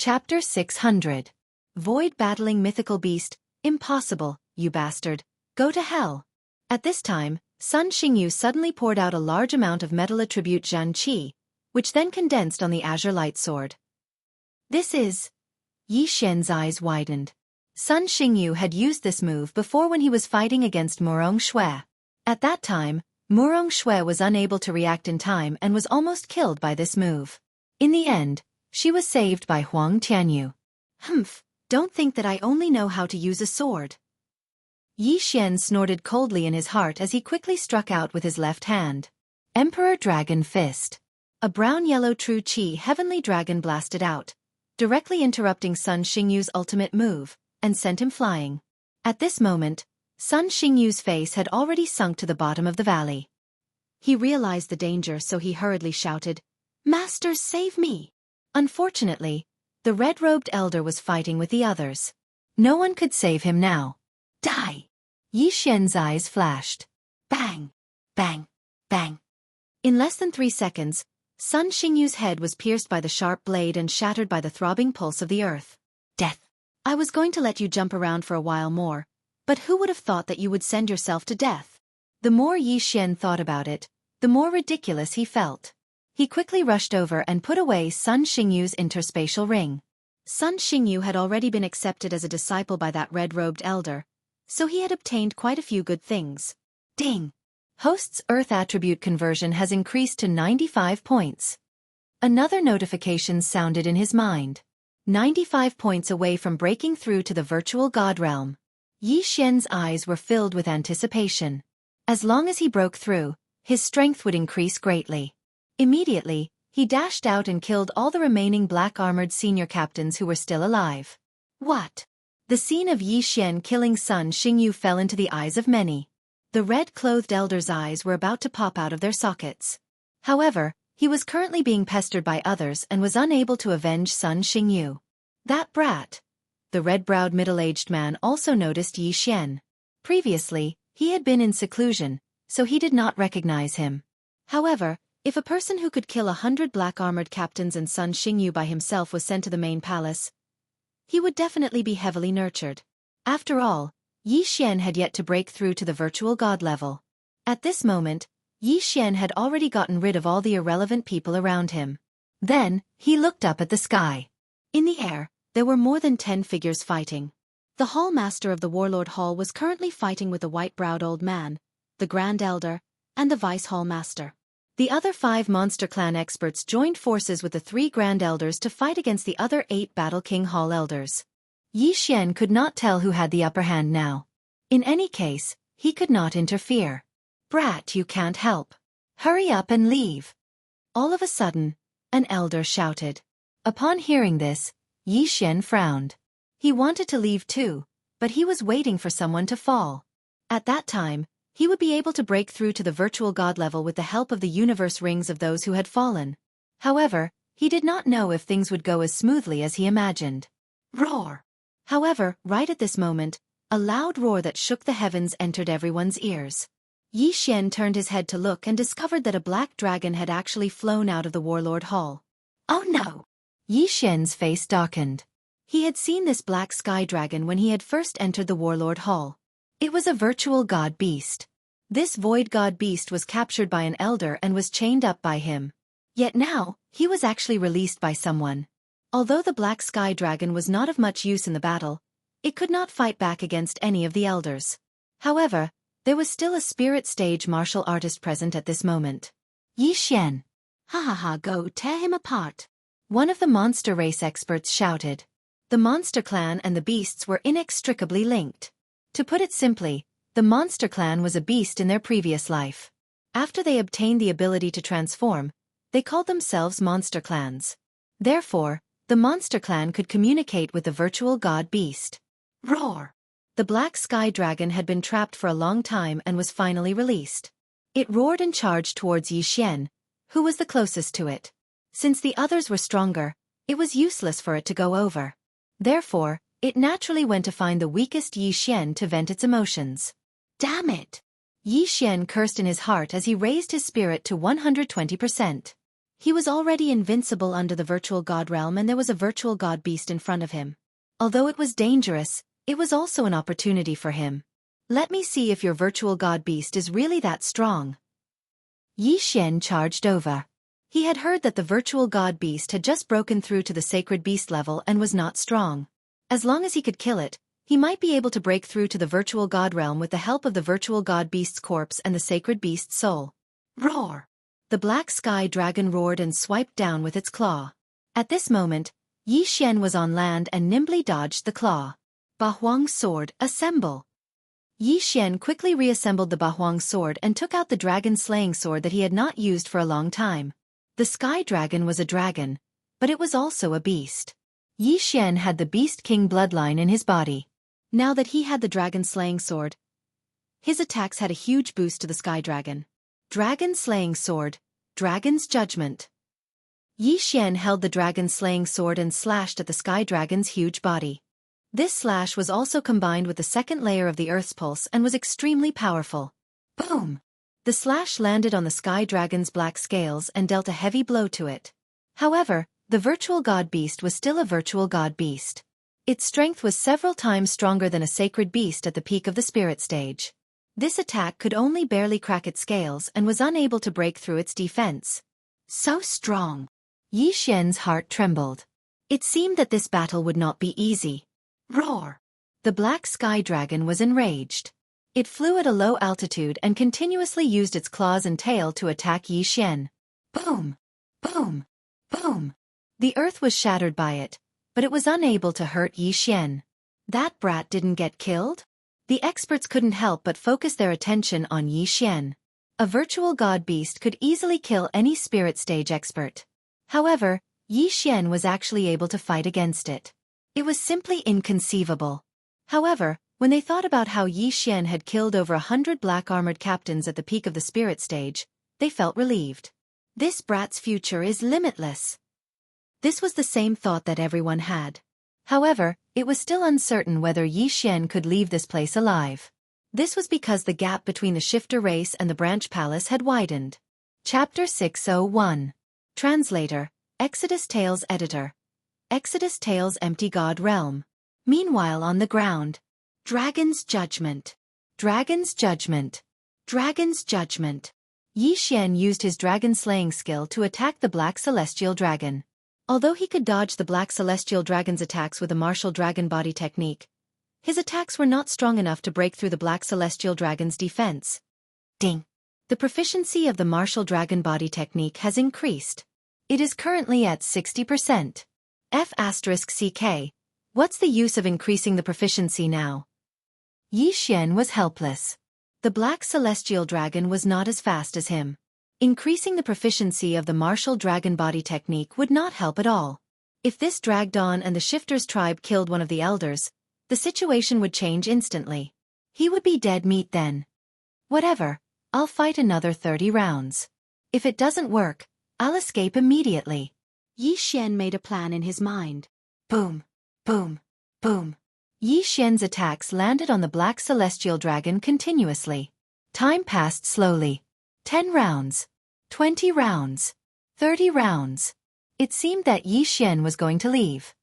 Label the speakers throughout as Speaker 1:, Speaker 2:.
Speaker 1: Chapter 600. Void battling mythical beast, impossible, you bastard, go to hell. At this time, Sun Xingyu suddenly poured out a large amount of metal attribute Xianxia, which then condensed on the azure light sword. This is... Yi Xian's eyes widened. Sun Xingyu had used this move before when he was fighting against Murong Shui. At that time, Murong Shui was unable to react in time and was almost killed by this move. In the end, she was saved by Huang Tianyu. Humph, don't think that I only know how to use a sword. Yi Xian snorted coldly in his heart as he quickly struck out with his left hand. Emperor Dragon Fist. A brown-yellow true chi heavenly dragon blasted out, directly interrupting Sun Xingyu's ultimate move, and sent him flying. At this moment, Sun Xingyu's face had already sunk to the bottom of the valley. He realized the danger, so he hurriedly shouted, "Masters, save me!" Unfortunately, the red-robed elder was fighting with the others. No one could save him now. Die! Yi Xian's eyes flashed. Bang! Bang! Bang! In less than 3 seconds, Sun Xingyu's head was pierced by the sharp blade and shattered by the throbbing pulse of the earth. Death! I was going to let you jump around for a while more, but who would have thought that you would send yourself to death? The more Yi Xian thought about it, the more ridiculous he felt. He quickly rushed over and put away Sun Xingyu's interspatial ring. Sun Xingyu had already been accepted as a disciple by that red-robed elder, so he had obtained quite a few good things. Ding! Host's Earth attribute conversion has increased to 95 points. Another notification sounded in his mind. 95 points away from breaking through to the virtual god realm. Yi Xian's eyes were filled with anticipation. As long as he broke through, his strength would increase greatly. Immediately, he dashed out and killed all the remaining black-armored senior captains who were still alive. What? The scene of Yi Xian killing Sun Xingyu fell into the eyes of many. The red-clothed elder's eyes were about to pop out of their sockets. However, he was currently being pestered by others and was unable to avenge Sun Xingyu. That brat! The red-browed middle-aged man also noticed Yi Xian. Previously, he had been in seclusion, so he did not recognize him. However, if a person who could kill 100 black-armored captains and Sun Xingyu by himself was sent to the main palace, he would definitely be heavily nurtured. After all, Yi Xian had yet to break through to the virtual god level. At this moment, Yi Xian had already gotten rid of all the irrelevant people around him. Then, he looked up at the sky. In the air, there were more than 10 figures fighting. The Hall Master of the Warlord Hall was currently fighting with the white-browed old man, the Grand Elder, and the Vice Hall Master. The other 5 Monster Clan experts joined forces with the 3 Grand Elders to fight against the other 8 Battle King Hall Elders. Yi Xian could not tell who had the upper hand now. In any case, he could not interfere. Brat, you can't help. Hurry up and leave. All of a sudden, an elder shouted. Upon hearing this, Yi Xian frowned. He wanted to leave too, but he was waiting for someone to fall. At that time, he would be able to break through to the virtual god level with the help of the universe rings of those who had fallen. However, he did not know if things would go as smoothly as he imagined. Roar! However, right at this moment, a loud roar that shook the heavens entered everyone's ears. Yi Xian turned his head to look and discovered that a black dragon had actually flown out of the Warlord Hall. Oh no! Yi Xian's face darkened. He had seen this black sky dragon when he had first entered the Warlord Hall. It was a virtual god beast. This void god beast was captured by an elder and was chained up by him. Yet now, he was actually released by someone. Although the black sky dragon was not of much use in the battle, it could not fight back against any of the elders. However, there was still a spirit stage martial artist present at this moment. Yi Xian. Ha ha ha, go tear him apart. One of the monster race experts shouted. The Monster Clan and the beasts were inextricably linked. To put it simply, the Monster Clan was a beast in their previous life. After they obtained the ability to transform, they called themselves Monster Clans. Therefore, the Monster Clan could communicate with the virtual god beast. Roar! The black sky dragon had been trapped for a long time and was finally released. It roared and charged towards Yi Xian, who was the closest to it. Since the others were stronger, it was useless for it to go over. Therefore, it naturally went to find the weakest Yi Xian to vent its emotions. Damn it! Yi Xian cursed in his heart as he raised his spirit to 120%. He was already invincible under the virtual god realm, and there was a virtual god beast in front of him. Although it was dangerous, it was also an opportunity for him. Let me see if your virtual god beast is really that strong. Yi Xian charged over. He had heard that the virtual god beast had just broken through to the sacred beast level and was not strong. As long as he could kill it, he might be able to break through to the virtual god realm with the help of the virtual god beast's corpse and the sacred beast's soul. Roar! The black sky dragon roared and swiped down with its claw. At this moment, Yi Xian was on land and nimbly dodged the claw. Bahuang's sword, assemble! Yi Xian quickly reassembled the Bahuang sword and took out the dragon-slaying sword that he had not used for a long time. The sky dragon was a dragon, but it was also a beast. Yi Xian had the Beast King bloodline in his body. Now that he had the dragon-slaying sword, his attacks had a huge boost to the sky dragon. Dragon-slaying sword, Dragon's Judgment. Yi Xian held the dragon-slaying sword and slashed at the sky dragon's huge body. This slash was also combined with the second layer of the Earth's pulse and was extremely powerful. Boom! The slash landed on the sky dragon's black scales and dealt a heavy blow to it. However, the virtual god beast was still a virtual god beast. Its strength was several times stronger than a sacred beast at the peak of the spirit stage. This attack could only barely crack its scales and was unable to break through its defense. So strong! Yi Xian's heart trembled. It seemed that this battle would not be easy. Roar! The black sky dragon was enraged. It flew at a low altitude and continuously used its claws and tail to attack Yi Xian. Boom! Boom! Boom! The earth was shattered by it, but it was unable to hurt Yi Xian. That brat didn't get killed? The experts couldn't help but focus their attention on Yi Xian. A virtual god beast could easily kill any spirit stage expert. However, Yi Xian was actually able to fight against it. It was simply inconceivable. However, when they thought about how Yi Xian had killed over 100 black-armored captains at the peak of the spirit stage, they felt relieved. This brat's future is limitless. This was the same thought that everyone had. However, it was still uncertain whether Yi Xian could leave this place alive. This was because the gap between the shifter race and the branch palace had widened. Chapter 601. Translator, Exodus Tales Editor. Exodus Tales Empty God Realm. Meanwhile on the ground. Dragon's Judgment. Dragon's Judgment. Dragon's Judgment. Yi Xian used his dragon-slaying skill to attack the Black Celestial Dragon. Although he could dodge the Black Celestial Dragon's attacks with a martial dragon body technique, his attacks were not strong enough to break through the Black Celestial Dragon's defense. Ding! The proficiency of the martial dragon body technique has increased. It is currently at 60%. F***CK. What's the use of increasing the proficiency now? Yi Xian was helpless. The Black Celestial Dragon was not as fast as him. Increasing the proficiency of the martial dragon body technique would not help at all. If this dragged on and the Shifter's tribe killed one of the elders, the situation would change instantly. He would be dead meat then. Whatever, I'll fight another 30 rounds. If it doesn't work, I'll escape immediately. Yi Xian made a plan in his mind. Boom, boom, boom. Yi Xian's attacks landed on the Black Celestial Dragon continuously. Time passed slowly. 10 rounds. 20 rounds. 30 rounds. It seemed that Yi Xian was going to leave.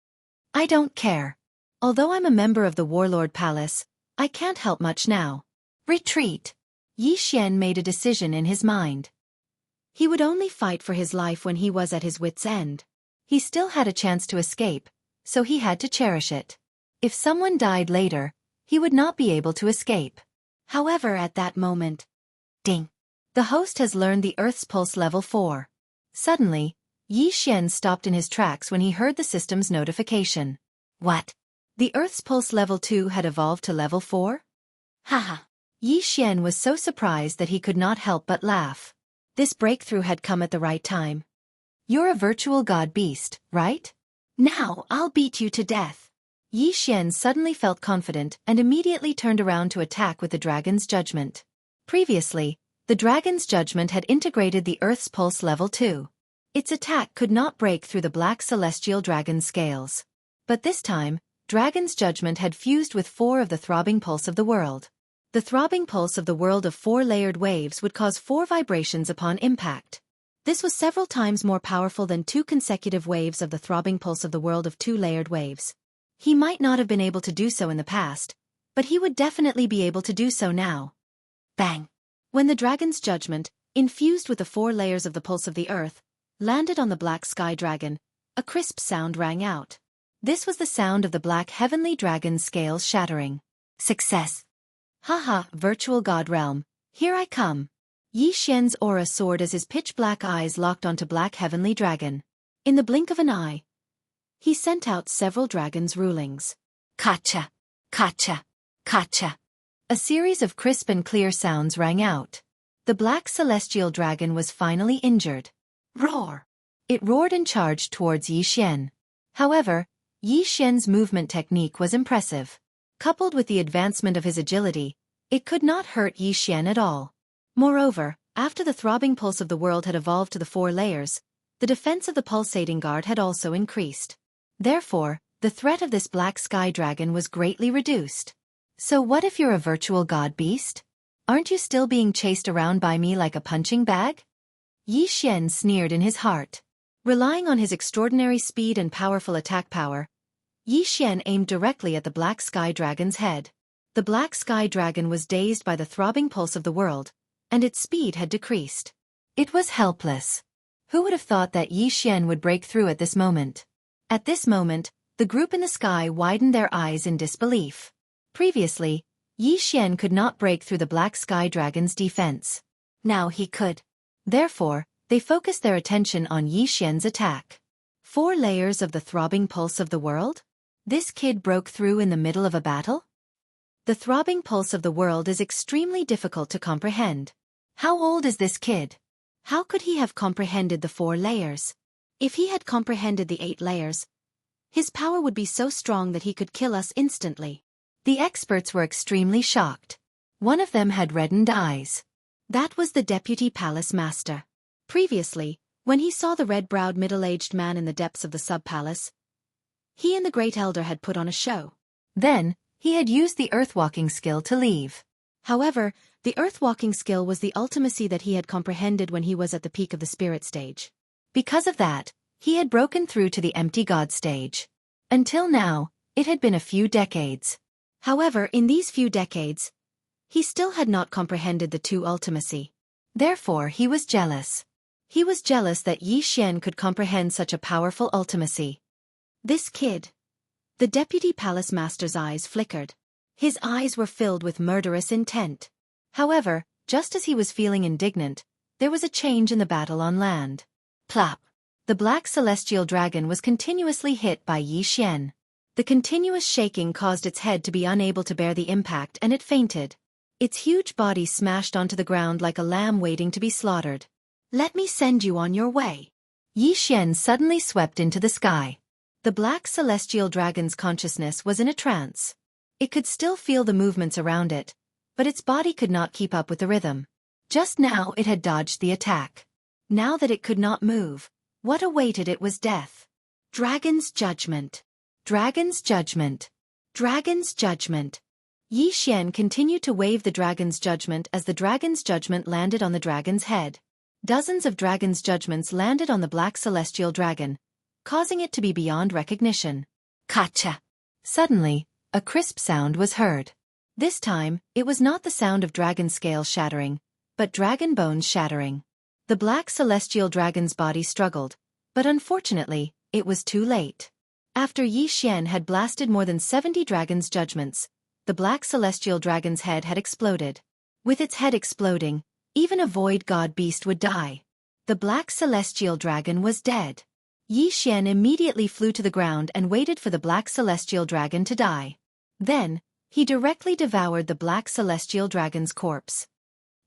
Speaker 1: I don't care. Although I'm a member of the Warlord Palace, I can't help much now. Retreat. Yi Xian made a decision in his mind. He would only fight for his life when he was at his wit's end. He still had a chance to escape, so he had to cherish it. If someone died later, he would not be able to escape. However, at that moment, ding! The host has learned the Earth's Pulse Level 4. Suddenly, Yi Xian stopped in his tracks when he heard the system's notification. What? The Earth's Pulse Level 2 had evolved to Level 4? Haha! Yi Xian was so surprised that he could not help but laugh. This breakthrough had come at the right time. You're a virtual god beast, right? Now I'll beat you to death. Yi Xian suddenly felt confident and immediately turned around to attack with the Dragon's Judgment. Previously, the Dragon's Judgment had integrated the Earth's Pulse Level 2. Its attack could not break through the Black Celestial Dragon's scales. But this time, Dragon's Judgment had fused with 4 of the throbbing pulse of the world. The throbbing pulse of the world of 4 layered waves would cause 4 vibrations upon impact. This was several times more powerful than 2 consecutive waves of the throbbing pulse of the world of 2 layered waves. He might not have been able to do so in the past, but he would definitely be able to do so now. Bang! When the dragon's judgment, infused with the 4 layers of the pulse of the earth, landed on the black sky dragon, a crisp sound rang out. This was the sound of the black heavenly dragon's scales shattering. Success! Haha, virtual god realm, here I come. Yi Xian's aura soared as his pitch-black eyes locked onto black heavenly dragon. In the blink of an eye, he sent out several dragon's rulings. Kacha! Kacha! Kacha! A series of crisp and clear sounds rang out. The black celestial dragon was finally injured. Roar! It roared and charged towards Yi Xian. However, Yi Xian's movement technique was impressive. Coupled with the advancement of his agility, it could not hurt Yi Xian at all. Moreover, after the throbbing pulse of the world had evolved to the 4 layers, the defense of the pulsating guard had also increased. Therefore, the threat of this black sky dragon was greatly reduced. So what if you're a virtual god beast? Aren't you still being chased around by me like a punching bag? Yi Xian sneered in his heart. Relying on his extraordinary speed and powerful attack power, Yi Xian aimed directly at the black sky dragon's head. The black sky dragon was dazed by the throbbing pulse of the world, and its speed had decreased. It was helpless. Who would have thought that Yi Xian would break through at this moment? At this moment, the group in the sky widened their eyes in disbelief. Previously, Yi Xian could not break through the black sky dragon's defense. Now he could. Therefore, they focused their attention on Yi Xian's attack. 4 layers of the throbbing pulse of the world? This kid broke through in the middle of a battle? The throbbing pulse of the world is extremely difficult to comprehend. How old is this kid? How could he have comprehended the 4 layers? If he had comprehended the 8 layers, his power would be so strong that he could kill us instantly. The experts were extremely shocked. One of them had reddened eyes. That was the deputy palace master. Previously, when he saw the red-browed middle-aged man in the depths of the sub-palace, he and the great elder had put on a show. Then, he had used the earthwalking skill to leave. However, the earthwalking skill was the ultimacy that he had comprehended when he was at the peak of the spirit stage. Because of that, he had broken through to the empty god stage. Until now, it had been a few decades. However, in these few decades, he still had not comprehended the 2 ultimacy. Therefore, he was jealous. He was jealous that Yi Xian could comprehend such a powerful ultimacy. This kid. The deputy palace master's eyes flickered. His eyes were filled with murderous intent. However, just as he was feeling indignant, there was a change in the battle on land. Plop! The black celestial dragon was continuously hit by Yi Xian. The continuous shaking caused its head to be unable to bear the impact and it fainted. Its huge body smashed onto the ground like a lamb waiting to be slaughtered. Let me send you on your way. Yi Xian suddenly swept into the sky. The black celestial dragon's consciousness was in a trance. It could still feel the movements around it, but its body could not keep up with the rhythm. Just now it had dodged the attack. Now that it could not move, what awaited it was death. Dragon's judgment. Dragon's judgment. Dragon's judgment. Yi Xian continued to wave the dragon's judgment as the dragon's judgment landed on the dragon's head. Dozens of dragon's judgments landed on the black celestial dragon, causing it to be beyond recognition. Kacha! Suddenly, a crisp sound was heard. This time, it was not the sound of dragon scales shattering, but dragon bones shattering. The black celestial dragon's body struggled, but unfortunately, it was too late. After Yi Xian had blasted more than 70 dragon's judgments, the black celestial dragon's head had exploded. With its head exploding, even a void god beast would die. The black celestial dragon was dead. Yi Xian immediately flew to the ground and waited for the black celestial dragon to die. Then, he directly devoured the black celestial dragon's corpse.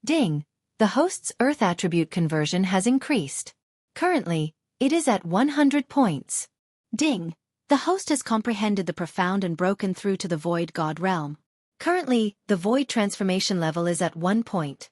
Speaker 1: Ding! The host's earth attribute conversion has increased. Currently, it is at 100 points. Ding! The host has comprehended the profound and broken through to the void god realm. Currently, the void transformation level is at 1 point.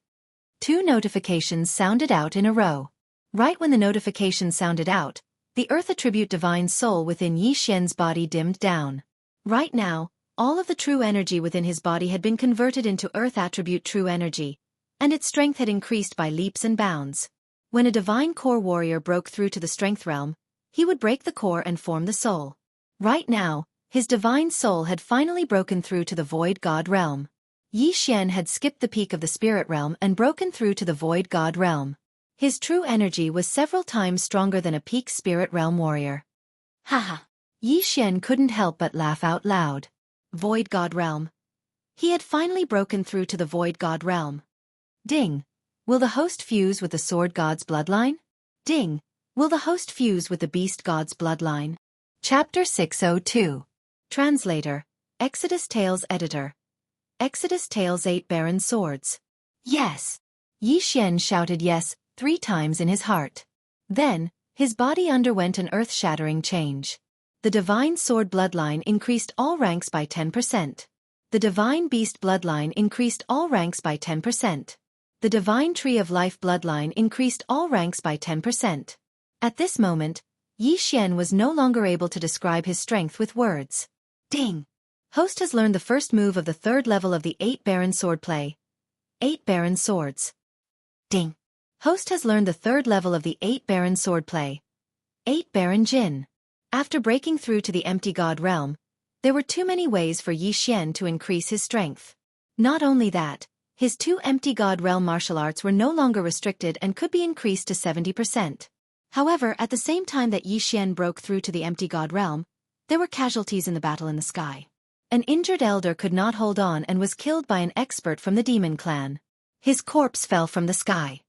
Speaker 1: 2 notifications sounded out in a row. Right when the notification sounded out, the earth attribute divine soul within Yi Xian's body dimmed down. Right now, all of the true energy within his body had been converted into earth attribute true energy, and its strength had increased by leaps and bounds. When a divine core warrior broke through to the strength realm, he would break the core and form the soul. Right now, his divine soul had finally broken through to the void god realm. Yi Xian had skipped the peak of the spirit realm and broken through to the void god realm. His true energy was several times stronger than a peak spirit realm warrior. Haha. Yi Xian couldn't help but laugh out loud. Void god realm. He had finally broken through to the void god realm. Ding. Will the host fuse with the sword god's bloodline? Ding. Will the host fuse with the beast god's bloodline? Chapter 602. Translator. Exodus Tales Editor. Exodus Tales 8 Barren Swords. Yes. Yi Xian shouted yes 3 times in his heart. Then, his body underwent an earth-shattering change. The divine sword bloodline increased all ranks by 10%. The divine beast bloodline increased all ranks by 10%. The divine tree of life bloodline increased all ranks by 10%. At this moment, Yi Xian was no longer able to describe his strength with words. Ding! Host has learned the first move of the 3rd level of the 8 Barren Sword play. 8 Barren Swords. Ding! Host has learned the 3rd level of the 8 Barren Sword play. 8 Barren Jin. After breaking through to the empty god realm, there were too many ways for Yi Xian to increase his strength. Not only that, his 2 empty god realm martial arts were no longer restricted and could be increased to 70%. However, at the same time that Yi Xian broke through to the empty god realm, there were casualties in the battle in the sky. An injured elder could not hold on and was killed by an expert from the demon clan. His corpse fell from the sky.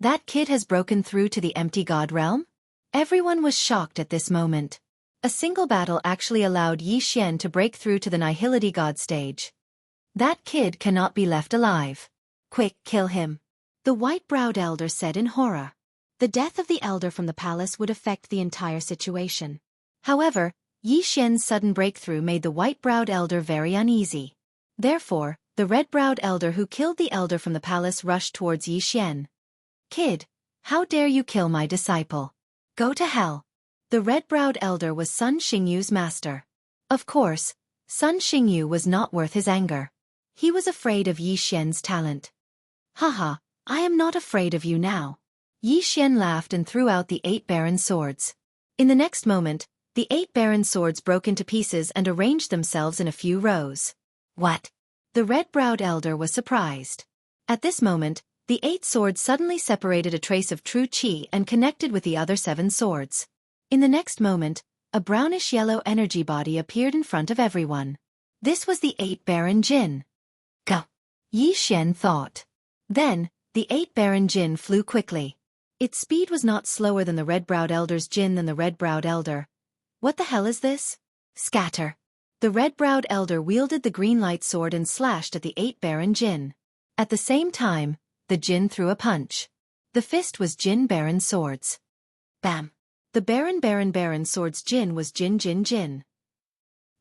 Speaker 1: That kid has broken through to the empty god realm? Everyone was shocked at this moment. A single battle actually allowed Yi Xian to break through to the Nihility God stage. That kid cannot be left alive. Quick, kill him. The white-browed elder said in horror. The death of the elder from the palace would affect the entire situation. However, Yi Xian's sudden breakthrough made the white-browed elder very uneasy. Therefore, the red-browed elder who killed the elder from the palace rushed towards Yi Xian. Kid, how dare you kill my disciple? Go to hell. The red-browed elder was Sun Xingyu's master. Of course, Sun Xingyu was not worth his anger. He was afraid of Yi Xian's talent. Haha, I am not afraid of you now. Yi Xian laughed and threw out the 8 barren swords. In the next moment, the 8 barren swords broke into pieces and arranged themselves in a few rows. What? The red-browed elder was surprised. At this moment, the 8 swords suddenly separated a trace of true qi and connected with the other 7 swords. In the next moment, a brownish-yellow energy body appeared in front of everyone. This was the 8 barren jin. Go! Yi Xian thought. Then, the 8 barren jin flew quickly. Its speed was not slower than the red-browed elder's jin than the red-browed elder. What the hell is this? Scatter! The red-browed elder wielded the green light sword and slashed at the 8 barren jin. At the same time, the jin threw a punch. The fist was Jin Barren Swords. Bam! The Barren Swords jin was Jin.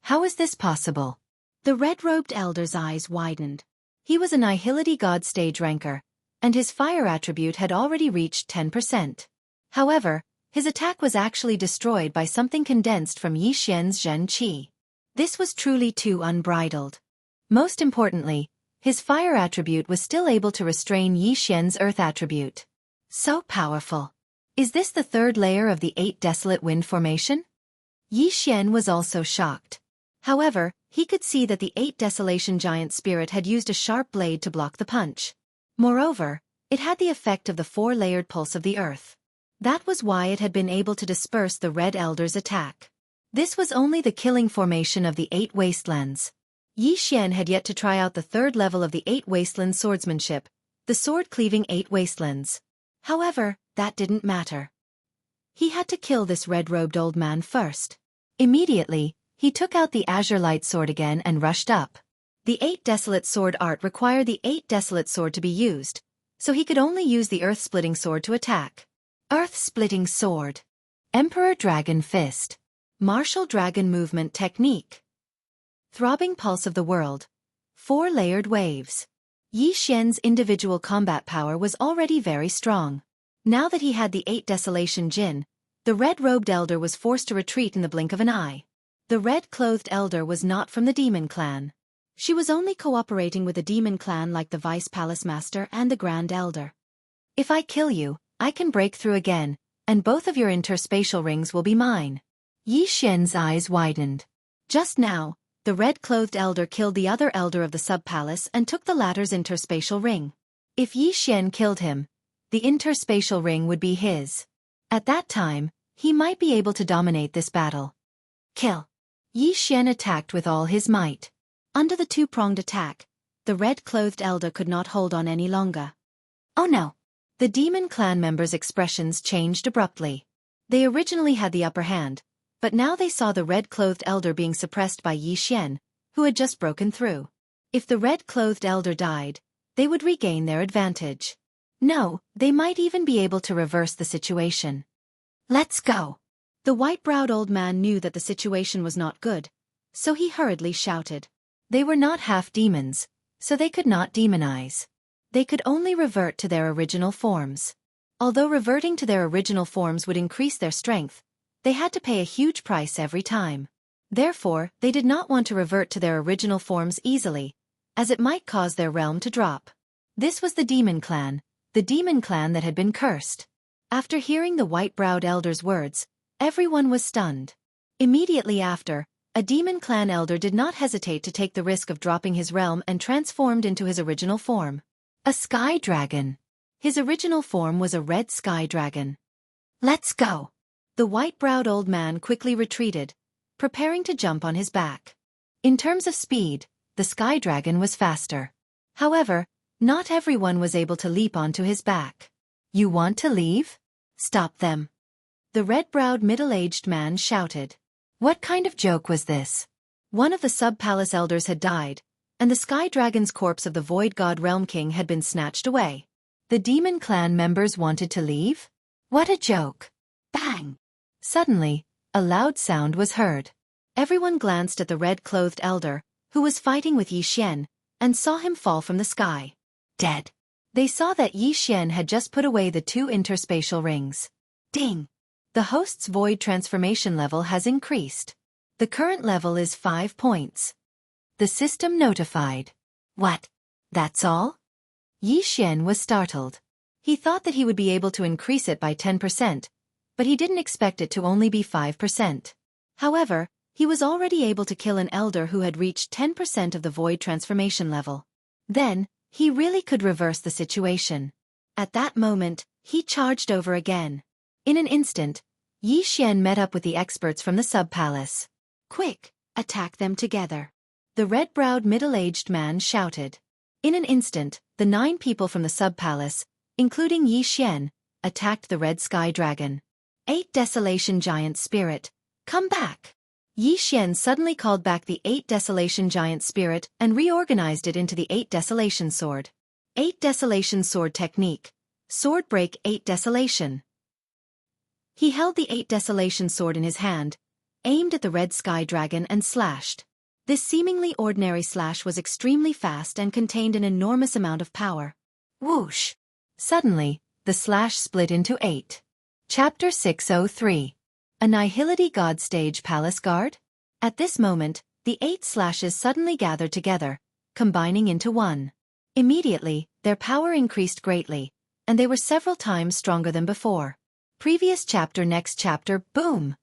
Speaker 1: How is this possible? The red-robed elder's eyes widened. He was a Nihility God stage ranker, and his fire attribute had already reached 10%. However, his attack was actually destroyed by something condensed from Yi Xian's Zhen Qi. This was truly too unbridled. Most importantly, his fire attribute was still able to restrain Yi Xian's earth attribute. So powerful. Is this the 3rd layer of the 8 desolate wind formation? Yi Xian was also shocked. However, he could see that the 8 desolation giant spirit had used a sharp blade to block the punch. Moreover, it had the effect of the 4-layered pulse of the earth. That was why it had been able to disperse the red elder's attack. This was only the killing formation of the 8 wastelands. Yi Xian had yet to try out the 3rd level of the 8 wasteland swordsmanship, the sword-cleaving 8 wastelands. However, that didn't matter. He had to kill this red-robed old man first. Immediately, he took out the azure light sword again and rushed up. The 8 desolate sword art required the 8 desolate sword to be used, so he could only use the earth-splitting sword to attack. Earth-splitting sword. Emperor Dragon Fist. Martial Dragon Movement Technique. Throbbing Pulse of the World. 4-layered waves. Yi Xian's individual combat power was already very strong. Now that he had the 8 desolation jin, the red-robed elder was forced to retreat in the blink of an eye. The red-clothed elder was not from the demon clan. She was only cooperating with the demon clan like the vice palace master and the grand elder. If I kill you, I can break through again, and both of your interspatial rings will be mine. Yi Xian's eyes widened. Just now, the red-clothed elder killed the other elder of the sub-palace and took the latter's interspatial ring. If Yi Xian killed him, the interspatial ring would be his. At that time, he might be able to dominate this battle. Kill. Yi Xian attacked with all his might. Under the two-pronged attack, the red-clothed elder could not hold on any longer. Oh no! The demon clan members' expressions changed abruptly. They originally had the upper hand, but now they saw the red-clothed elder being suppressed by Yi Xian, who had just broken through. If the red-clothed elder died, they would regain their advantage. No, they might even be able to reverse the situation. Let's go! The white-browed old man knew that the situation was not good, so he hurriedly shouted. They were not half-demons, so they could not demonize. They could only revert to their original forms. Although reverting to their original forms would increase their strength, they had to pay a huge price every time. Therefore, they did not want to revert to their original forms easily, as it might cause their realm to drop. This was the demon clan that had been cursed. After hearing the white-browed elder's words, everyone was stunned. Immediately after, a demon clan elder did not hesitate to take the risk of dropping his realm and transformed into his original form. A sky dragon. His original form was a red sky dragon. Let's go! The white-browed old man quickly retreated, preparing to jump on his back. In terms of speed, the sky dragon was faster. However, not everyone was able to leap onto his back. You want to leave? Stop them! The red-browed middle-aged man shouted. What kind of joke was this? One of the sub-palace elders had died, and the sky dragon's corpse of the void god realm king had been snatched away. The demon clan members wanted to leave? What a joke! Bang! Suddenly, a loud sound was heard. Everyone glanced at the red-clothed elder, who was fighting with Yi Xian, and saw him fall from the sky. Dead. They saw that Yi Xian had just put away the two interspatial rings. Ding! The host's void transformation level has increased. The current level is 5 points. The system notified. What? That's all? Yi Xian was startled. He thought that he would be able to increase it by 10%, but he didn't expect it to only be 5%. However, he was already able to kill an elder who had reached 10% of the void transformation level. Then, he really could reverse the situation. At that moment, he charged over again. In an instant, Yi Xian met up with the experts from the sub-palace. Quick, attack them together. The red-browed middle-aged man shouted. In an instant, the 9 people from the sub-palace, including Yi Xian, attacked the red sky dragon. 8 Desolation Giant Spirit, come back! Yi Xian suddenly called back the 8 Desolation Giant Spirit and reorganized it into the 8 Desolation Sword. 8 Desolation Sword Technique. Sword Break 8 Desolation. He held the 8 Desolation Sword in his hand, aimed at the red sky dragon and slashed. This seemingly ordinary slash was extremely fast and contained an enormous amount of power. Whoosh! Suddenly, the slash split into 8. Chapter 603. Annihility God Stage Palace Guard? At this moment, the 8 slashes suddenly gathered together, combining into one. Immediately, their power increased greatly, and they were several times stronger than before. Previous chapter. Next chapter. Boom!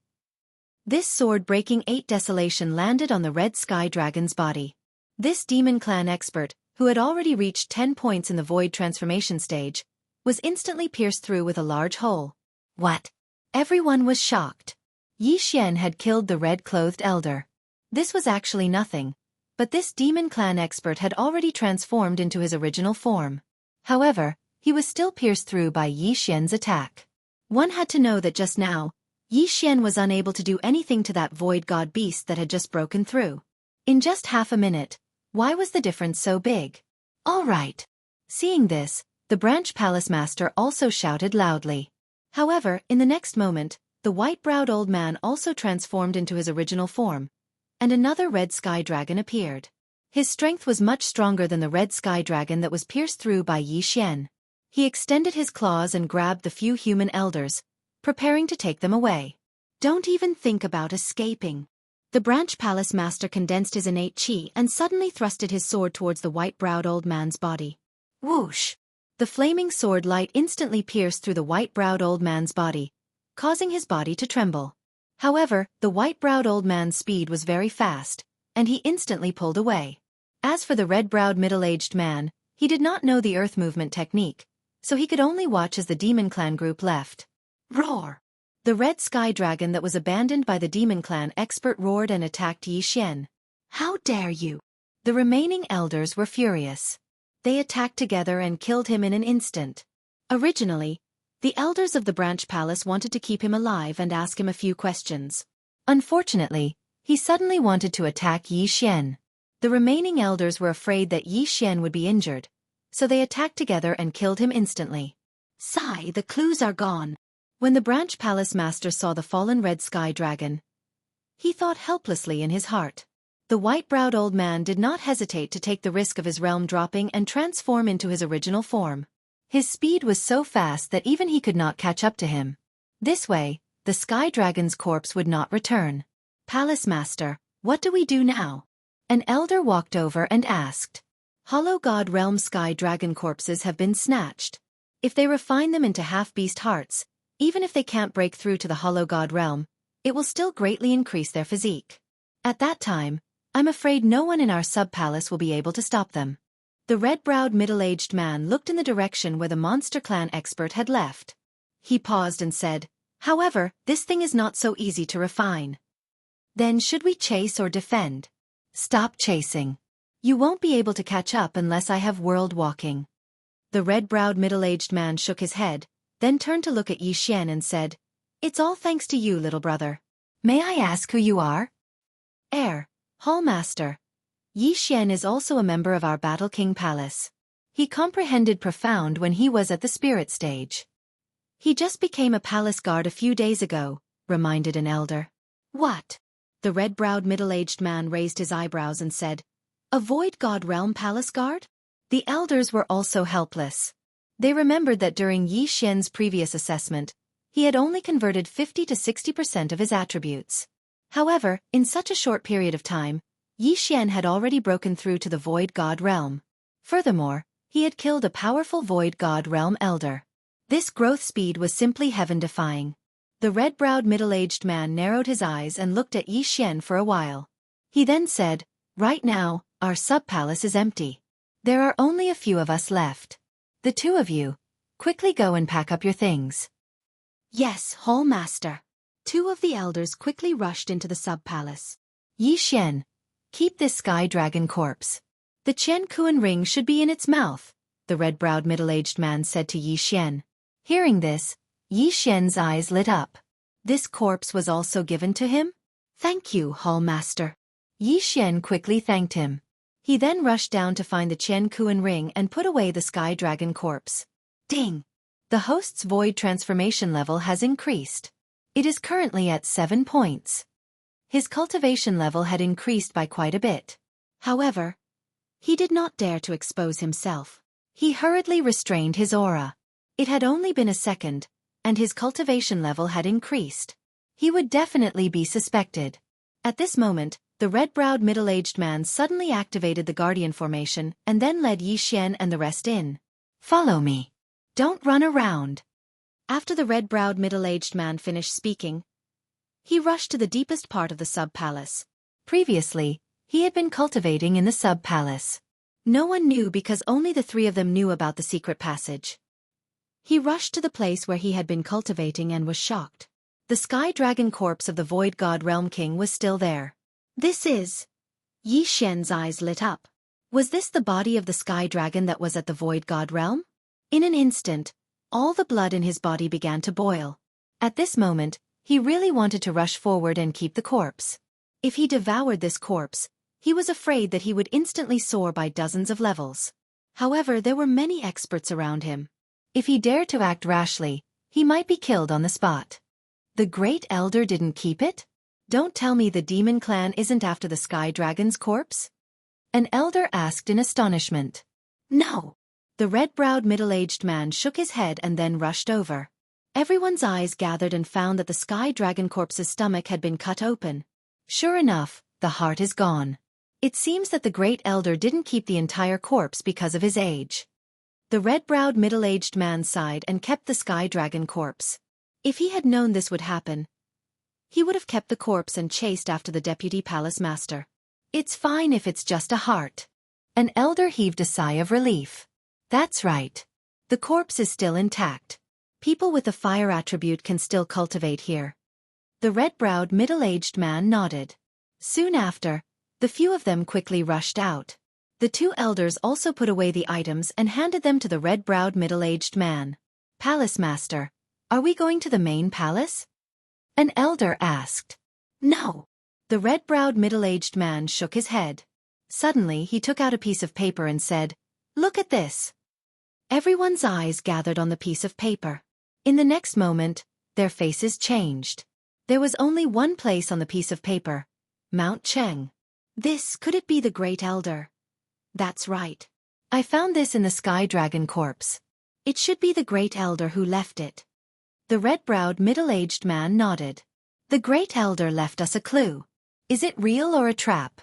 Speaker 1: This sword-breaking 8 desolation landed on the red sky dragon's body. This demon clan expert, who had already reached 10 points in the void transformation stage, was instantly pierced through with a large hole. What? Everyone was shocked. Yi Xian had killed the red-clothed elder. This was actually nothing, but this demon clan expert had already transformed into his original form. However, he was still pierced through by Yi Xian's attack. One had to know that just now, Yi Xian was unable to do anything to that void god beast that had just broken through. In just half a minute, why was the difference so big? All right. Seeing this, the branch palace master also shouted loudly. However, in the next moment, the white-browed old man also transformed into his original form, and another red sky dragon appeared. His strength was much stronger than the red sky dragon that was pierced through by Yi Xian. He extended his claws and grabbed the few human elders, preparing to take them away. Don't even think about escaping. The branch palace master condensed his innate chi and suddenly thrusted his sword towards the white-browed old man's body. Whoosh! The flaming sword light instantly pierced through the white-browed old man's body, causing his body to tremble. However, the white-browed old man's speed was very fast, and he instantly pulled away. As for the red-browed middle-aged man, he did not know the earth movement technique, so he could only watch as the demon clan group left. Roar! The red sky dragon that was abandoned by the demon clan expert roared and attacked Yi Xian. How dare you! The remaining elders were furious. They attacked together and killed him in an instant. Originally, the elders of the Branch Palace wanted to keep him alive and ask him a few questions. Unfortunately, he suddenly wanted to attack Yi Xian. The remaining elders were afraid that Yi Xian would be injured, so they attacked together and killed him instantly. Sigh, the clues are gone. When the Branch Palace master saw the fallen red sky dragon, he thought helplessly in his heart. The white-browed old man did not hesitate to take the risk of his realm dropping and transform into his original form. His speed was so fast that even he could not catch up to him. This way, the sky dragon's corpse would not return. Palace master, what do we do now? An elder walked over and asked. Hollow God Realm sky dragon corpses have been snatched. If they refine them into half-beast hearts, even if they can't break through to the Hollow God Realm, it will still greatly increase their physique. At that time, I'm afraid no one in our sub-palace will be able to stop them. The red-browed middle-aged man looked in the direction where the monster clan expert had left. He paused and said, however, this thing is not so easy to refine. Then should we chase or defend? Stop chasing. You won't be able to catch up unless I have world walking. The red-browed middle-aged man shook his head, then turned to look at Yi Xian and said, it's all thanks to you, little brother. May I ask who you are? Heir, Hall Master. Yi Xian is also a member of our Battle King Palace. He comprehended profound when he was at the spirit stage. He just became a palace guard a few days ago, reminded an elder. What? The red-browed middle-aged man raised his eyebrows and said, a Void God Realm Palace Guard? The elders were also helpless. They remembered that during Yi Xian's previous assessment, he had only converted 50 to 60% of his attributes. However, in such a short period of time, Yi Xian had already broken through to the Void God Realm. Furthermore, he had killed a powerful Void God Realm elder. This growth speed was simply heaven-defying. The red-browed middle-aged man narrowed his eyes and looked at Yi Xian for a while. He then said, right now, our sub-palace is empty. There are only a few of us left. The two of you, quickly go and pack up your things. Yes, Hall Master. Two of the elders quickly rushed into the sub-palace. Yi Xian, keep this sky dragon corpse. The Qiankuan ring should be in its mouth, the red-browed middle-aged man said to Yi Xian. Hearing this, Yi Xian's eyes lit up. This corpse was also given to him? Thank you, Hall Master. Yi Xian quickly thanked him. He then rushed down to find the Qiankuan ring and put away the sky dragon corpse. Ding! The host's void transformation level has increased. It is currently at 7 points. His cultivation level had increased by quite a bit. However, he did not dare to expose himself. He hurriedly restrained his aura. It had only been a second, and his cultivation level had increased. He would definitely be suspected. At this moment, the red-browed middle-aged man suddenly activated the Guardian formation and then led Yi Xian and the rest in. Follow me. Don't run around. After the red-browed middle-aged man finished speaking, he rushed to the deepest part of the sub-palace. Previously, he had been cultivating in the sub-palace. No one knew because only the three of them knew about the secret passage. He rushed to the place where he had been cultivating and was shocked. The sky dragon corpse of the Void God Realm King was still there. This is... Yi Xian's eyes lit up. Was this the body of the sky dragon that was at the Void God Realm? In an instant, all the blood in his body began to boil. At this moment, he really wanted to rush forward and keep the corpse. If he devoured this corpse, he was afraid that he would instantly soar by dozens of levels. However, there were many experts around him. If he dared to act rashly, he might be killed on the spot. The Great Elder didn't keep it? Don't tell me the demon clan isn't after the sky dragon's corpse? An elder asked in astonishment. No. The red-browed middle-aged man shook his head and then rushed over. Everyone's eyes gathered and found that the sky dragon corpse's stomach had been cut open. Sure enough, the heart is gone. It seems that the Great Elder didn't keep the entire corpse because of his age. The red-browed middle-aged man sighed and kept the sky dragon corpse. If he had known this would happen, he would have kept the corpse and chased after the deputy palace master. It's fine if it's just a heart. An elder heaved a sigh of relief. That's right. The corpse is still intact. People with the fire attribute can still cultivate here. The red-browed middle-aged man nodded. Soon after, the few of them quickly rushed out. The two elders also put away the items and handed them to the red-browed middle-aged man. Palace master, are we going to the main palace? An elder asked. No. The red-browed middle-aged man shook his head. Suddenly he took out a piece of paper and said, "Look at this." Everyone's eyes gathered on the piece of paper. In the next moment, their faces changed. There was only one place on the piece of paper: Mount Cheng. Could it be the Great Elder? That's right. I found this in the Sky Dragon corpse. It should be the Great Elder who left it. The red-browed middle-aged man nodded. The Great Elder left us a clue. Is it real or a trap?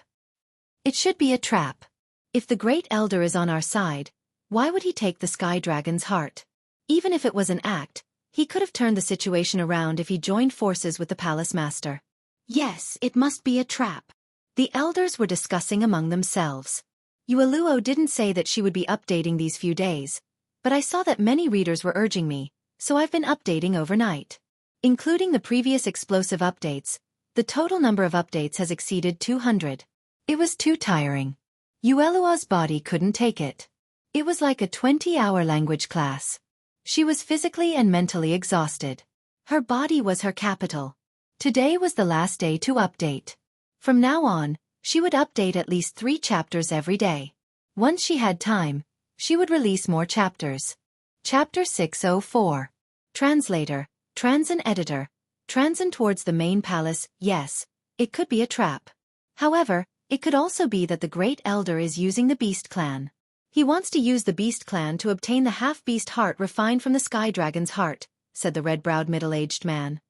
Speaker 1: It should be a trap. If the Great Elder is on our side, why would he take the Sky Dragon's heart? Even if it was an act, he could have turned the situation around if he joined forces with the palace master. Yes, it must be a trap. The elders were discussing among themselves. Yueluo didn't say that she would be updating these few days, but I saw that many readers were urging me, so I've been updating overnight. Including the previous explosive updates, the total number of updates has exceeded 200. It was too tiring. Yueluo's body couldn't take it. It was like a 20-hour language class. She was physically and mentally exhausted. Her body was her capital. Today was the last day to update. From now on, she would update at least 3 chapters every day. Once she had time, she would release more chapters. Chapter 604. Translator, Transin Editor. Transin towards the main palace. Yes, it could be a trap. However, it could also be that the Great Elder is using the Beast Clan. He wants to use the Beast Clan to obtain the half-beast heart refined from the Sky Dragon's heart, said the red-browed middle-aged man.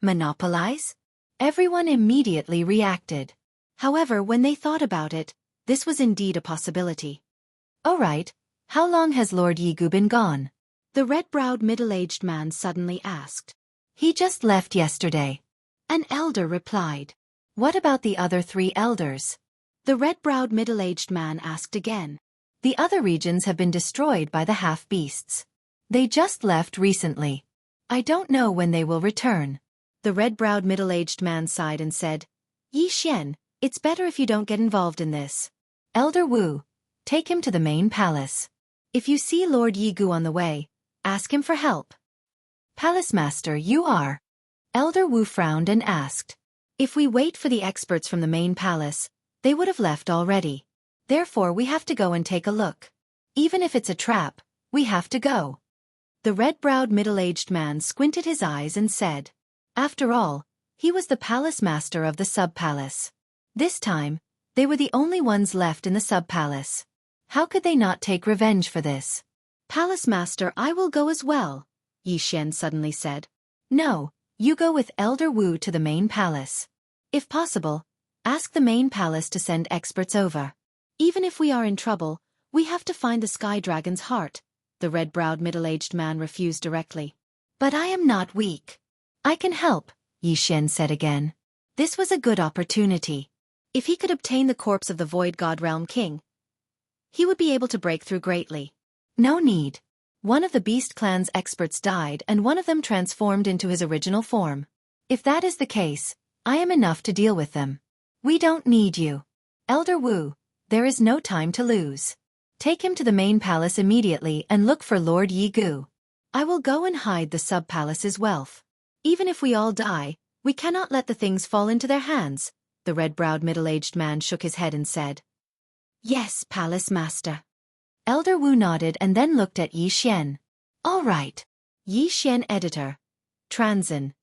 Speaker 1: Monopolize? Everyone immediately reacted. However, when they thought about it, this was indeed a possibility. All right, how long has Lord Yigu been gone? The red-browed middle-aged man suddenly asked. He just left yesterday. An elder replied. What about the other 3 elders? The red-browed middle-aged man asked again. The other regions have been destroyed by the half-beasts. They just left recently. I don't know when they will return. The red-browed middle-aged man sighed and said, Yi Xian, it's better if you don't get involved in this. Elder Wu, take him to the main palace. If you see Lord Yigu on the way, ask him for help. Palace Master, you are. Elder Wu frowned and asked. If we wait for the experts from the main palace, they would have left already. Therefore we have to go and take a look. Even if it's a trap, we have to go. The red-browed middle-aged man squinted his eyes and said. After all, he was the palace master of the sub-palace. This time, they were the only ones left in the sub-palace. How could they not take revenge for this? Palace master, I will go as well, Yi Xian suddenly said. No, you go with Elder Wu to the main palace. If possible, ask the main palace to send experts over. Even if we are in trouble, we have to find the Sky Dragon's heart, the red-browed middle-aged man refused directly. But I am not weak. I can help, Yi Xian said again. This was a good opportunity. If he could obtain the corpse of the Void God Realm King, he would be able to break through greatly. No need. One of the Beast Clan's experts died and one of them transformed into his original form. If that is the case, I am enough to deal with them. We don't need you. Elder Wu, there is no time to lose. Take him to the main palace immediately and look for Lord Yigu. I will go and hide the sub-palace's wealth. Even if we all die, we cannot let the things fall into their hands. The red-browed middle-aged man shook his head and said. Yes, Palace Master. Elder Wu nodded and then looked at Yi Xian. All right. Yi Xian Editor. Transin.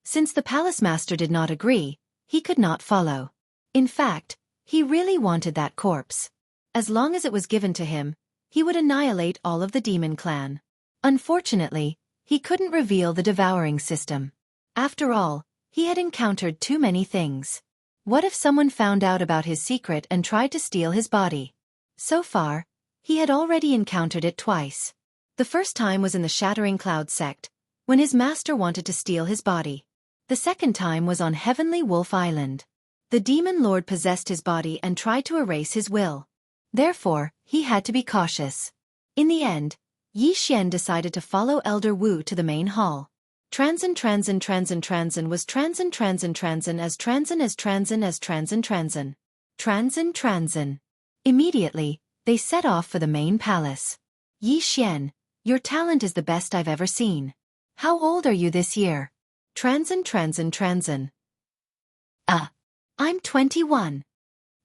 Speaker 1: Since the Palace Master did not agree, he could not follow. In fact, he really wanted that corpse. As long as it was given to him, he would annihilate all of the demon clan. Unfortunately, he couldn't reveal the devouring system. After all, he had encountered too many things. What if someone found out about his secret and tried to steal his body? So far, He had already encountered it twice. The first time was in the Shattering Cloud sect, when his master wanted to steal his body. The second time was on Heavenly Wolf Island. The demon lord possessed his body and tried to erase his will. Therefore, he had to be cautious. In the end, Xian decided to follow Elder Wu to the main hall. Transin was Transin. Immediately, they set off for the main palace. Xian, your talent is the best I've ever seen. How old are you this year? Transin. I'm 21.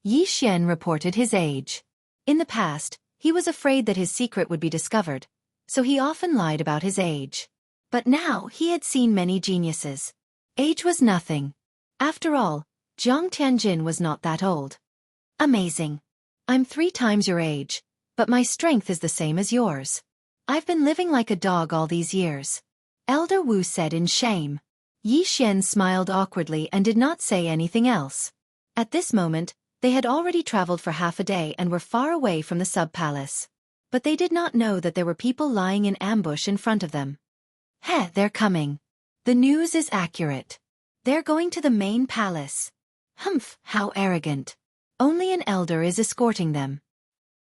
Speaker 1: Xian reported his age. In the past, he was afraid that his secret would be discovered, so he often lied about his age. But now he had seen many geniuses. Age was nothing. After all, Jiang Tianjin was not that old. Amazing. I'm 3 times your age, but my strength is the same as yours. I've been living like a dog all these years. Elder Wu said in shame. Xian smiled awkwardly and did not say anything else. At this moment, they had already traveled for half a day and were far away from the sub-palace. But they did not know that there were people lying in ambush in front of them. They're coming. The news is accurate. They're going to the main palace. Humph, how arrogant. Only an elder is escorting them.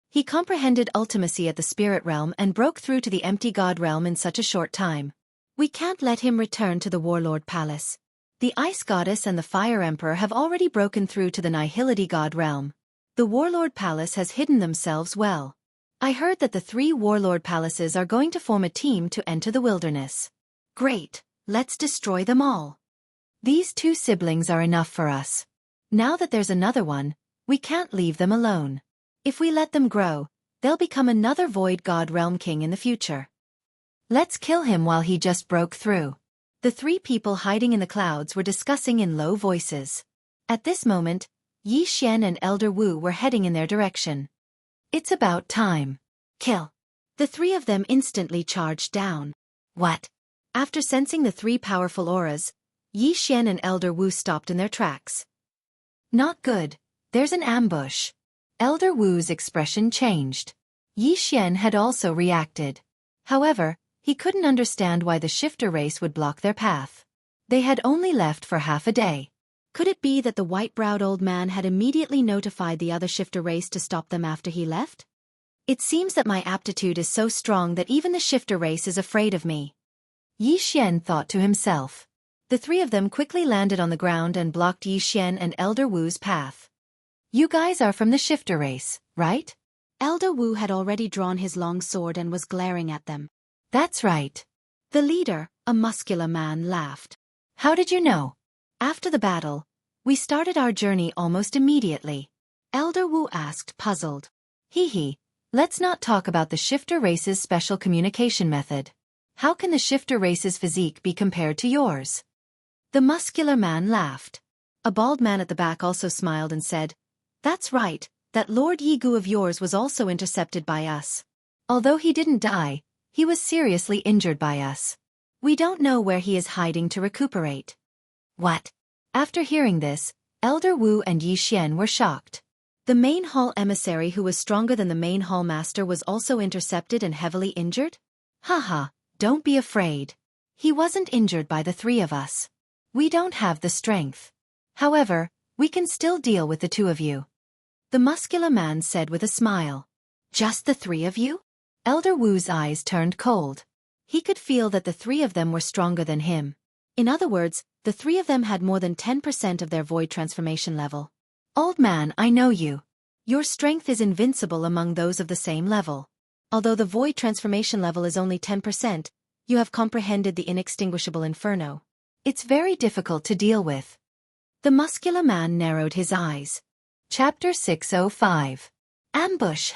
Speaker 1: He comprehended ultimacy at the spirit realm and broke through to the empty god realm in such a short time. We can't let him return to the warlord palace. The ice goddess and the fire emperor have already broken through to the nihility god realm. The warlord palace has hidden themselves well. I heard that the 3 warlord palaces are going to form a team to enter the wilderness. Great, let's destroy them all. These 2 siblings are enough for us. Now that there's another one, we can't leave them alone. If we let them grow, they'll become another void god realm king in the future. Let's kill him while he just broke through. The 3 people hiding in the clouds were discussing in low voices. At this moment, Xian and Elder Wu were heading in their direction. It's about time. Kill. The 3 of them instantly charged down. What? After sensing the 3 powerful auras, Xian and Elder Wu stopped in their tracks. Not good. There's an ambush. Elder Wu's expression changed. Xian had also reacted. However, he couldn't understand why the shifter race would block their path. They had only left for half a day. Could it be that the white-browed old man had immediately notified the other shifter race to stop them after he left? It seems that my aptitude is so strong that even the shifter race is afraid of me. Xian thought to himself. The 3 of them quickly landed on the ground and blocked Xian and Elder Wu's path. You guys are from the shifter race, right? Elder Wu had already drawn his long sword and was glaring at them. That's right. The leader, a muscular man, laughed. How did you know? After the battle, we started our journey almost immediately. Elder Wu asked, puzzled. Let's not talk about the shifter race's special communication method. How can the shifter race's physique be compared to yours? The muscular man laughed. A bald man at the back also smiled and said, That's right, that Lord Yigu of yours was also intercepted by us. Although he didn't die, he was seriously injured by us. We don't know where he is hiding to recuperate. What? After hearing this, Elder Wu and Xian were shocked. The main hall emissary who was stronger than the main hall master was also intercepted and heavily injured? Haha, don't be afraid. He wasn't injured by the 3 of us. We don't have the strength. However, we can still deal with the 2 of you. The muscular man said with a smile. Just the 3 of you? Elder Wu's eyes turned cold. He could feel that the 3 of them were stronger than him. In other words, the 3 of them had more than 10% of their void transformation level. Old man, I know you. Your strength is invincible among those of the same level. Although the void transformation level is only 10%, you have comprehended the inextinguishable inferno. It's very difficult to deal with. The muscular man narrowed his eyes. Chapter 605. Ambush.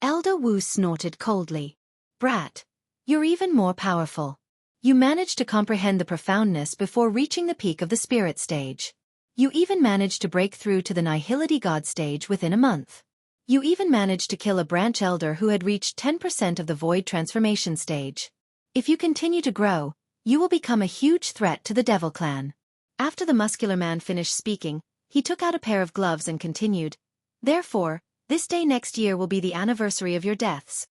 Speaker 1: Elder Wu snorted coldly. Brat, you're even more powerful. You managed to comprehend the profoundness before reaching the peak of the spirit stage. You even managed to break through to the nihility god stage within a month. You even managed to kill a branch elder who had reached 10% of the void transformation stage. If you continue to grow, you will become a huge threat to the Devil Clan. After the muscular man finished speaking, he took out a pair of gloves and continued. Therefore, This day next year will be the anniversary of your deaths.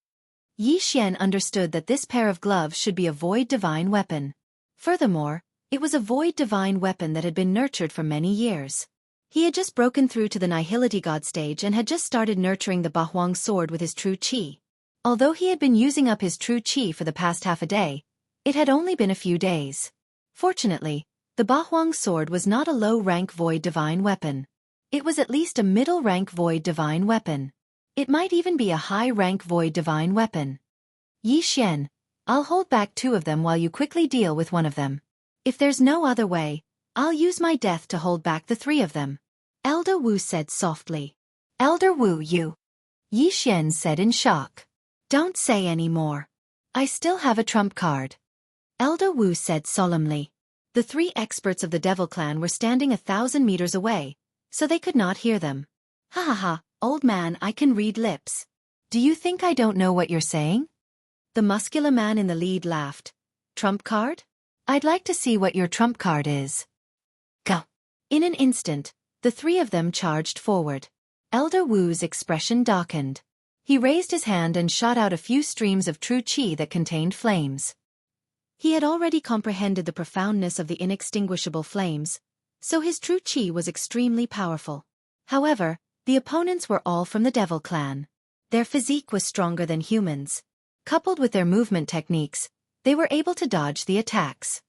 Speaker 1: Yi Xian understood that this pair of gloves should be a void divine weapon. Furthermore, it was a void divine weapon that had been nurtured for many years. He had just broken through to the Nihility God stage and had just started nurturing the Bahuang sword with his true qi. Although he had been using up his true qi for the past half a day, it had only been a few days. Fortunately, the Bahuang sword was not a low-rank void divine weapon. It was at least a middle-rank void divine weapon. It might even be a high-rank void divine weapon. Yi Xian, I'll hold back 2 of them while you quickly deal with 1 of them. If there's no other way, I'll use my death to hold back the 3 of them. Elder Wu said softly. Elder Wu, you. Yi Xian said in shock. Don't say any more. I still have a trump card. Elder Wu said solemnly. The 3 experts of the Devil Clan were standing 1,000 meters away, so they could not hear them. Ha ha ha, old man, I can read lips. Do you think I don't know what you're saying? The muscular man in the lead laughed. Trump card? I'd like to see what your trump card is. Go. In an instant, the 3 of them charged forward. Elder Wu's expression darkened. He raised his hand and shot out a few streams of true qi that contained flames. He had already comprehended the profoundness of the inextinguishable flames, so his true qi was extremely powerful. However, the opponents were all from the Devil Clan. Their physique was stronger than humans. Coupled with their movement techniques, they were able to dodge the attacks.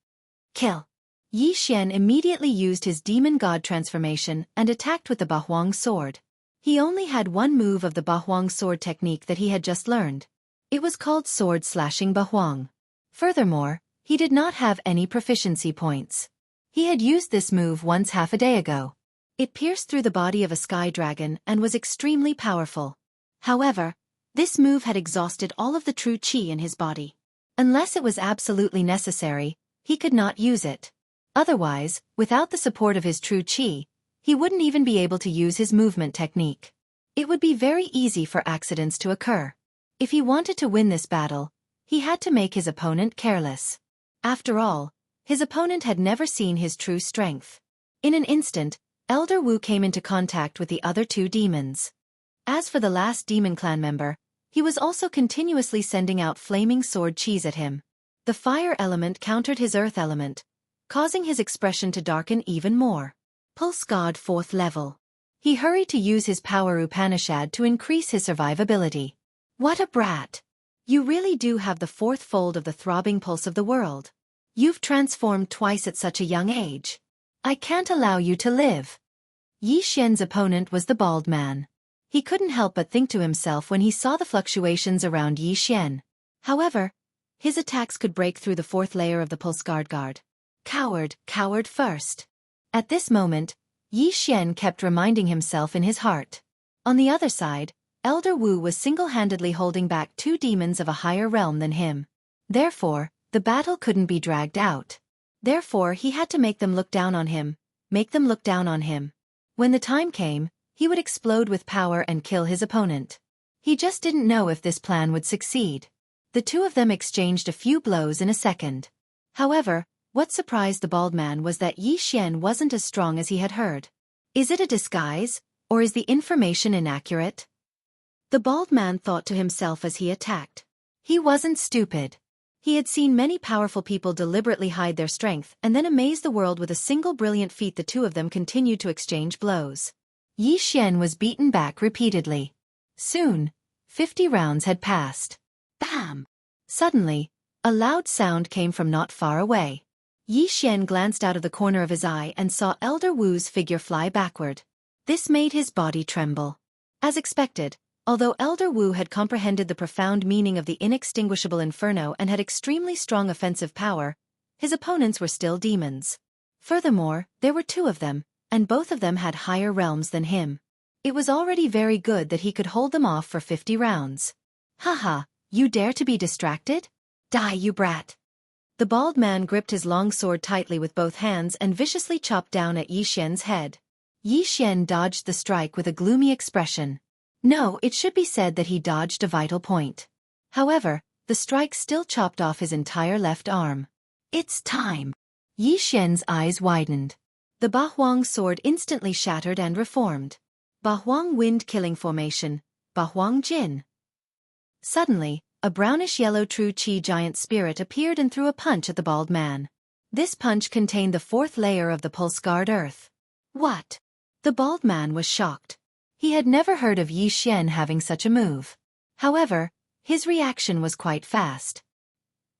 Speaker 1: Kill. Yi Xian immediately used his demon god transformation and attacked with the Bahuang sword. He only had 1 move of the Bahuang sword technique that he had just learned. It was called sword slashing Bahuang. Furthermore, he did not have any proficiency points. He had used this move once half a day ago. It pierced through the body of a sky dragon and was extremely powerful. However, this move had exhausted all of the true qi in his body. Unless it was absolutely necessary, he could not use it. Otherwise, without the support of his true qi, he wouldn't even be able to use his movement technique. It would be very easy for accidents to occur. If he wanted to win this battle, he had to make his opponent careless. After all, his opponent had never seen his true strength. In an instant, Elder Wu came into contact with the other 2 demons. As for the last demon clan member, he was also continuously sending out flaming sword qis at him. The fire element countered his earth element, causing his expression to darken even more. Pulse God 4th level. He hurried to use his power Upanishad to increase his survivability. What a brat! You really do have the 4th fold of the throbbing pulse of the world. You've transformed twice at such a young age. I can't allow you to live. Yi Xian's opponent was the bald man. He couldn't help but think to himself when he saw the fluctuations around Yi Xian. However, his attacks could break through the 4th layer of the pulse guard. Coward, coward first. At this moment, Yi Xian kept reminding himself in his heart. On the other side, Elder Wu was single-handedly holding back 2 demons of a higher realm than him. Therefore, the battle couldn't be dragged out. Therefore, he had to make them look down on him. When the time came, he would explode with power and kill his opponent. He just didn't know if this plan would succeed. The 2 of them exchanged a few blows in a second. However, what surprised the bald man was that Yi Xian wasn't as strong as he had heard. Is it a disguise, or is the information inaccurate? The bald man thought to himself as he attacked. He wasn't stupid. He had seen many powerful people deliberately hide their strength and then amaze the world with a single brilliant feat. The 2 of them continued to exchange blows. Yi Xian was beaten back repeatedly. Soon, 50 rounds had passed. Bam! Suddenly, a loud sound came from not far away. Yi Xian glanced out of the corner of his eye and saw Elder Wu's figure fly backward. This made his body tremble. As expected, although Elder Wu had comprehended the profound meaning of the inextinguishable inferno and had extremely strong offensive power, his opponents were still demons. Furthermore, there were 2 of them, and both of them had higher realms than him. It was already very good that he could hold them off for 50 rounds. Haha, you dare to be distracted? Die, you brat! The bald man gripped his long sword tightly with both hands and viciously chopped down at Yi Xian's head. Yi Xian dodged the strike with a gloomy expression. No, it should be said that he dodged a vital point. However, the strike still chopped off his entire left arm. It's time! Yi Xian's eyes widened. The Bahuang sword instantly shattered and reformed. Bahuang Wind Killing Formation, Bahuang Jin. Suddenly, a brownish-yellow true qi giant spirit appeared and threw a punch at the bald man. This punch contained the fourth layer of the pulse-guard earth. What? The bald man was shocked. He had never heard of Yi Xian having such a move. However, his reaction was quite fast.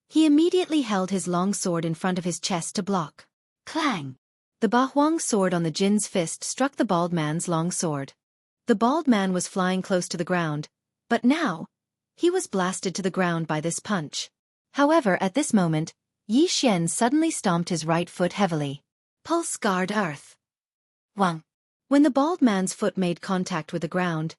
Speaker 1: He immediately held his long sword in front of his chest to block. Clang! The Bahuang sword on the Jin's fist struck the bald man's long sword. The bald man was flying close to the ground, but now, he was blasted to the ground by this punch. However, at this moment, Yi Xian suddenly stomped his right foot heavily. Pulse guard earth. Wang. When the bald man's foot made contact with the ground,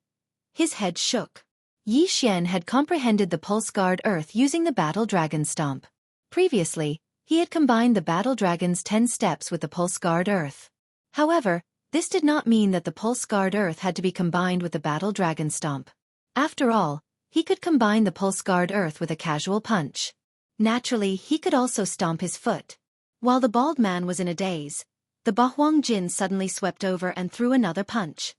Speaker 1: his head shook. Yi Xian had comprehended the pulse guard earth using the battle dragon stomp. Previously, he had combined the battle dragon's 10 steps with the pulse guard earth. However, this did not mean that the pulse guard earth had to be combined with the battle dragon stomp. After all, he could combine the pulse guard earth with a casual punch. Naturally, he could also stomp his foot. While the bald man was in a daze, the Bahuang Jin suddenly swept over and threw another punch.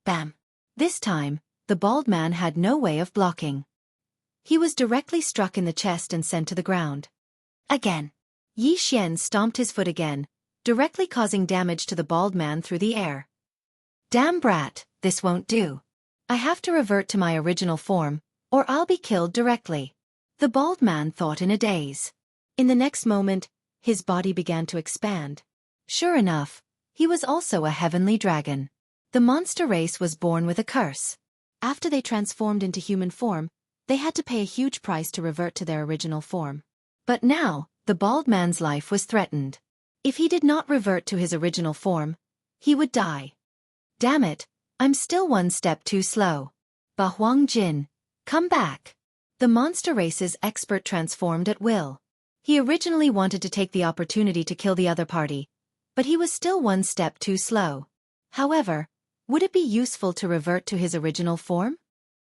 Speaker 1: Bam! This time, the bald man had no way of blocking. He was directly struck in the chest and sent to the ground. Again. Yi Xian stomped his foot again, directly causing damage to the bald man through the air. Damn brat, this won't do. I have to revert to my original form, or I'll be killed directly. The bald man thought in a daze. In the next moment, his body began to expand. Sure enough, he was also a heavenly dragon. The monster race was born with a curse. After they transformed into human form, they had to pay a huge price to revert to their original form. But now, the bald man's life was threatened. If he did not revert to his original form, he would die. Damn it, I'm still one step too slow. Bahuang Jin, come back. The monster race's expert transformed at will. He originally wanted to take the opportunity to kill the other party, but he was still one step too slow. However, would it be useful to revert to his original form?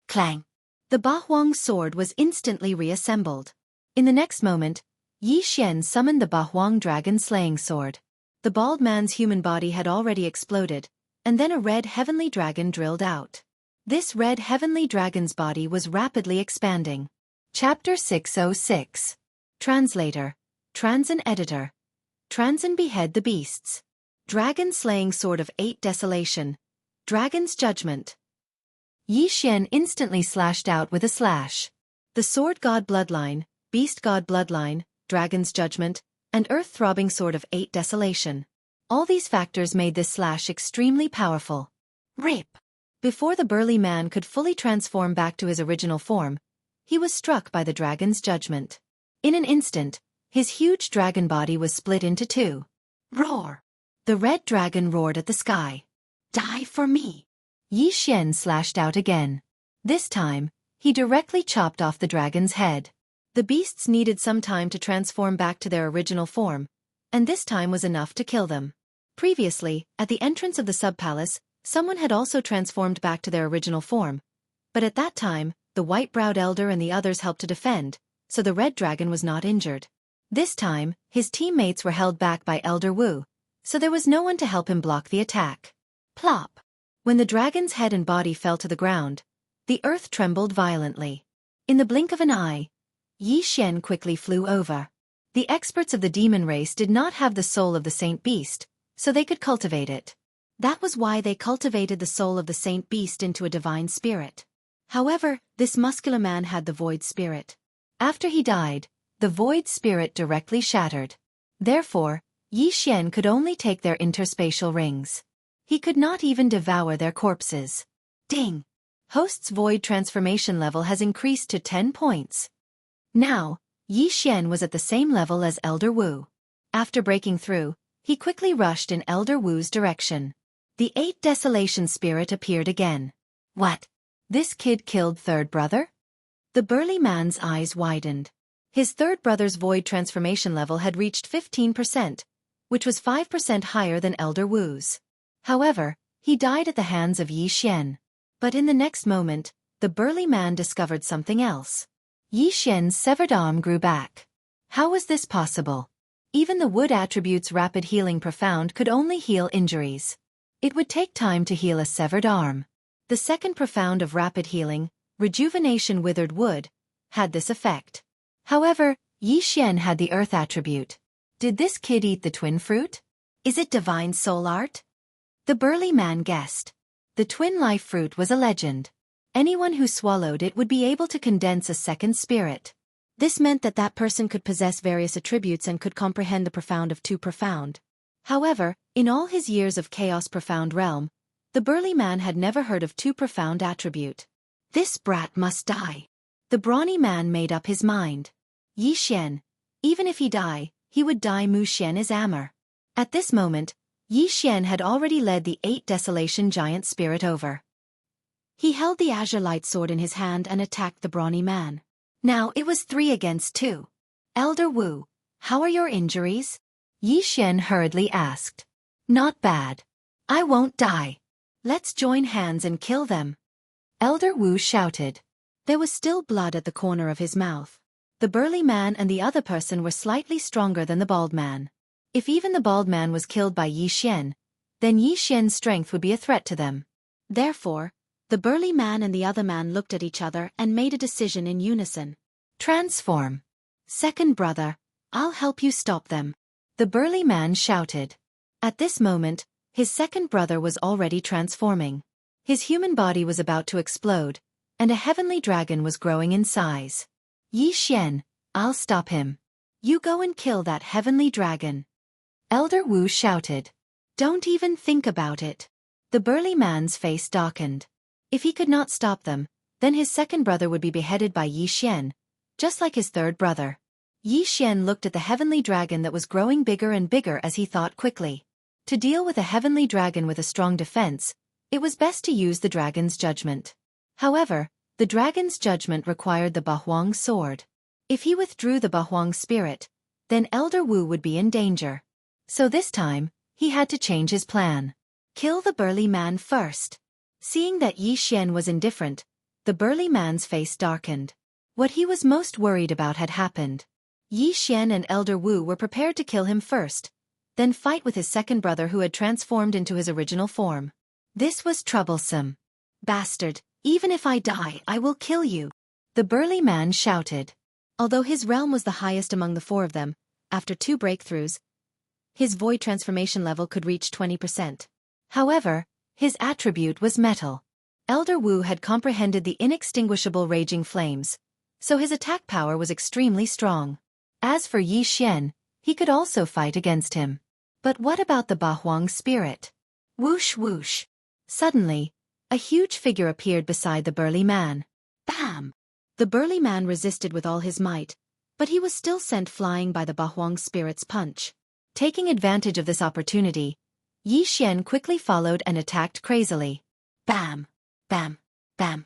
Speaker 1: Clang! The Bahuang sword was instantly reassembled. In the next moment, Yi Xian summoned the Bahuang dragon slaying sword. The bald man's human body had already exploded, and then a red heavenly dragon drilled out. This red heavenly dragon's body was rapidly expanding. Chapter 606. Translator, Transin Editor. Transin Behead the Beasts. Dragon Slaying Sword of 8 Desolation. Dragon's Judgment. Yi Xian instantly slashed out with a slash. The Sword God Bloodline, Beast God Bloodline, Dragon's Judgment, and Earth-Throbbing Sword of 8 Desolation. All these factors made this slash extremely powerful. Rip! Before the burly man could fully transform back to his original form, he was struck by the dragon's judgment. In an instant, his huge dragon body was split into two. Roar! The red dragon roared at the sky. Die for me! Yi Xian slashed out again. This time, he directly chopped off the dragon's head. The beasts needed some time to transform back to their original form, and this time was enough to kill them. Previously, at the entrance of the sub-palace, someone had also transformed back to their original form, but at that time, the white-browed elder and the others helped to defend, so the red dragon was not injured. This time, his teammates were held back by Elder Wu, so there was no one to help him block the attack. Plop! When the dragon's head and body fell to the ground, the earth trembled violently. In the blink of an eye, Yi Xian quickly flew over. The experts of the demon race did not have the soul of the Saint Beast, so they could cultivate it. That was why they cultivated the soul of the Saint Beast into a divine spirit. However, this muscular man had the void spirit. After he died, the void spirit directly shattered. Therefore, Yi Xian could only take their interspatial rings. He could not even devour their corpses. Ding! Host's void transformation level has increased to 10 points. Now, Yi Xian was at the same level as Elder Wu. After breaking through, he quickly rushed in Elder Wu's direction. The 8 Desolation Spirit appeared again. What? This kid killed third brother? The burly man's eyes widened. His third brother's void transformation level had reached 15%, which was 5% higher than Elder Wu's. However, he died at the hands of Yi Xian. But in the next moment, the burly man discovered something else. Yi Xian's severed arm grew back. How was this possible? Even the wood attribute's rapid healing profound could only heal injuries. It would take time to heal a severed arm. The second profound of rapid healing, rejuvenation withered wood, had this effect. However, Yi Xian had the earth attribute. Did this kid eat the twin fruit? Is it divine soul art? The burly man guessed. The twin life fruit was a legend. Anyone who swallowed it would be able to condense a second spirit. This meant that that person could possess various attributes and could comprehend the profound of two profound. However, in all his years of chaos profound realm, the burly man had never heard of two profound attribute. This brat must die. The brawny man made up his mind. Yi Xian, even if he die, he would die Mu Xian is Amr. At this moment, Yi Xian had already led the 8 desolation giant spirit over. He held the azure light sword in his hand and attacked the brawny man. Now it was 3 against 2. Elder Wu, how are your injuries? Yi Xian hurriedly asked. Not bad. I won't die. Let's join hands and kill them. Elder Wu shouted. There was still blood at the corner of his mouth. The burly man and the other person were slightly stronger than the bald man. If even the bald man was killed by Yi Xian, then Yi Xian's strength would be a threat to them. Therefore, the burly man and the other man looked at each other and made a decision in unison. Transform. Second brother, I'll help you stop them. The burly man shouted. At this moment, his second brother was already transforming. His human body was about to explode, and a heavenly dragon was growing in size. Yi Xian, I'll stop him. You go and kill that heavenly dragon. Elder Wu shouted. Don't even think about it. The burly man's face darkened. If he could not stop them, then his second brother would be beheaded by Yi Xian, just like his third brother. Yi Xian looked at the heavenly dragon that was growing bigger and bigger as he thought quickly. To deal with a heavenly dragon with a strong defense, it was best to use the dragon's judgment. However, the dragon's judgment required the Bahuang sword. If he withdrew the Bahuang spirit, then Elder Wu would be in danger. So this time, he had to change his plan. Kill the burly man first. Seeing that Yi Xian was indifferent, the burly man's face darkened. What he was most worried about had happened. Yi Xian and Elder Wu were prepared to kill him first, then fight with his second brother who had transformed into his original form. This was troublesome. Bastard, even if I die, I will kill you. The burly man shouted. Although his realm was the highest among the 4 of them, after 2 breakthroughs, his void transformation level could reach 20%. However, his attribute was metal. Elder Wu had comprehended the inextinguishable raging flames, so his attack power was extremely strong. As for Yi Xian, he could also fight against him. But what about the Bahuang spirit? Whoosh whoosh. Suddenly, a huge figure appeared beside the burly man. Bam! The burly man resisted with all his might, but he was still sent flying by the Bahuang spirit's punch. Taking advantage of this opportunity, Yi Xian quickly followed and attacked crazily. Bam! Bam! Bam!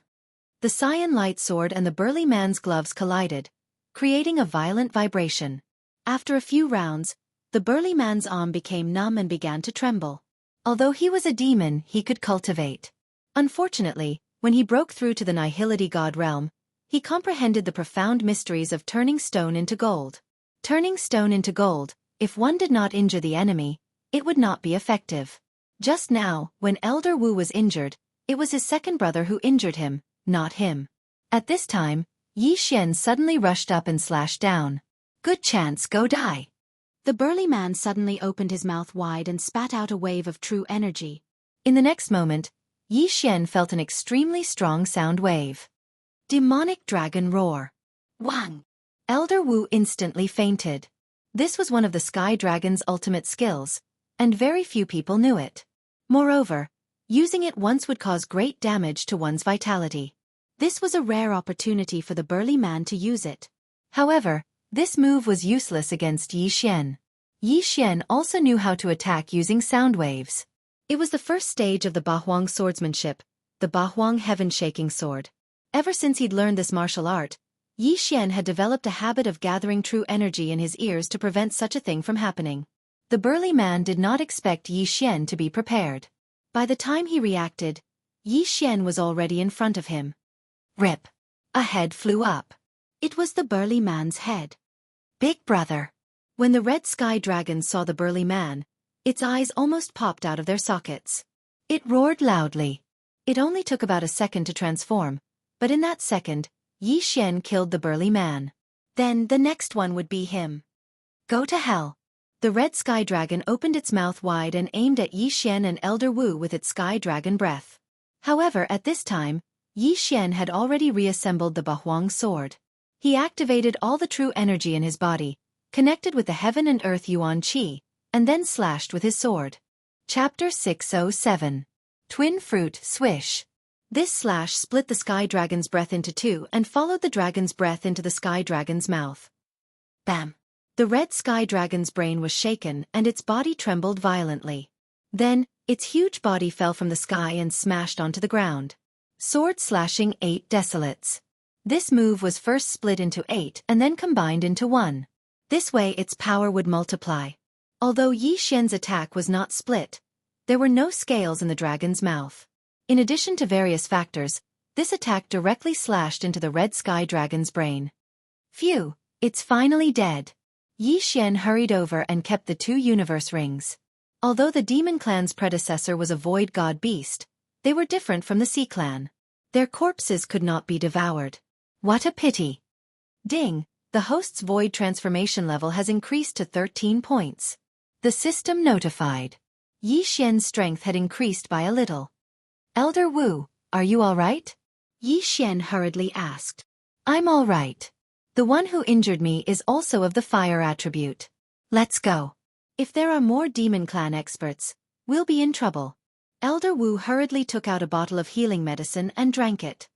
Speaker 1: The cyan light sword and the burly man's gloves collided, creating a violent vibration. After a few rounds, the burly man's arm became numb and began to tremble. Although he was a demon, he could cultivate. Unfortunately, when he broke through to the Nihility God realm, he comprehended the profound mysteries of turning stone into gold. Turning stone into gold, if one did not injure the enemy, it would not be effective. Just now, when Elder Wu was injured, it was his second brother who injured him, not him. At this time, Yi Xian suddenly rushed up and slashed down. Good chance, go die. The burly man suddenly opened his mouth wide and spat out a wave of true energy. In the next moment, Yi Xian felt an extremely strong sound wave. Demonic dragon roar. Wang! Elder Wu instantly fainted. This was one of the Sky Dragon's ultimate skills, and very few people knew it. Moreover, using it once would cause great damage to one's vitality. This was a rare opportunity for the burly man to use it. However, this move was useless against Yi Xian. Yi Xian also knew how to attack using sound waves. It was the first stage of the Bahuang swordsmanship, the Bahuang heaven-shaking sword. Ever since he'd learned this martial art, Yi Xian had developed a habit of gathering true energy in his ears to prevent such a thing from happening. The burly man did not expect Yi Xian to be prepared. By the time he reacted, Yi Xian was already in front of him. Rip! A head flew up. It was the burly man's head. Big brother! When the red sky dragon saw the burly man, its eyes almost popped out of their sockets. It roared loudly. It only took about a second to transform, but in that second, Yi Xian killed the burly man. Then the next one would be him. Go to hell. The red sky dragon opened its mouth wide and aimed at Yi Xian and Elder Wu with its sky dragon breath. However, at this time, Yi Xian had already reassembled the Bahuang sword. He activated all the true energy in his body, connected with the heaven and earth yuan qi, and then slashed with his sword. Chapter 607. Twin Fruit Swish. This slash split the sky dragon's breath into two and followed the dragon's breath into the sky dragon's mouth. Bam! The red sky dragon's brain was shaken and its body trembled violently. Then, its huge body fell from the sky and smashed onto the ground. Sword slashing 8 desolates. This move was first split into 8 and then combined into 1. This way its power would multiply. Although Yi Xian's attack was not split, there were no scales in the dragon's mouth. In addition to various factors, this attack directly slashed into the red sky dragon's brain. Phew, it's finally dead. Yi Xian hurried over and kept the 2 universe rings. Although the demon clan's predecessor was a void god beast, they were different from the sea clan. Their corpses could not be devoured. What a pity. Ding, the host's void transformation level has increased to 13 points. The system notified. Yi Xian's strength had increased by a little. Elder Wu, are you all right? Yi Xian hurriedly asked. I'm all right. The one who injured me is also of the fire attribute. Let's go. If there are more demon clan experts, we'll be in trouble. Elder Wu hurriedly took out a bottle of healing medicine and drank it.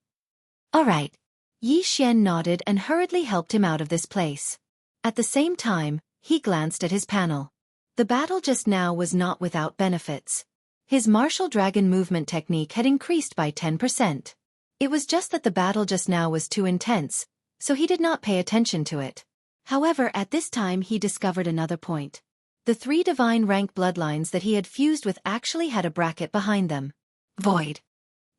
Speaker 1: All right. Yi Xian nodded and hurriedly helped him out of this place. At the same time, he glanced at his panel. The battle just now was not without benefits. His martial dragon movement technique had increased by 10%. It was just that the battle just now was too intense, so he did not pay attention to it. However, at this time he discovered another point. The 3 divine rank bloodlines that he had fused with actually had a bracket behind them. Void.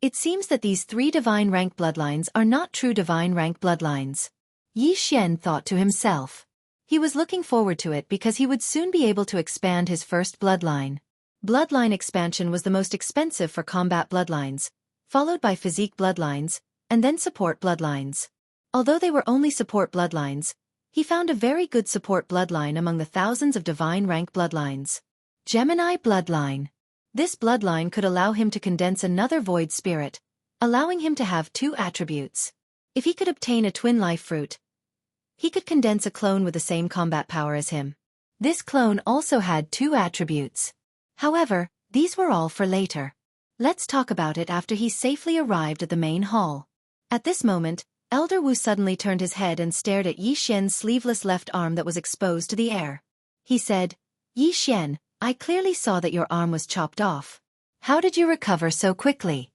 Speaker 1: It seems that these 3 divine rank bloodlines are not true divine rank bloodlines. Yi Xian thought to himself. He was looking forward to it because he would soon be able to expand his first bloodline. Bloodline expansion was the most expensive for combat bloodlines, followed by physique bloodlines, and then support bloodlines. Although they were only support bloodlines, he found a very good support bloodline among the thousands of divine rank bloodlines. Gemini bloodline. This bloodline could allow him to condense another void spirit, allowing him to have 2 attributes. If he could obtain a twin life fruit, he could condense a clone with the same combat power as him. This clone also had 2 attributes. However, these were all for later. Let's talk about it after he safely arrived at the main hall. At this moment, Elder Wu suddenly turned his head and stared at Yi Xian's sleeveless left arm that was exposed to the air. He said, Yi Xian, I clearly saw that your arm was chopped off. How did you recover so quickly?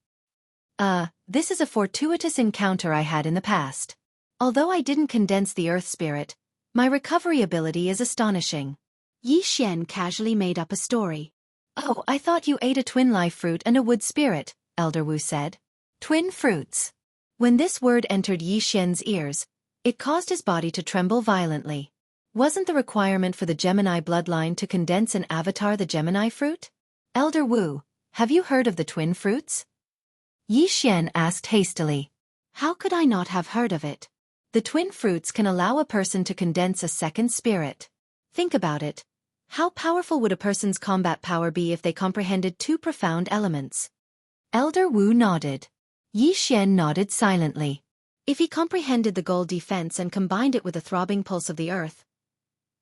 Speaker 1: This is a fortuitous encounter I had in the past. Although I didn't condense the earth spirit, my recovery ability is astonishing. Yi Xian casually made up a story. Oh, I thought you ate a twin life fruit and a wood spirit, Elder Wu said. Twin fruits. When this word entered Yi Xian's ears, it caused his body to tremble violently. Wasn't the requirement for the Gemini bloodline to condense and avatar the Gemini fruit? Elder Wu, have you heard of the twin fruits? Yi Xian asked hastily. How could I not have heard of it? The twin fruits can allow a person to condense a second spirit. Think about it. How powerful would a person's combat power be if they comprehended 2 profound elements? Elder Wu nodded. Yi Xian nodded silently. If he comprehended the gold defense and combined it with the throbbing pulse of the earth,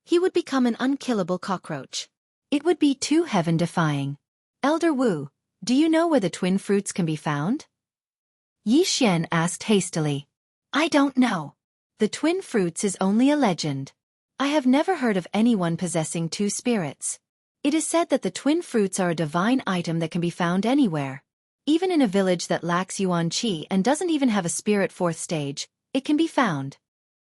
Speaker 1: he would become an unkillable cockroach. It would be too heaven-defying. Elder Wu, do you know where the twin fruits can be found? Yi Xian asked hastily. I don't know. The twin fruits is only a legend. I have never heard of anyone possessing 2 spirits. It is said that the twin fruits are a divine item that can be found anywhere. Even in a village that lacks yuan qi and doesn't even have a spirit 4th stage, it can be found.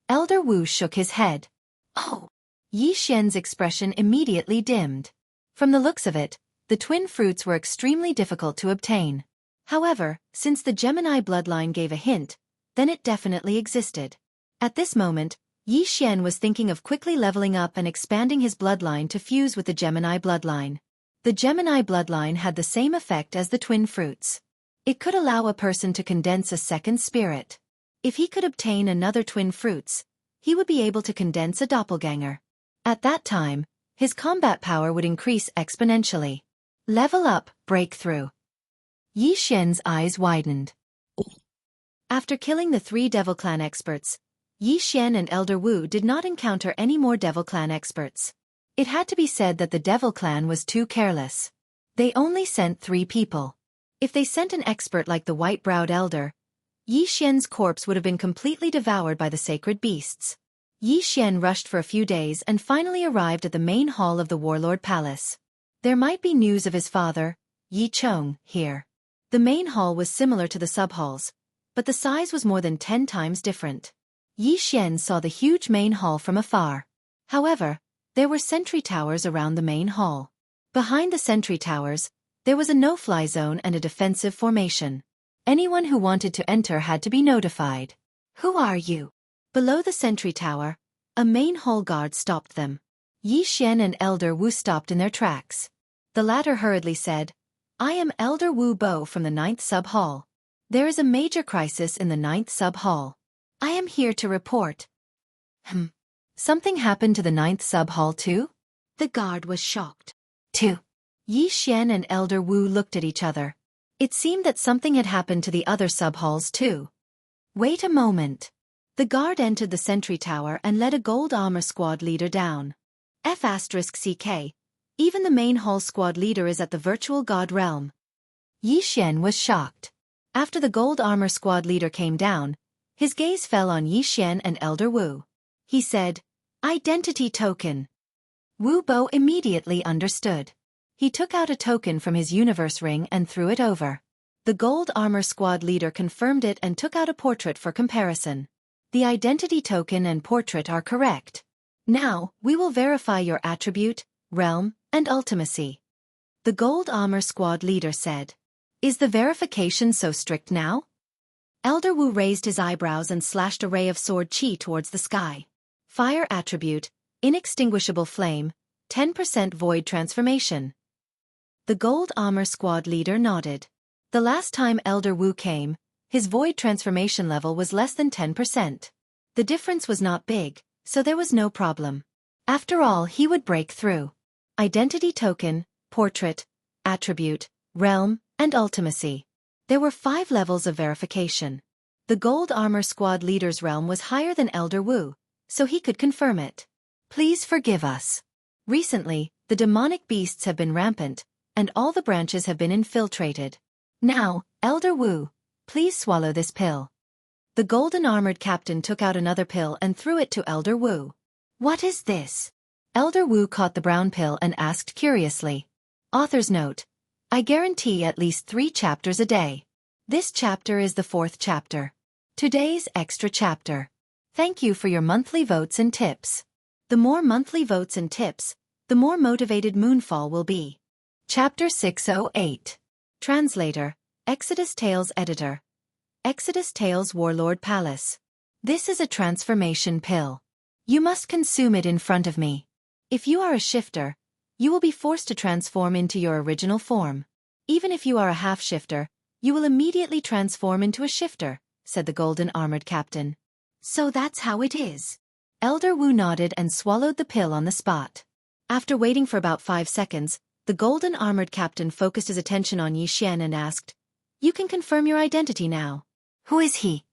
Speaker 1: Elder Wu shook his head. Oh! Yi Xian's expression immediately dimmed. From the looks of it, the twin fruits were extremely difficult to obtain. However, since the Gemini bloodline gave a hint, then it definitely existed. At this moment, Yi Xian was thinking of quickly leveling up and expanding his bloodline to fuse with the Gemini bloodline. The Gemini bloodline had the same effect as the twin fruits. It could allow a person to condense a second spirit. If he could obtain another twin fruits, he would be able to condense a doppelganger. At that time, his combat power would increase exponentially. Level up, breakthrough. Yi Xian's eyes widened. After killing the 3 Devil Clan experts, Yi Xian and Elder Wu did not encounter any more Devil Clan experts. It had to be said that the Devil Clan was too careless. They only sent 3 people. If they sent an expert like the white-browed elder, Yi Xian's corpse would have been completely devoured by the sacred beasts. Yi Xian rushed for a few days and finally arrived at the main hall of the Warlord Palace. There might be news of his father, Yi Chong, here. The main hall was similar to the sub-halls, but the size was more than 10 times different. Yi Xian saw the huge main hall from afar. However, there were sentry towers around the main hall. Behind the sentry towers, there was a no-fly zone and a defensive formation. Anyone who wanted to enter had to be notified. Who are you? Below the sentry tower, a main hall guard stopped them. Yi Xian and Elder Wu stopped in their tracks. The latter hurriedly said, I am Elder Wu Bo from the 9th sub-hall. There is a major crisis in the 9th sub-hall. I am here to report. Something happened to the 9th sub-hall too? The guard was shocked. Too. Yi Xian and Elder Wu looked at each other. It seemed that something had happened to the other sub-halls too. Wait a moment. The guard entered the sentry tower and led a gold armor squad leader down. F***CK. Even the main hall squad leader is at the virtual god realm. Yi Xian was shocked. After the gold armor squad leader came down, his gaze fell on Yi Xian and Elder Wu. He said, Identity token. Wu Bo immediately understood. He took out a token from his universe ring and threw it over. The gold armor squad leader confirmed it and took out a portrait for comparison. The identity token and portrait are correct. Now, we will verify your attribute, realm, and ultimacy. The gold armor squad leader said. Is the verification so strict now? Elder Wu raised his eyebrows and slashed a ray of sword chi towards the sky. Fire attribute, inextinguishable flame, 10% void transformation. The gold armor squad leader nodded. The last time Elder Wu came, his void transformation level was less than 10%. The difference was not big, so there was no problem. After all, he would break through. Identity token, portrait, attribute, realm, and ultimacy. There were 5 levels of verification. The gold armor squad leader's realm was higher than Elder Wu, so he could confirm it. Please forgive us. Recently, the demonic beasts have been rampant, and all the branches have been infiltrated. Now, Elder Wu, please swallow this pill. The golden armored captain took out another pill and threw it to Elder Wu. What is this? Elder Wu caught the brown pill and asked curiously. Author's note. I guarantee at least 3 chapters a day. This chapter is the 4th chapter. Today's extra chapter. Thank you for your monthly votes and tips. The more monthly votes and tips, the more motivated Moonfall will be. Chapter 608. Translator, Exodus Tales Editor. Exodus Tales Warlord Palace. This is a transformation pill. You must consume it in front of me. If you are a shifter, you will be forced to transform into your original form. Even if you are a half-shifter, you will immediately transform into a shifter, said the golden armored captain. So that's how it is. Elder Wu nodded and swallowed the pill on the spot. After waiting for about 5 seconds, the golden armored captain focused his attention on Yi Xian and asked, You can confirm your identity now. Who is he?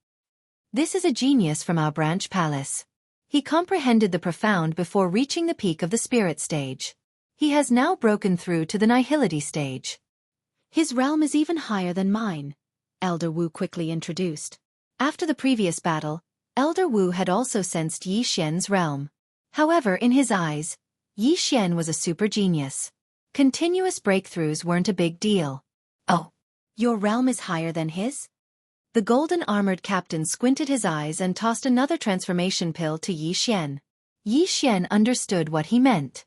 Speaker 1: This is a genius from our branch palace. He comprehended the profound before reaching the peak of the spirit stage. He has now broken through to the nihility stage. His realm is even higher than mine, Elder Wu quickly introduced. After the previous battle, Elder Wu had also sensed Yi Xian's realm. However, in his eyes, Yi Xian was a super genius. Continuous breakthroughs weren't a big deal. Oh, your realm is higher than his? The golden armored captain squinted his eyes and tossed another transformation pill to Yi Xian. Yi Xian understood what he meant.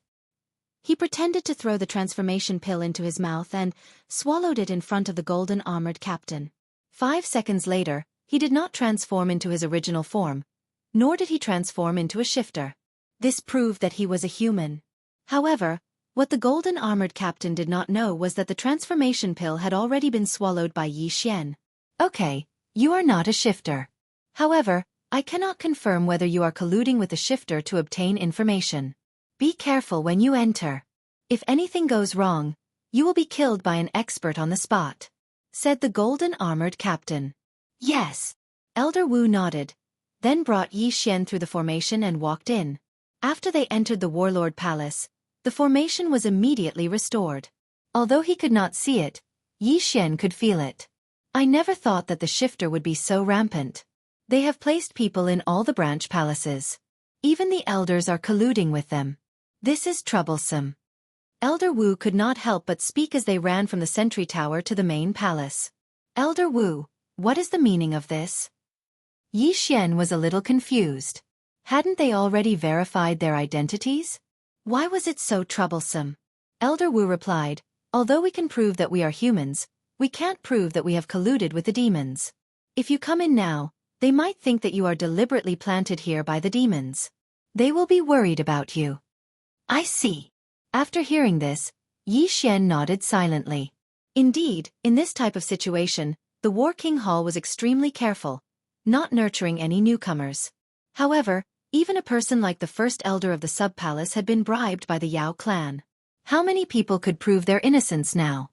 Speaker 1: He pretended to throw the transformation pill into his mouth and swallowed it in front of the golden armored captain. 5 seconds later, he did not transform into his original form, nor did he transform into a shifter. This proved that he was a human. However, What the golden armored captain did not know was that the transformation pill had already been swallowed by Yi Xian. Okay, you are not a shifter. However, I cannot confirm whether you are colluding with the shifter to obtain information. Be careful when you enter. If anything goes wrong, you will be killed by an expert on the spot, said the golden armored captain. Yes. Elder Wu nodded, then brought Yi Xian through the formation and walked in. After they entered the warlord palace, the formation was immediately restored. Although he could not see it, Yi Xian could feel it. I never thought that the shifter would be so rampant. They have placed people in all the branch palaces. Even the elders are colluding with them. This is troublesome. Elder Wu could not help but speak as they ran from the sentry tower to the main palace. Elder Wu, what is the meaning of this? Yi Xian was a little confused. Hadn't they already verified their identities? Why was it so troublesome? Elder Wu replied, although we can prove that we are humans, we can't prove that we have colluded with the demons. If you come in now, they might think that you are deliberately planted here by the demons. They will be worried about you. I see. After hearing this, Yi Xian nodded silently. Indeed, in this type of situation, the War King Hall was extremely careful, not nurturing any newcomers. However, even a person like the first elder of the sub-palace had been bribed by the Yao clan. How many people could prove their innocence now?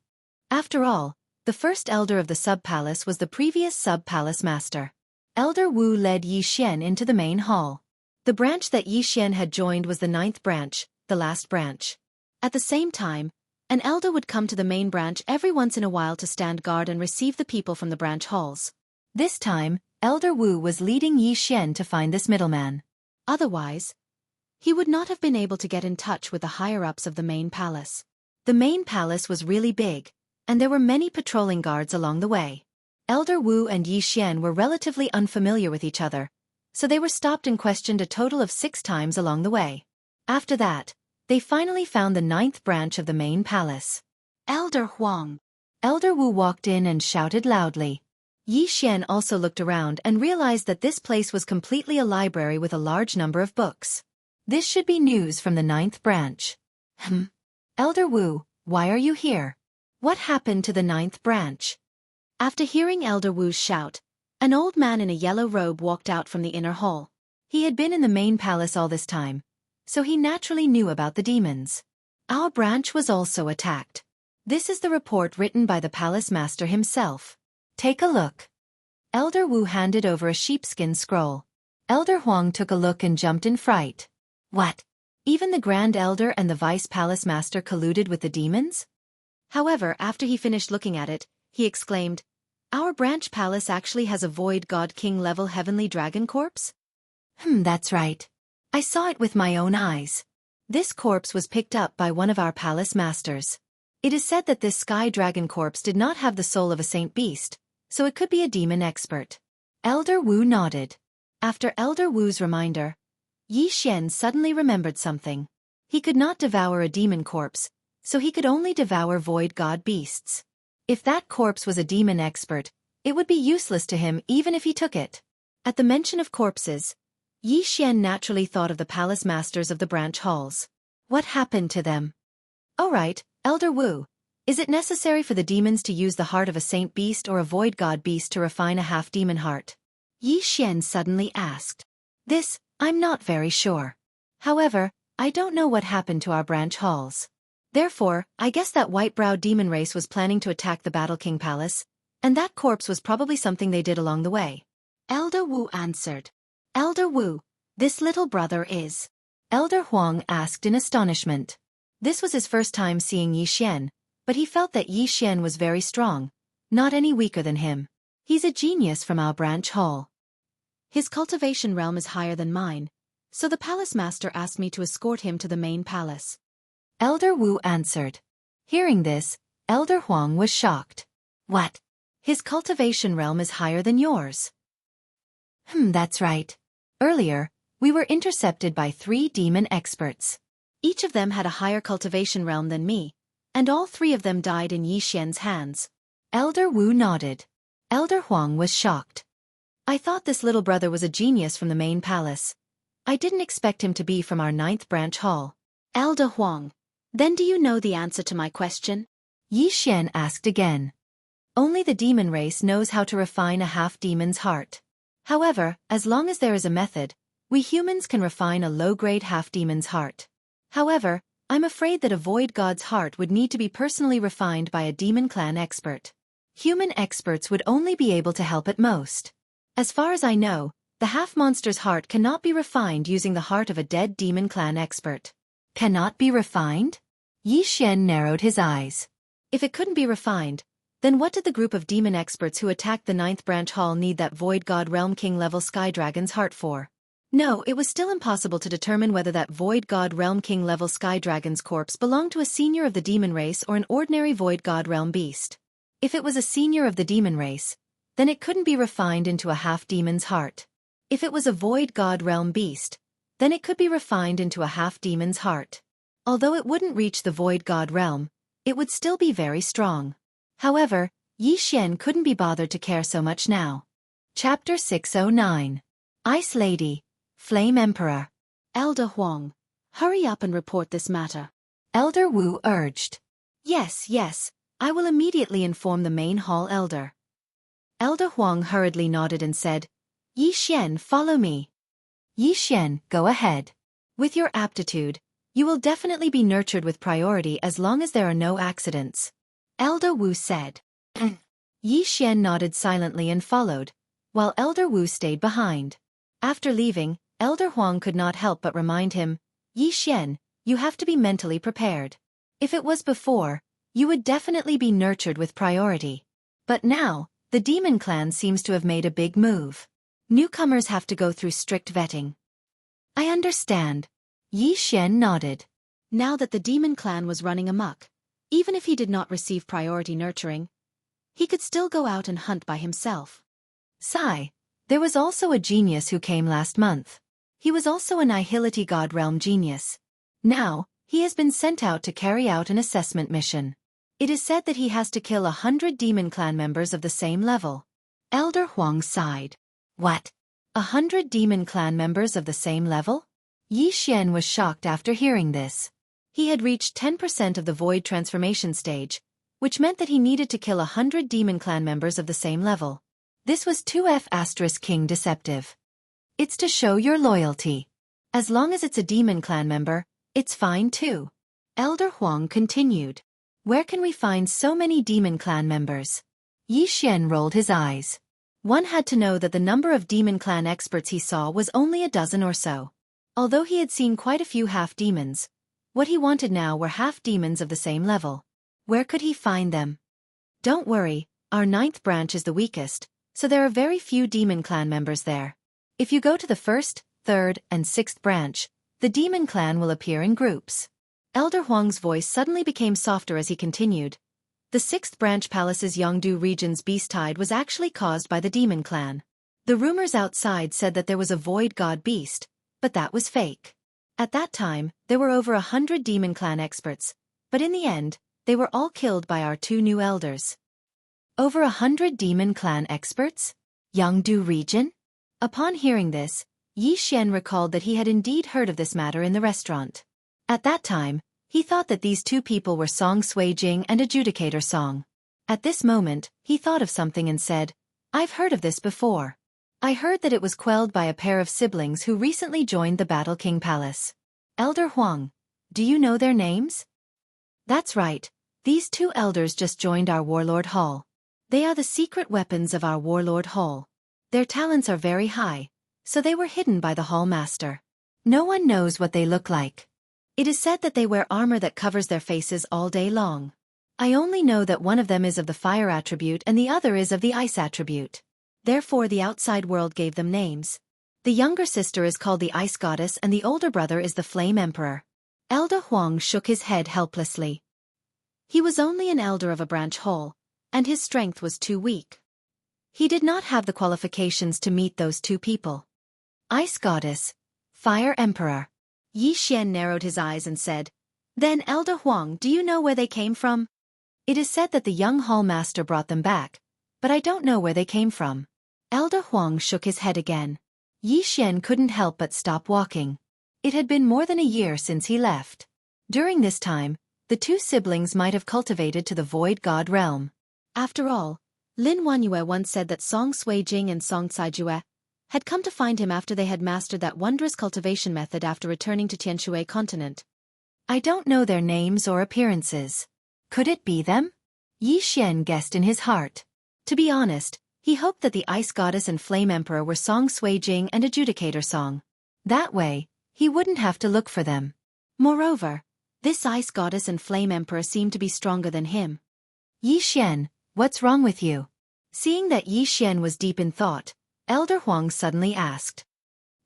Speaker 1: After all, the first elder of the sub-palace was the previous sub-palace master. Elder Wu led Yi Xian into the main hall. The branch that Yi Xian had joined was the 9th branch, the last branch. At the same time, an elder would come to the main branch every once in a while to stand guard and receive the people from the branch halls. This time, Elder Wu was leading Yi Xian to find this middleman. Otherwise, he would not have been able to get in touch with the higher-ups of the main palace. The main palace was really big, and there were many patrolling guards along the way. Elder Wu and Yi Xian were relatively unfamiliar with each other, so they were stopped and questioned a total of 6 times along the way. After that, they finally found the 9th branch of the main palace. Elder Huang. Elder Wu walked in and shouted loudly. Yi Xian also looked around and realized that this place was completely a library with a large number of books. This should be news from the 9th branch. Elder Wu, why are you here? What happened to the 9th branch? After hearing Elder Wu's shout, an old man in a yellow robe walked out from the inner hall. He had been in the main palace all this time, so he naturally knew about the demons. Our branch was also attacked. This is the report written by the palace master himself. Take a look. Elder Wu handed over a sheepskin scroll. Elder Huang took a look and jumped in fright. What? Even the Grand Elder and the Vice Palace Master colluded with the demons? However, after he finished looking at it, he exclaimed, our branch palace actually has a Void God King level heavenly dragon corpse? That's right. I saw it with my own eyes. This corpse was picked up by one of our palace masters. It is said that this sky dragon corpse did not have the soul of a saint beast, so it could be a demon expert. Elder Wu nodded. After Elder Wu's reminder, Yi Xian suddenly remembered something. He could not devour a demon corpse, so he could only devour void god beasts. If that corpse was a demon expert, it would be useless to him even if he took it. At the mention of corpses, Yi Xian naturally thought of the palace masters of the branch halls. What happened to them? All right, Elder Wu. Is it necessary for the demons to use the heart of a saint beast or a void god beast to refine a half-demon heart? Yi Xian suddenly asked. This, I'm not very sure. However, I don't know what happened to our branch halls. Therefore, I guess that white-browed demon race was planning to attack the Battle King Palace, and that corpse was probably something they did along the way. Elder Wu answered. Elder Wu, this little brother is? Elder Huang asked in astonishment. This was his first time seeing Yi Xian, but he felt that Yi Xian was very strong, not any weaker than him. He's a genius from our branch hall. His cultivation realm is higher than mine, so the palace master asked me to escort him to the main palace. Elder Wu answered. Hearing this, Elder Huang was shocked. What? His cultivation realm is higher than yours? That's right. Earlier, we were intercepted by 3 demon experts. Each of them had a higher cultivation realm than me, and all 3 of them died in Yi Xian's hands. Elder Wu nodded. Elder Huang was shocked. I thought this little brother was a genius from the main palace. I didn't expect him to be from our 9th branch hall. Elder Huang,
Speaker 2: Then do you know the answer to my question?
Speaker 1: Yi Xian asked again. Only the demon race knows how to refine a half-demon's heart. However, as long as there is a method, we humans can refine a low-grade half-demon's heart. However, I'm afraid that a void god's heart would need to be personally refined by a demon clan expert. Human experts would only be able to help at most. As far as I know, the half-monster's heart cannot be refined using the heart of a dead demon clan expert. Cannot be refined? Yi Xian narrowed his eyes. If it couldn't be refined, then what did the group of demon experts who attacked the 9th branch hall need that void god realm king level sky dragon's heart for? No, it was still impossible to determine whether that void god realm king level sky dragon's corpse belonged to a senior of the demon race or an ordinary void god realm beast. If it was a senior of the demon race, then it couldn't be refined into a half-demon's heart. If it was a void god realm beast, then it could be refined into a half-demon's heart. Although it wouldn't reach the void god realm, it would still be very strong. However, Yi Xian couldn't be bothered to care so much now. Chapter 609. Ice Lady, Flame Emperor.
Speaker 2: Elder Huang, hurry up and report this matter.
Speaker 1: Elder Wu urged.
Speaker 2: Yes, I will immediately inform the main hall elder.
Speaker 1: Elder Huang hurriedly nodded and said, Yi Xian, follow me. Yi Xian, go ahead. With your aptitude, you will definitely be nurtured with priority as long as there are no accidents. Elder Wu said. Yi Xian nodded silently and followed, while Elder Wu stayed behind. After leaving, Elder Huang could not help but remind him, Yi Xian, you have to be mentally prepared. If it was before, you would definitely be nurtured with priority. But now, the demon clan seems to have made a big move. Newcomers have to go through strict vetting. I understand. Yi Xian nodded.
Speaker 2: Now that the demon clan was running amok, even if he did not receive priority nurturing, he could still go out and hunt by himself.
Speaker 1: Sigh. There was also a genius who came last month. He was also a Nihility God Realm genius. Now, he has been sent out to carry out an assessment mission. It is said that he has to kill 100 demon clan members of the same level. Elder Huang sighed. What? 100 demon clan members of the same level? Yi Xian was shocked after hearing this. He had reached 10% of the void transformation stage, which meant that he needed to kill 100 demon clan members of the same level. This was 2F** King deceptive. It's to show your loyalty. As long as it's a demon clan member, it's fine too. Elder Huang continued. Where can we find so many demon clan members? Yi Xian rolled his eyes. One had to know that the number of demon clan experts he saw was only a dozen or so. Although he had seen quite a few half-demons, what he wanted now were half-demons of the same level. Where could he find them? Don't worry, our 9th branch is the weakest, so there are very few demon clan members there. If you go to the 1st, 3rd, and 6th branch, the demon clan will appear in groups. Elder Huang's voice suddenly became softer as he continued. The 6th branch palace's Jianghu region's beast tide was actually caused by the demon clan. The rumors outside said that there was a void god beast, but that was fake. At that time, there were over 100 demon clan experts, but in the end, they were all killed by our 2 new elders. Over 100 demon clan experts? Jianghu region? Upon hearing this, Yi Xian recalled that he had indeed heard of this matter in the restaurant. At that time, he thought that these 2 people were Song Sui Jing and Adjudicator Song. At this moment, he thought of something and said, I've heard of this before. I heard that it was quelled by a pair of siblings who recently joined the Battle King Palace. Elder Huang, do you know their names? That's right, these 2 elders just joined our Warlord Hall. They are the secret weapons of our Warlord Hall. Their talents are very high, so they were hidden by the Hall Master. No one knows what they look like. It is said that they wear armor that covers their faces all day long. I only know that one of them is of the fire attribute and the other is of the ice attribute. Therefore the outside world gave them names. The younger sister is called the Ice Goddess and the older brother is the Flame Emperor. Elder Huang shook his head helplessly. He was only an elder of a branch hall, and his strength was too weak. He did not have the qualifications to meet those 2 people. Ice Goddess, Fire Emperor. Yi Xian narrowed his eyes and said, Then Elder Huang, do you know where they came from? It is said that the young hall master brought them back, but I don't know where they came from. Elder Huang shook his head again. Yi Xian couldn't help but stop walking. It had been more than a year since he left. During this time, The two siblings might have cultivated to the void god realm.
Speaker 2: After all, Lin Wanyue once said that Song Suijing and Song Caijue had come to find him after they had mastered that wondrous cultivation method after returning to Tianshui continent.
Speaker 1: I don't know their names or appearances. Could it be them? Yi Xian guessed in his heart.
Speaker 2: To be honest, he hoped that the Ice Goddess and Flame Emperor were Song Suijing and Adjudicator Song.
Speaker 1: That way, he wouldn't have to look for them.
Speaker 2: Moreover, this Ice Goddess and Flame Emperor seemed to be stronger than him.
Speaker 1: Yi Xian, what's wrong with you?
Speaker 2: Seeing that Yi Xian was deep in thought, Elder Huang suddenly asked.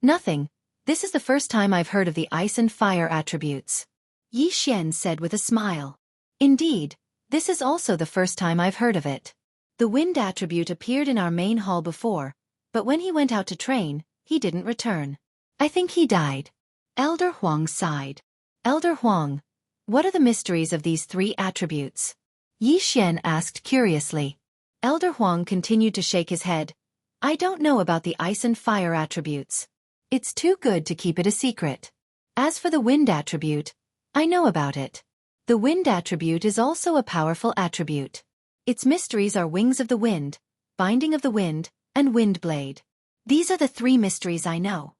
Speaker 1: Nothing. This is the first time I've heard of the ice and fire attributes.
Speaker 2: Yi Xian said with a smile.
Speaker 1: Indeed, this is also the first time I've heard of it.
Speaker 2: The wind attribute appeared in our main hall before, but when he went out to train, he didn't return.
Speaker 1: I think he died.
Speaker 2: Elder Huang sighed.
Speaker 1: Elder Huang, what are the mysteries of these three attributes? Yi Xian asked curiously.
Speaker 2: Elder Huang continued to shake his head.
Speaker 1: I don't know about the ice and fire attributes. It's too good to keep it a secret. As for the wind attribute, I know about it. The wind attribute is also a powerful attribute. Its mysteries are Wings of the Wind, Binding of the Wind, and Wind Blade.
Speaker 2: These are the three mysteries I know.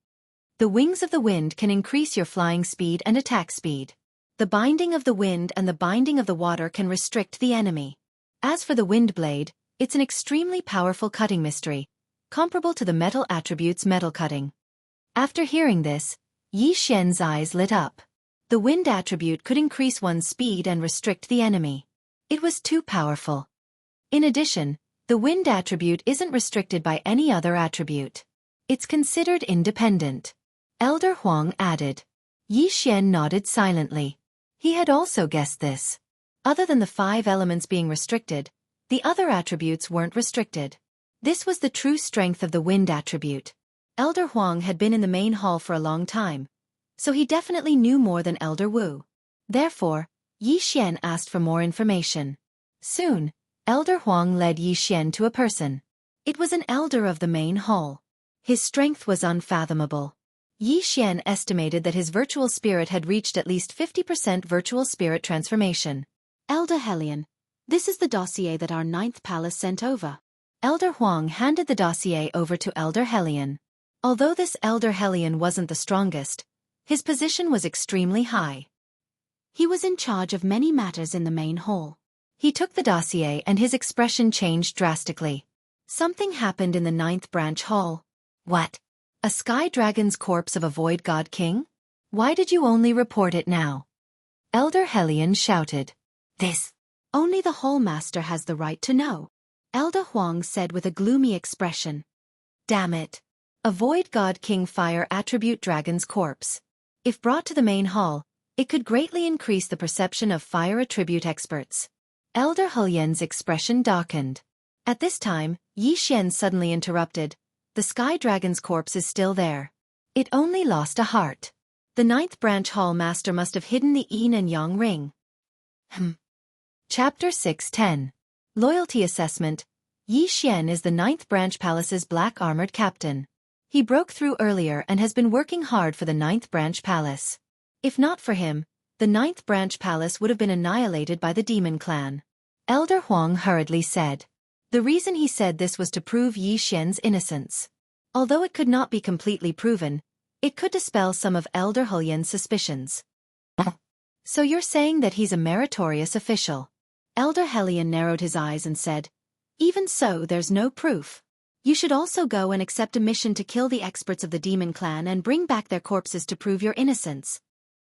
Speaker 1: The Wings of the Wind can increase your flying speed and attack speed.
Speaker 2: The Binding of the Wind and the Binding of the Water can restrict the enemy.
Speaker 1: As for the Wind Blade, it's an extremely powerful cutting mystery, comparable to the metal attribute's metal cutting. After hearing this, Yi Xian's eyes lit up. The wind attribute could increase one's speed and restrict the enemy. It was too powerful. In addition, the wind attribute isn't restricted by any other attribute. It's considered independent. Elder Huang added. Yi Xian nodded silently. He had also guessed this. Other than the 5 elements being restricted, the other attributes weren't restricted. This was the true strength of the wind attribute. Elder Huang had been in the main hall for a long time, so he definitely knew more than Elder Wu. Therefore, Yi Xian asked for more information. Soon, Elder Huang led Yi Xian to a person. It was an elder of the main hall. His strength was unfathomable. Yi Xian estimated that his virtual spirit had reached at least 50% virtual spirit transformation.
Speaker 2: Elder Hellion, this is the dossier that our 9th palace sent over.
Speaker 1: Elder Huang handed the dossier over to Elder Hellion. Although this Elder Hellion wasn't the strongest, his position was extremely high.
Speaker 2: He was in charge of many matters in the main hall.
Speaker 1: He took the dossier and his expression changed drastically. Something happened in the 9th branch hall. What? A sky dragon's corpse of a void god king? Why did you only report it now? Elder Hellion shouted.
Speaker 2: This. Only the hall master has the right to know. Elder Huang said with a gloomy expression.
Speaker 1: Damn it. A void god king fire attribute dragon's corpse. If brought to the main hall, it could greatly increase the perception of fire attribute experts. Elder Hellion's expression darkened. At this time, Yi Xian suddenly interrupted. The sky dragon's corpse is still there. It only lost a heart. The 9th branch hall master must have hidden the yin and yang ring. Chapter 610. Loyalty Assessment. Yi Xian is the 9th branch palace's black armored captain. He broke through earlier and has been working hard for the 9th branch palace. If not for him, the 9th branch palace would have been annihilated by the demon clan. Elder Huang hurriedly said. The reason he said this was to prove Yi Xian's innocence. Although it could not be completely proven, it could dispel some of Elder Hellion's suspicions. So you're saying that he's a meritorious official?
Speaker 2: Elder Hellion narrowed his eyes and said, even so, there's no proof. You should also go and accept a mission to kill the experts of the demon clan and bring back their corpses to prove your innocence.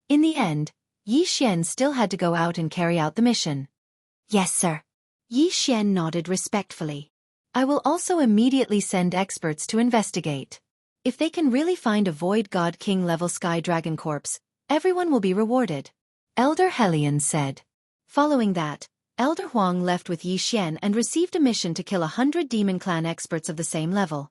Speaker 1: In the end, Yi Xian still had to go out and carry out the mission.
Speaker 2: Yes, sir. Yi Xian nodded respectfully.
Speaker 1: I will also immediately send experts to investigate. If they can really find a Void God King level Sky Dragon corpse, everyone will be rewarded. Elder Hellion said. Following that, Elder Huang left with Yi Xian and received a mission to kill 100 Demon Clan experts of the same level.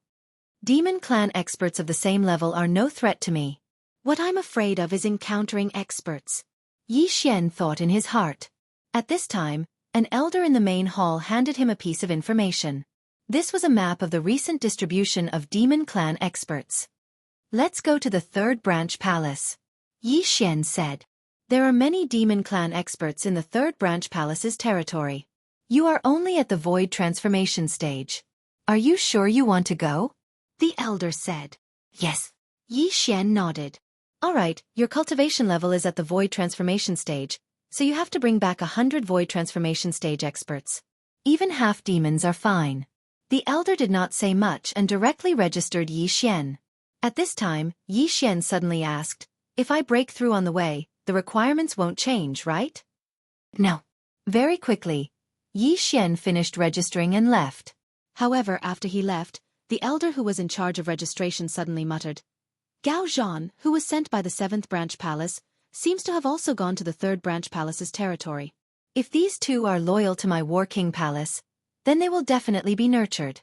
Speaker 1: Demon Clan experts of the same level are no threat to me.
Speaker 2: What I'm afraid of is encountering experts.
Speaker 1: Yi Xian thought in his heart. At this time, an elder in the main hall handed him a piece of information. This was a map of the recent distribution of Demon Clan experts. Let's go to the 3rd branch palace. Yi Xian said.
Speaker 2: There are many demon clan experts in the third branch palace's territory.
Speaker 1: You are only at the void transformation stage. Are you sure you want to go?
Speaker 2: The elder said.
Speaker 1: Yes.
Speaker 2: Yi Xian nodded.
Speaker 1: All right, your cultivation level is at the void transformation stage, so you have to bring back 100 void transformation stage experts. Even half demons are fine. The elder did not say much and directly registered Yi Xian. At this time, Yi Xian suddenly asked, if I break through on the way, the requirements won't change, right?
Speaker 2: No.
Speaker 1: Very quickly, Yi Xian finished registering and left.
Speaker 2: However, after he left, the elder who was in charge of registration suddenly muttered, Gao Zhan, who was sent by the 7th branch palace, seems to have also gone to the 3rd branch palace's territory.
Speaker 1: If these two are loyal to my War King palace, then they will definitely be nurtured.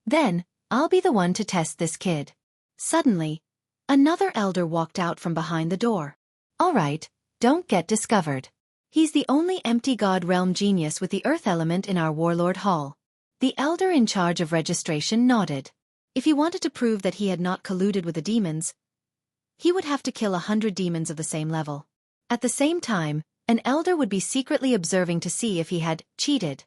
Speaker 1: Then, I'll be the one to test this kid.
Speaker 2: Suddenly, another elder walked out from behind the door.
Speaker 1: All right, don't get discovered. He's the only empty god realm genius with the earth element in our warlord hall. The elder in charge of registration nodded.
Speaker 2: If he wanted to prove that he had not colluded with the demons, he would have to kill 100 demons of the same level.
Speaker 1: At the same time, an elder would be secretly observing to see if he had cheated.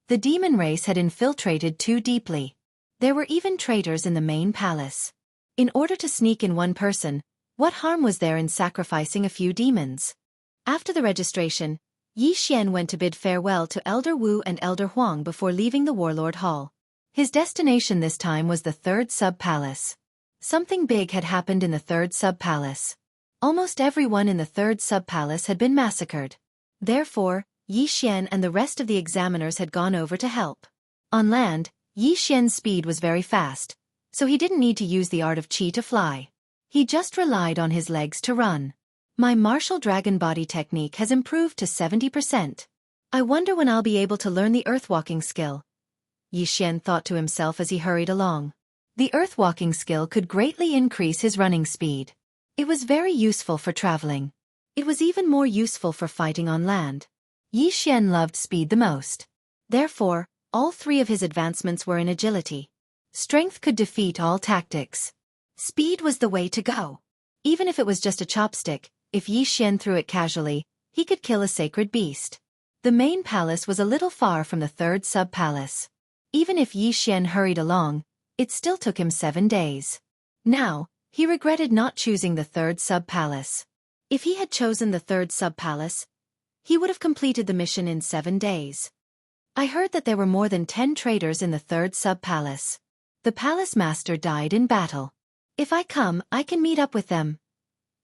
Speaker 1: The demon race had infiltrated too deeply. There were even traitors in the main palace. In order to sneak in one person, what harm was there in sacrificing a few demons? After the registration, Yi Xian went to bid farewell to Elder Wu and Elder Huang before leaving the Warlord Hall. His destination this time was the 3rd sub-palace. Something big had happened in the 3rd sub-palace. Almost everyone in the 3rd sub-palace had been massacred. Therefore, Yi Xian and the rest of the examiners had gone over to help. On land, Yi Xian's speed was very fast, so he didn't need to use the art of Qi to fly. He just relied on his legs to run. My martial dragon body technique has improved to 70%. I wonder when I'll be able to learn the earthwalking skill. Yi Xian thought to himself as he hurried along. The earthwalking skill could greatly increase his running speed. It was very useful for traveling. It was even more useful for fighting on land. Yi Xian loved speed the most. Therefore, all 3 of his advancements were in agility. Strength could defeat all tactics. Speed was the way to go. Even if it was just a chopstick, if Yi Xian threw it casually, he could kill a sacred beast. The main palace was a little far from the 3rd sub-palace. Even if Yi Xian hurried along, it still took him 7 days. Now, he regretted not choosing the 3rd sub-palace. If he had chosen the 3rd sub-palace, he would have completed the mission in 7 days. I heard that there were more than 10 traitors in the 3rd sub-palace. The palace master died in battle. If I come, I can meet up with them,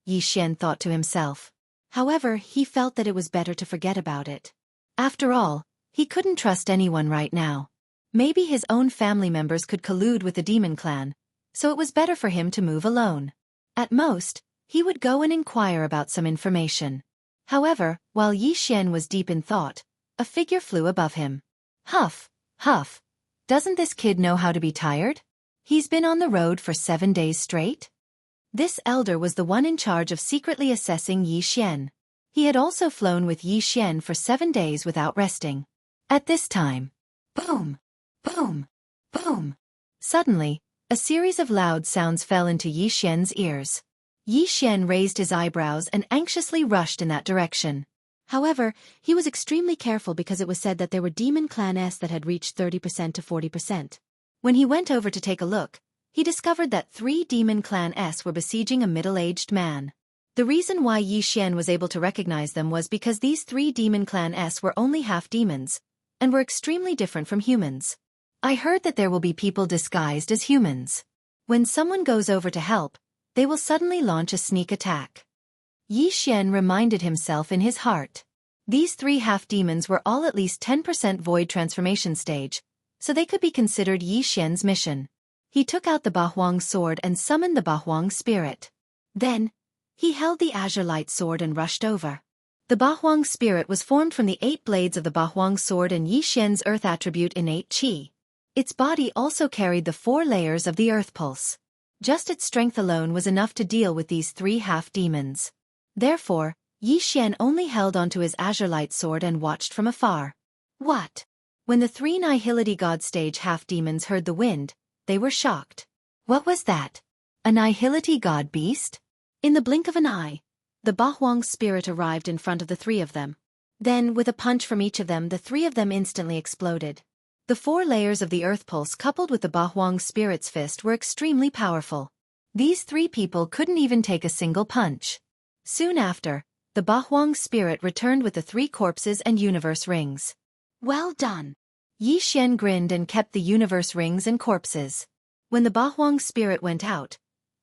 Speaker 1: Yi Xian thought to himself. However, he felt that it was better to forget about it. After all, he couldn't trust anyone right now. Maybe his own family members could collude with the demon clan, so it was better for him to move alone. At most, he would go and inquire about some information. However, while Yi Xian was deep in thought, a figure flew above him. Huff, huff. Doesn't this kid know how to be tired? He's been on the road for 7 days straight? This elder was the one in charge of secretly assessing Yi Xian. He had also flown with Yi Xian for 7 days without resting. At this time, boom, boom, boom. Suddenly, a series of loud sounds fell into Yi Xian's ears. Yi Xian raised his eyebrows and anxiously rushed in that direction.
Speaker 2: However, he was extremely careful because it was said that there were demon clan S that had reached 30% to 40%.
Speaker 1: When he went over to take a look, he discovered that 3 demon clan S were besieging a middle-aged man. The reason why Yi Xian was able to recognize them was because these 3 demon clan S were only half demons, and were extremely different from humans. I heard that there will be people disguised as humans. When someone goes over to help, they will suddenly launch a sneak attack. Yi Xian reminded himself in his heart. These 3 half-demons were all at least 10% void transformation stage, so they could be considered Yi Xian's mission. He took out the Bahuang sword and summoned the Bahuang spirit. Then, he held the azure light sword and rushed over. The Bahuang spirit was formed from the 8 blades of the Bahuang sword and Yi Xian's earth attribute innate qi. Its body also carried the 4 layers of the earth pulse. Just its strength alone was enough to deal with these 3 half-demons. Therefore, Yi Xian only held onto his azure light sword and watched from afar. What? When the 3 Nihility God stage half-demons heard the wind, they were shocked. What was that? A Nihility God beast? In the blink of an eye,
Speaker 2: The Bahuang spirit arrived in front of the three of them. Then, with a punch from each of them, the three of them instantly exploded. The 4 layers of the earth pulse coupled with the Bahuang spirit's fist were extremely powerful. These 3 people couldn't even take a single punch. Soon after, the Bahuang spirit returned with the 3 corpses and universe rings. Well done! Yi Xian grinned and kept the universe rings and corpses. When the Bahuang spirit went out,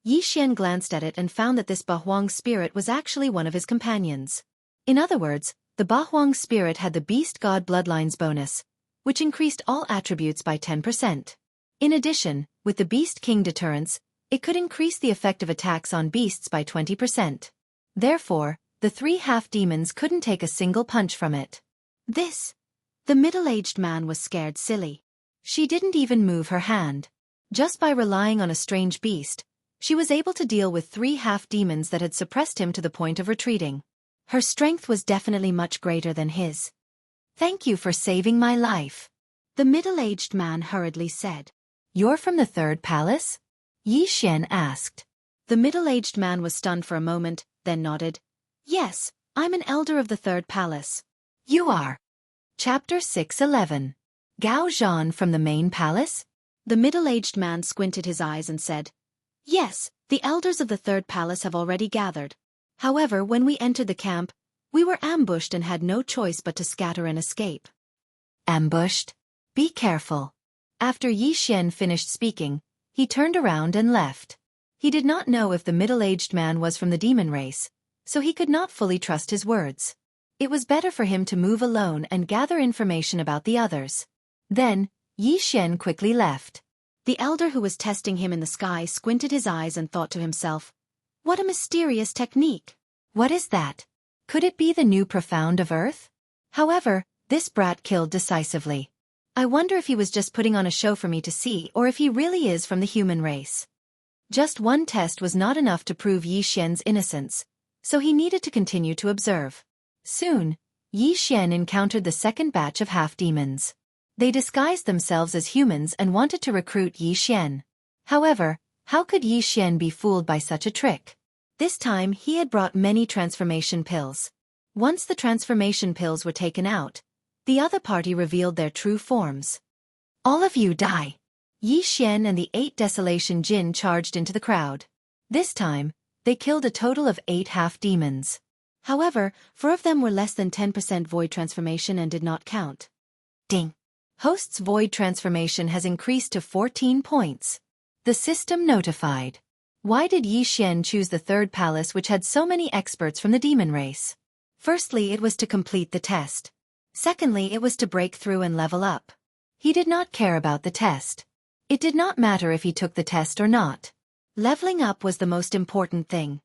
Speaker 2: Yi Xian glanced at it and found that this Bahuang spirit was actually one of his companions. In other words, the Bahuang spirit had the Beast God Bloodlines bonus, which increased all attributes by 10%. In addition, with the Beast King deterrence, it could increase the effect of attacks on beasts by 20%. Therefore, the 3 half-demons couldn't take a single punch from it. The middle-aged man was scared silly. She didn't even move her hand. Just by relying on a strange beast, she was able to deal with 3 half-demons that had suppressed him to the point of retreating. Her strength was definitely much greater than his. "Thank you for saving my life," the middle-aged man hurriedly said. "You're from the 3rd palace?" Yi Xian asked. The middle-aged man was stunned for a moment, then nodded. "Yes, I'm an elder of the 3rd palace." "You are?" Chapter 6:11. Gao Zhan from the main palace? The middle-aged man squinted his eyes and said, "Yes, the elders of the 3rd palace have already gathered. However, when we entered the camp, we were ambushed and had no choice but to scatter and escape." "Ambushed? Be careful." After Yi Xian finished speaking, he turned around and left. He did not know if the middle-aged man was from the demon race, so he could not fully trust his words. It was better for him to move alone and gather information about the others. Then, Yi Xian quickly left. The elder who was testing him in the sky squinted his eyes and thought to himself, "What a mysterious technique. What is that? Could it be the new profound of Earth?" However, this brat killed decisively. I wonder if he was just putting on a show for me to see or if he really is from the human race. Just one test was not enough to prove Yi Xian's innocence, so he needed to continue to observe. Soon, Yi Xian encountered the 2nd batch of half-demons. They disguised themselves as humans and wanted to recruit Yi Xian. However, how could Yi Xian be fooled by such a trick? This time he had brought many transformation pills. Once the transformation pills were taken out, the other party revealed their true forms. "All of you die!" Yi Xian and the 8 Desolation Jin charged into the crowd. This time, they killed a total of 8 half-demons. However, 4 of them were less than 10% void transformation and did not count. Ding! Host's void transformation has increased to 14 points. The system notified. Why did Yi Xian choose the 3rd palace which had so many experts from the demon race? Firstly, it was to complete the test. Secondly, it was to break through and level up. He did not care about the test. It did not matter if he took the test or not. Leveling up was the most important thing.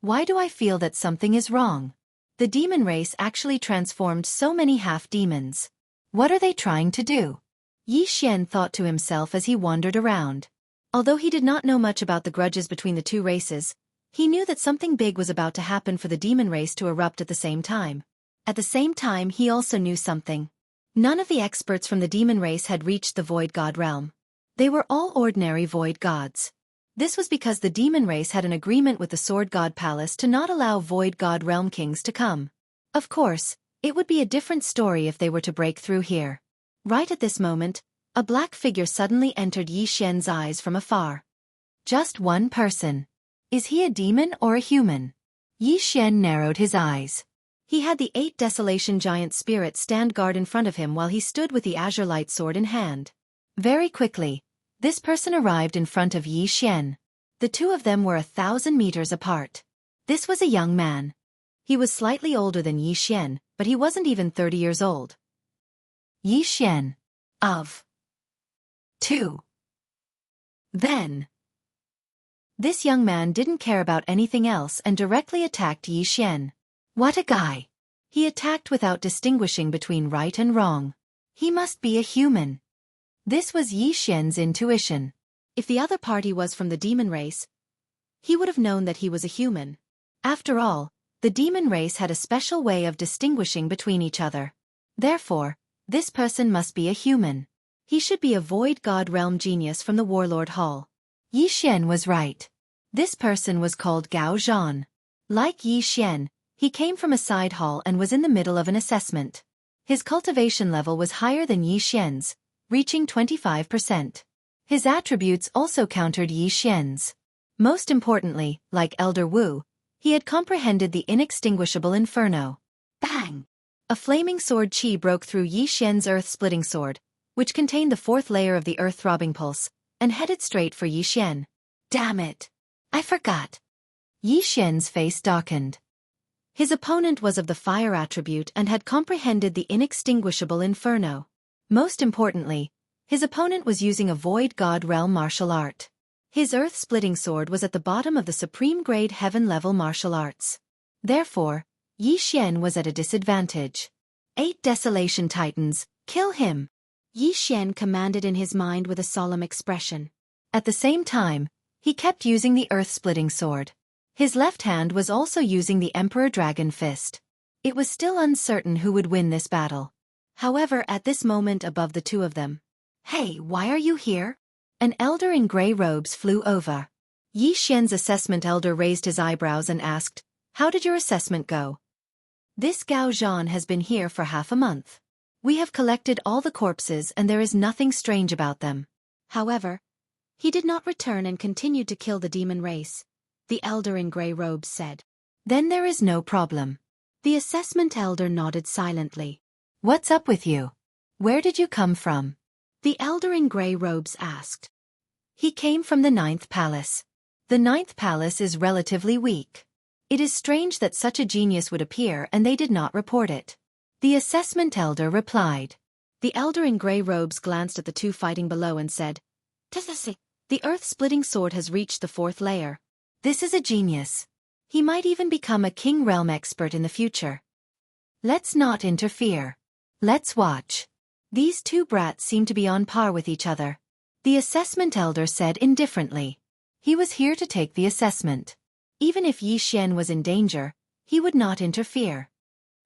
Speaker 2: Why do I feel that something is wrong? The demon race actually transformed so many half-demons. What are they trying to do? Yi Xian thought to himself as he wandered around. Although he did not know much about the grudges between the 2 races, he knew that something big was about to happen for the demon race to erupt at the same time. At the same time, he also knew something. None of the experts from the demon race had reached the Void God realm. They were all ordinary Void Gods. This was because the demon race had an agreement with the Sword God Palace to not allow Void God realm kings to come. Of course, it would be a different story if they were to break through here. Right at this moment, a black figure suddenly entered Yi Xian's eyes from afar. Just one person. Is he a demon or a human? Yi Xian narrowed his eyes. He had the 8 Desolation Giant Spirits stand guard in front of him while he stood with the Azure Light Sword in hand. Very quickly, this person arrived in front of Yi Xian. The 2 of them were 1,000 meters apart. This was a young man. He was slightly older than Yi Xian, but he wasn't even 30 years old. Yi Xian. Of 2. Then. This young man didn't care about anything else and directly attacked Yi Xian. What a guy. He attacked without distinguishing between right and wrong. He must be a human. This was Yi Xian's intuition. If the other party was from the demon race, he would have known that he was a human. After all, the demon race had a special way of distinguishing between each other. Therefore, this person must be a human. He should be a Void God realm genius from the Warlord Hall. Yi Xian was right. This person was called Gao Zhan. Like Yi Xian, he came from a side hall and was in the middle of an assessment. His cultivation level was higher than Yi Xian's, reaching 25%. His attributes also countered Yi Xian's. Most importantly, like Elder Wu, he had comprehended the inextinguishable inferno. Bang! A flaming sword chi broke through Yi Xian's earth-splitting sword, which contained the fourth layer of the earth-throbbing pulse, and headed straight for Yi Xian. Damn it! I forgot. Yi Xian's face darkened. His opponent was of the fire attribute and had comprehended the inextinguishable inferno. Most importantly, his opponent was using a void god realm martial art. His earth-splitting sword was at the bottom of the supreme grade heaven-level martial arts. Therefore, Yi Xian was at a disadvantage. 8 Desolation Titans, kill him! Yi Xian commanded in his mind with a solemn expression. At the same time, he kept using the earth-splitting sword. His left hand was also using the Emperor Dragon Fist. It was still uncertain who would win this battle. However, at this moment above the two of them. Hey, why are you here? An elder in grey robes flew over. Yi Xian's assessment elder raised his eyebrows and asked, "How did your assessment go?" "This Gao Zhan has been here for half a month. We have collected all the corpses and there is nothing strange about them. However, he did not return and continued to kill the demon race," the elder in grey robes said. "Then there is no problem." The assessment elder nodded silently. "What's up with you? Where did you come from?" the elder in grey robes asked. "He came from the 9th palace. The 9th palace is relatively weak. It is strange that such a genius would appear and they did not report it," the assessment elder replied. The elder in grey robes glanced at the two fighting below and said, "The earth-splitting sword has reached the 4th layer. This is a genius. He might even become a king realm expert in the future. Let's not interfere. Let's watch. These two brats seem to be on par with each other," the assessment elder said indifferently. He was here to take the assessment. Even if Yi Xian was in danger, he would not interfere.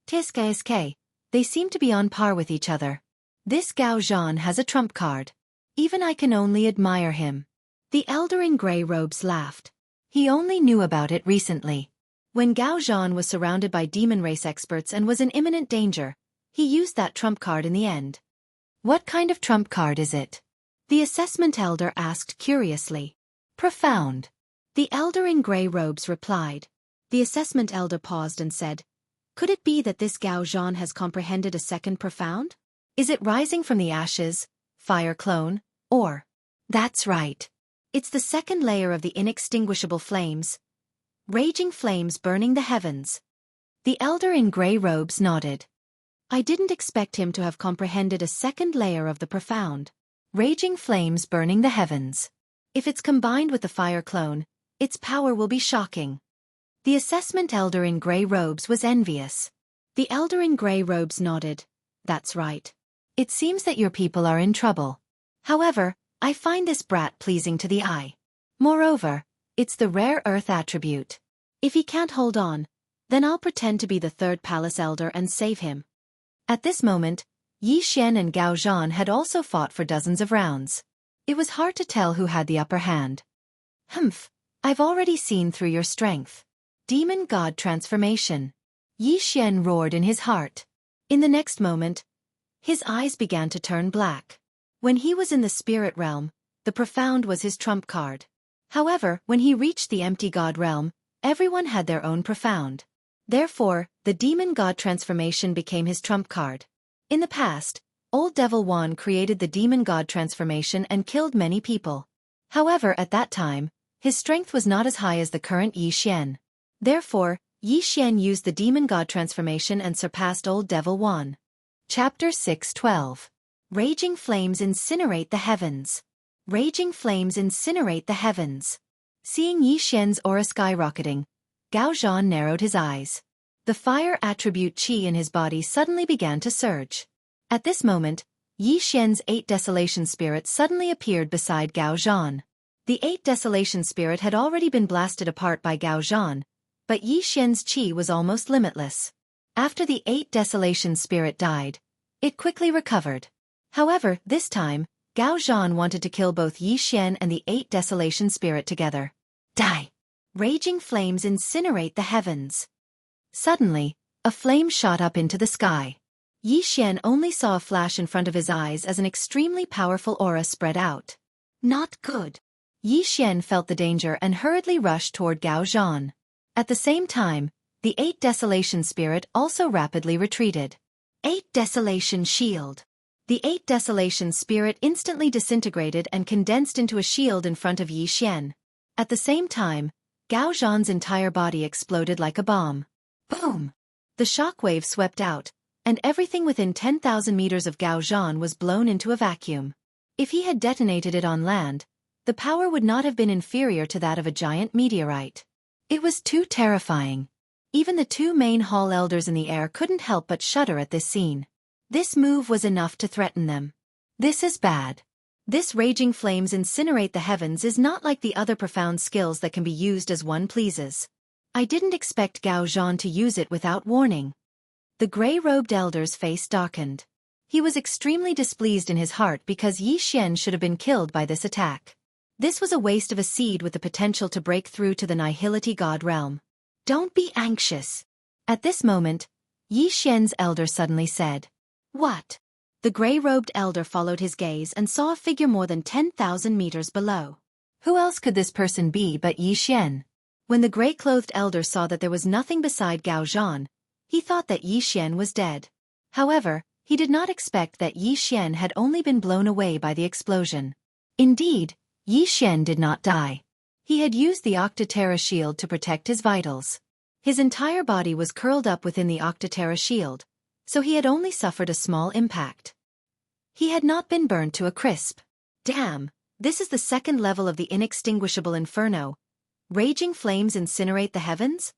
Speaker 2: Tisk, they seem to be on par with each other. This Gao Zhan has a trump card. Even I can only admire him. The elder in grey robes laughed. He only knew about it recently. When Gao Zhan was surrounded by demon race experts and was in imminent danger, he used that trump card in the end. "What kind of trump card is it?" the assessment elder asked curiously. "Profound," the elder in grey robes replied. The assessment elder paused and said, "Could it be that this Gao Zhan has comprehended a second profound? Is it rising from the ashes, fire clone, or?" "That's right. It's the 2nd layer of the inextinguishable flames. Raging flames burning the heavens." The elder in grey robes nodded. "I didn't expect him to have comprehended a 2nd layer of the profound. Raging flames burning the heavens. If it's combined with the fire clone, its power will be shocking." The assessment elder in grey robes was envious. The elder in grey robes nodded. "That's right. It seems that your people are in trouble. However, I find this brat pleasing to the eye. Moreover, it's the rare earth attribute. If he can't hold on, then I'll pretend to be the 3rd palace elder and save him." At this moment, Yi Xian and Gao Zhan had also fought for dozens of rounds. It was hard to tell who had the upper hand. "Humph, I've already seen through your strength. Demon God transformation," Yi Xian roared in his heart. In the next moment, his eyes began to turn black. When he was in the spirit realm, the profound was his trump card. However, when he reached the empty god realm, everyone had their own profound. Therefore, the demon god transformation became his trump card. In the past, Old Devil Wan created the demon god transformation and killed many people. However, at that time, his strength was not as high as the current Yi Xian. Therefore, Yi Xian used the demon god transformation and surpassed Old Devil Wan. Chapter 6:12. Raging flames incinerate the heavens. Raging flames incinerate the heavens. Seeing Yi Xian's aura skyrocketing, Gao Zhan narrowed his eyes. The fire attribute qi in his body suddenly began to surge. At this moment, Yi Xian's 8 Desolation Spirits suddenly appeared beside Gao Zhan. The 8 Desolation Spirit had already been blasted apart by Gao Zhan, but Yi Xian's qi was almost limitless. After the 8 Desolation Spirit died, it quickly recovered. However, this time, Gao Zhan wanted to kill both Yi Xian and the 8 Desolation Spirit together. Die! Raging flames incinerate the heavens. Suddenly, a flame shot up into the sky. Yi Xian only saw a flash in front of his eyes as an extremely powerful aura spread out. Not good. Yi Xian felt the danger and hurriedly rushed toward Gao Zhan. At the same time, the 8 Desolation Spirit also rapidly retreated. 8 Desolation Shield. The 8 Desolation Spirit instantly disintegrated and condensed into a shield in front of Yi Xian. At the same time, Gao Zhan's entire body exploded like a bomb. Boom! The shockwave swept out, and everything within 10,000 meters of Gao Zhan was blown into a vacuum. If he had detonated it on land, the power would not have been inferior to that of a giant meteorite. It was too terrifying. Even the 2 main hall elders in the air couldn't help but shudder at this scene. This move was enough to threaten them. This is bad. This raging flames incinerate the heavens is not like the other profound skills that can be used as one pleases. I didn't expect Gao Zhan to use it without warning. The gray-robed elder's face darkened. He was extremely displeased in his heart because Yi Xian should have been killed by this attack. This was a waste of a seed with the potential to break through to the Nihility God realm. Don't be anxious. At this moment, Yi Xian's elder suddenly said, "What?" The gray-robed elder followed his gaze and saw a figure more than 10,000 meters below. Who else could this person be but Yi Xian? When the gray-clothed elder saw that there was nothing beside Gao Zhan, he thought that Yi Xian was dead. However, he did not expect that Yi Xian had only been blown away by the explosion. Indeed, Yi Xian did not die. He had used the Octaterra shield to protect his vitals. His entire body was curled up within the Octaterra shield, so he had only suffered a small impact. He had not been burned to a crisp. Damn, this is the 2nd level of the inextinguishable inferno. Raging flames incinerate the heavens?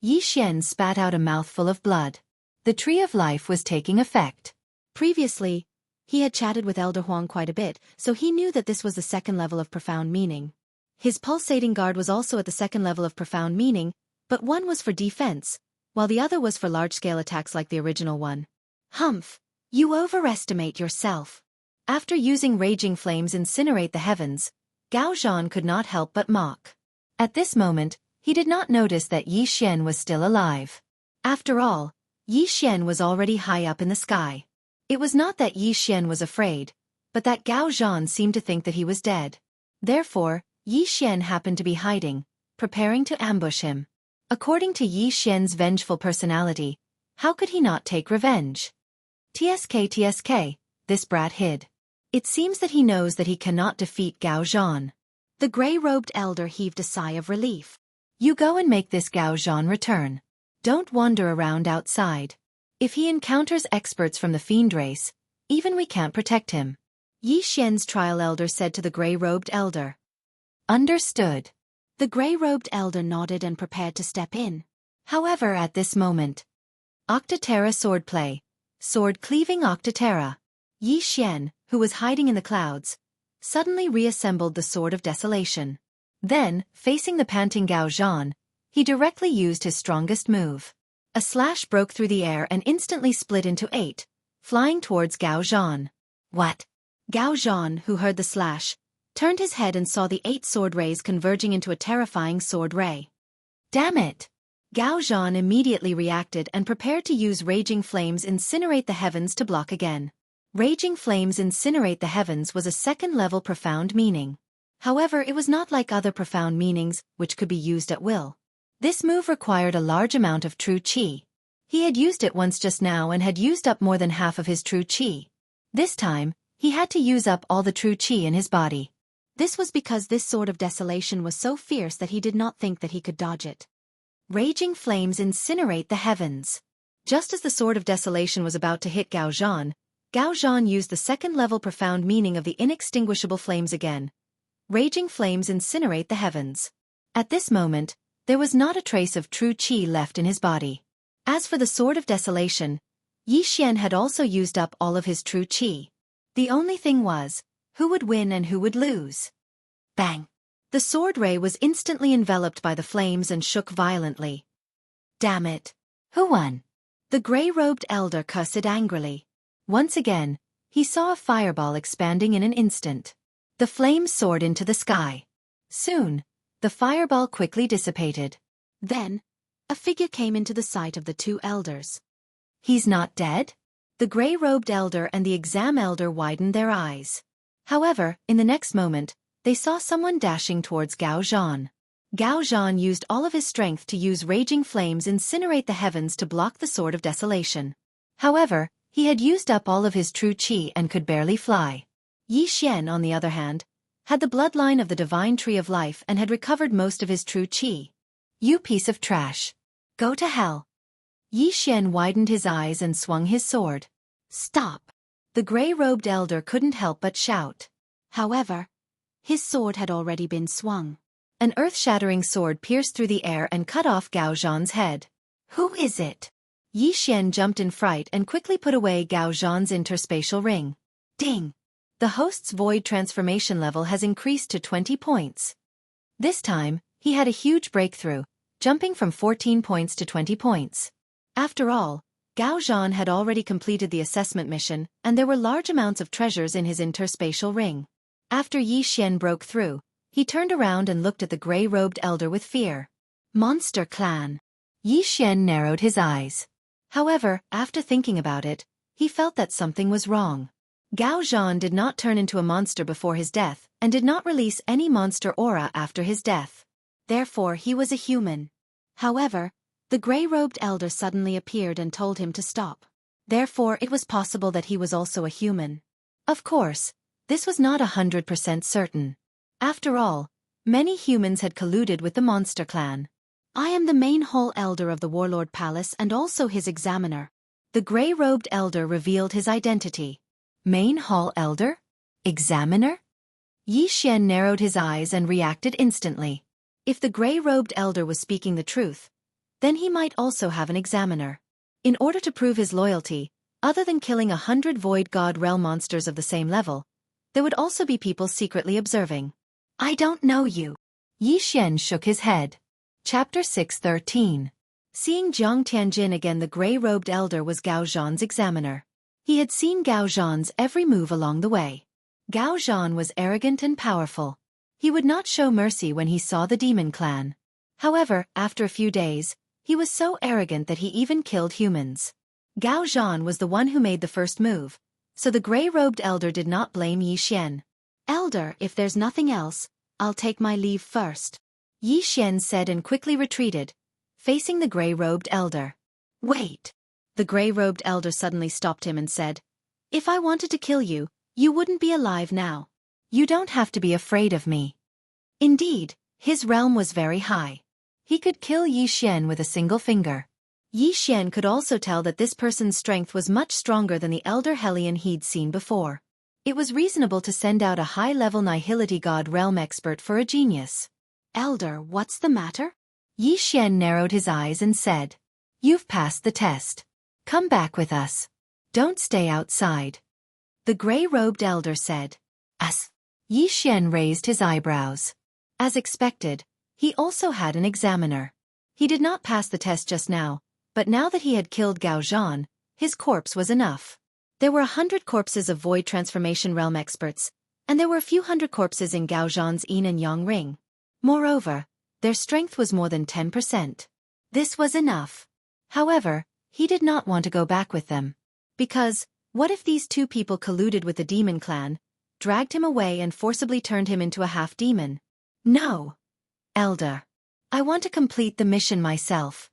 Speaker 2: Yi Xian spat out a mouthful of blood. The Tree of Life was taking effect. Previously, he had chatted with Elder Huang quite a bit, so he knew that this was the 2nd level of profound meaning. His pulsating guard was also at the 2nd level of profound meaning, but one was for defense, while the other was for large-scale attacks like the original one. Humph! You overestimate yourself. After using raging flames incinerate the heavens, Gao Zhan could not help but mock. At this moment, he did not notice that Yi Xian was still alive. After all, Yi Xian was already high up in the sky. It was not that Yi Xian was afraid, but that Gao Zhan seemed to think that he was dead. Therefore, Yi Xian happened to be hiding, preparing to ambush him. According to Yi Xian's vengeful personality, how could he not take revenge? TSK, this brat hid. It seems that he knows that he cannot defeat Gao Zhan. The gray-robed elder heaved a sigh of relief. You go and make this Gao Zhan return. Don't wander around outside. If he encounters experts from the fiend race, even we can't protect him. Yi Xian's trial elder said to the gray-robed elder. Understood. The gray-robed elder nodded and prepared to step in. However, at this moment, Octaterra swordplay, sword-cleaving Octaterra. Yi Xian, who was hiding in the clouds, suddenly reassembled the Sword of Desolation. Then, facing the panting Gao Zhan, he directly used his strongest move. A slash broke through the air and instantly split into 8, flying towards Gao Zhan. What? Gao Zhan, who heard the slash, turned his head and saw the 8 sword rays converging into a terrifying sword ray. Damn it! Gao Zhan immediately reacted and prepared to use Raging Flames Incinerate the Heavens to block again. Raging Flames Incinerate the Heavens was a 2nd-level profound meaning. However, it was not like other profound meanings, which could be used at will. This move required a large amount of true qi. He had used it once just now and had used up more than half of his true qi. This time, he had to use up all the true qi in his body. This was because this Sword of Desolation was so fierce that he did not think that he could dodge it. Raging Flames Incinerate the Heavens. Just as the Sword of Desolation was about to hit Gao Zhan used the 2nd-level profound meaning of the inextinguishable flames again. Raging Flames Incinerate the Heavens. At this moment, there was not a trace of true qi left in his body. As for the Sword of Desolation, Yi Xian had also used up all of his true qi. The only thing was, who would win and who would lose? Bang! The sword ray was instantly enveloped by the flames and shook violently. Damn it! Who won? The gray-robed elder cursed angrily. Once again, he saw a fireball expanding in an instant. The flames soared into the sky. Soon,
Speaker 1: The fireball quickly dissipated.
Speaker 2: Then, a figure came into the sight of the two elders.
Speaker 1: He's not dead? The gray-robed elder and the exam elder widened their eyes. However, in the next moment, they saw someone dashing towards Gao Zhan. Gao Zhan used all of his strength to use raging flames incinerate the heavens to block the Sword of Desolation. However, he had used up all of his true qi and could barely fly. Yi Xian, on the other hand, had the bloodline of the Divine Tree of Life and had recovered most of his true qi. You piece of trash. Go to hell. Yi Xian widened his eyes and swung his sword. Stop. The gray-robed elder couldn't help but shout.
Speaker 2: However, his sword had already been swung.
Speaker 1: An earth-shattering sword pierced through the air and cut off Gao Zhan's head. Who is it? Yi Xian jumped in fright and quickly put away Gao Zhan's interspatial ring. Ding! The host's void transformation level has increased to 20 points. This time, he had a huge breakthrough, jumping from 14 points to 20 points. After all, Gao Zhan had already completed the assessment mission, and there were large amounts of treasures in his interspatial ring. After Yi Xian broke through, he turned around and looked at the gray-robed elder with fear. Monster clan. Yi Xian narrowed his eyes. However, after thinking about it, he felt that something was wrong. Gao Zhan did not turn into a monster before his death, and did not release any monster aura after his death. Therefore, he was a human. However, the gray-robed elder suddenly appeared and told him to stop. Therefore, it was possible that he was also a human. Of course, this was not 100% certain. After all, many humans had colluded with the monster clan.
Speaker 2: I am the main hall elder of the Warlord Palace and also his examiner.
Speaker 1: The gray-robed elder revealed his identity. Main hall elder? Examiner? Yi Xian narrowed his eyes and reacted instantly. If the gray-robed elder was speaking the truth, then he might also have an examiner. In order to prove his loyalty, other than killing 100 Void God realm monsters of the same level, there would also be people secretly observing. I don't know you. Yi Xian shook his head. Chapter 6:13. Seeing Jiang Tianjin again, the gray-robed elder was Gao Zhan's examiner. He had seen Gao Zhan's every move along the way. Gao Zhan was arrogant and powerful. He would not show mercy when he saw the demon clan. However, after a few days, he was so arrogant that he even killed humans. Gao Zhan was the one who made the first move, so the gray-robed elder did not blame Yi Xian.
Speaker 2: Elder, if there's nothing else, I'll take my leave first.
Speaker 1: Yi Xian said and quickly retreated, facing the gray-robed elder. Wait! The gray-robed elder suddenly stopped him and said, If I wanted to kill you, you wouldn't be alive now. You don't have to be afraid of me. Indeed, his realm was very high. He could kill Yi Xian with a single finger. Yi Xian could also tell that this person's strength was much stronger than the elder Hellion he'd seen before. It was reasonable to send out a high-level Nihility God realm expert for a genius.
Speaker 2: Elder, what's the matter?
Speaker 1: Yi Xian narrowed his eyes and said, You've passed the test. Come back with us. Don't stay outside. The gray-robed elder said. As Yi Xian raised his eyebrows. As expected, he also had an examiner. He did not pass the test just now, but now that he had killed Gao Zhan, his corpse was enough. There were 100 corpses of Void Transformation Realm experts, and there were a few hundred corpses in Gao Zhan's Yin and Yang ring. Moreover, their strength was more than 10%. This was enough. However, he did not want to go back with them. Because, what if these two people colluded with the demon clan, dragged him away and forcibly turned him into a half-demon? No. Elder. I want to complete the mission myself.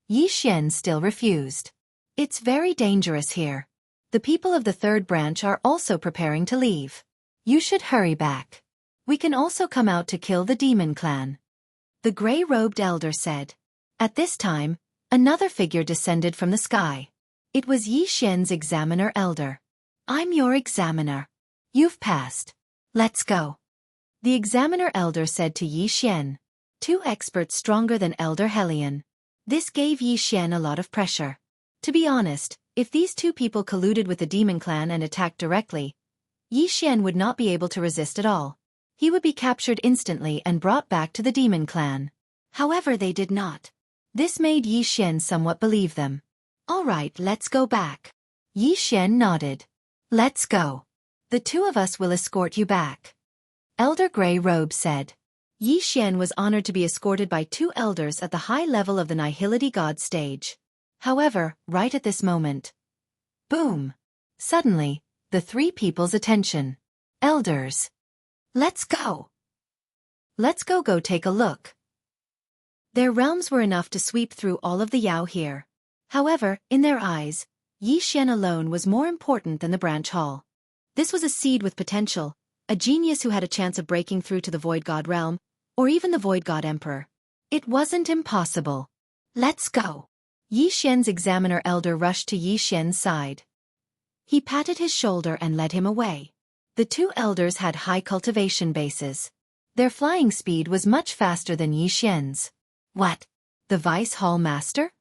Speaker 1: Yi Xian still refused. It's very dangerous here. The people of the third branch are also preparing to leave. You should hurry back. We can also come out to kill the demon clan. The gray-robed elder said. At this time, another figure descended from the sky. It was Yi Xian's examiner elder. I'm your examiner. You've passed. Let's go. The examiner elder said to Yi Xian. Two experts stronger than Elder Hellion. This gave Yi Xian a lot of pressure. To be honest, if these two people colluded with the demon clan and attacked directly, Yi Xian would not be able to resist at all. He would be captured instantly and brought back to the demon clan. However, they did not. This made Yi Xian somewhat believe them. All right, let's go back. Yi Xian nodded. Let's go. The two of us will escort you back. Elder Grey Robe said.
Speaker 2: Yi Xian was honored to be escorted by 2 elders at the high level of the Nihility God stage. However, right at this moment, boom! Suddenly, the 3 people's attention. Elders. Let's go! Let's go take a look. Their realms were enough to sweep through all of the Yao here. However, in their eyes, Yi Xian alone was more important than the branch hall. This was a seed with potential, a genius who had a chance of breaking through to the Void God realm, or even the Void God Emperor. It wasn't impossible. Let's go. Yi Xian's examiner elder rushed to Yi Xian's side. He patted his shoulder and led him away. The 2 elders had high cultivation bases. Their flying speed was much faster than Yi Xian's. What? The Vice Hall Master?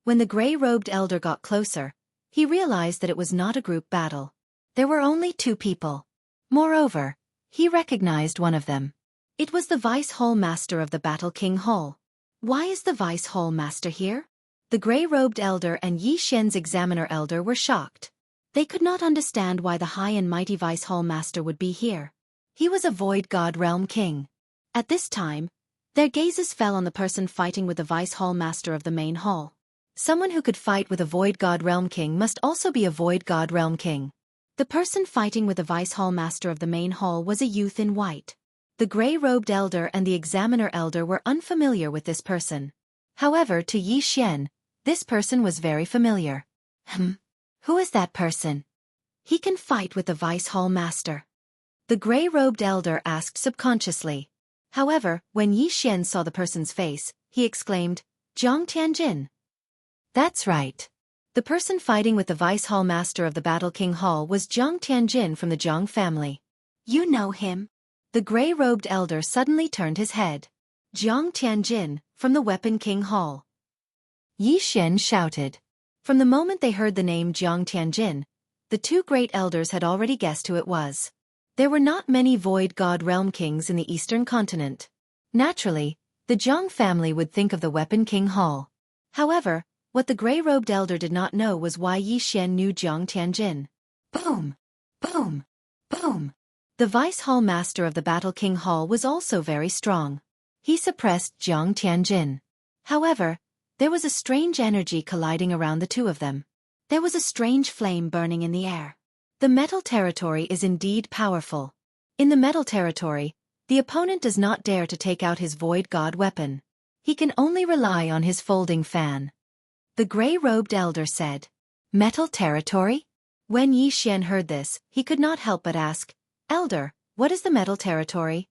Speaker 2: When the gray-robed elder got closer, he realized that it was not a group battle. There were only 2 people. Moreover, he recognized one of them. It was the Vice Hall Master of the Battle King Hall. Why is the Vice Hall Master here? The gray-robed elder and Yi Xian's examiner elder were shocked. They could not understand why the high and mighty Vice Hall Master would be here. He was a Void God Realm King. At this time, their gazes fell on the person fighting with the Vice Hall Master of the main hall. Someone who could fight with a Void God Realm King must also be a Void God Realm King. The person fighting with the Vice Hall Master of the main hall was a youth in white. The gray-robed elder and the examiner elder were unfamiliar with this person. However, to Yi Xian, this person was very familiar. Who is that person? He can fight with the Vice Hall Master. The gray-robed elder asked subconsciously. However, when Yi Xian saw the person's face, he exclaimed, Jiang Tianjin. That's right. The person fighting with the Vice Hall Master of the Battle King Hall was Jiang Tianjin from the Jiang family. You know him? The gray-robed elder suddenly turned his head. Jiang Tianjin, from the Weapon King Hall. Yi Xian shouted. From the moment they heard the name Jiang Tianjin, the 2 great elders had already guessed who it was. There were not many Void God Realm Kings in the Eastern continent. Naturally, the Jiang family would think of the Weapon King Hall. However, what the gray-robed elder did not know was why Yi Xian knew Jiang Tianjin. Boom! Boom! Boom! The Vice Hall Master of the Battle King Hall was also very strong. He suppressed Jiang Tianjin. However, there was a strange energy colliding around the 2 of them. There was a strange flame burning in the air. The metal territory is indeed powerful. In the metal territory, the opponent does not dare to take out his Void God weapon. He can only rely on his folding fan. The gray-robed elder said. Metal territory? When Yi Xian heard this, he could not help but ask, Elder, what is the metal territory?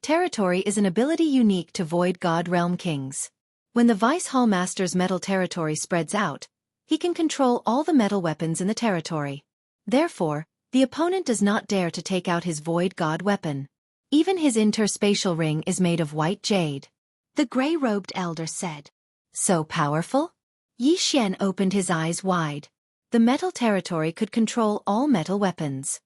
Speaker 2: Territory is an ability unique to Void God Realm Kings. When the Vice Hall Master's metal territory spreads out, he can control all the metal weapons in the territory. Therefore, the opponent does not dare to take out his Void God weapon. Even his interspatial ring is made of white jade. The gray-robed elder said. So powerful? Yi Xian opened his eyes wide. The metal territory could control all metal weapons.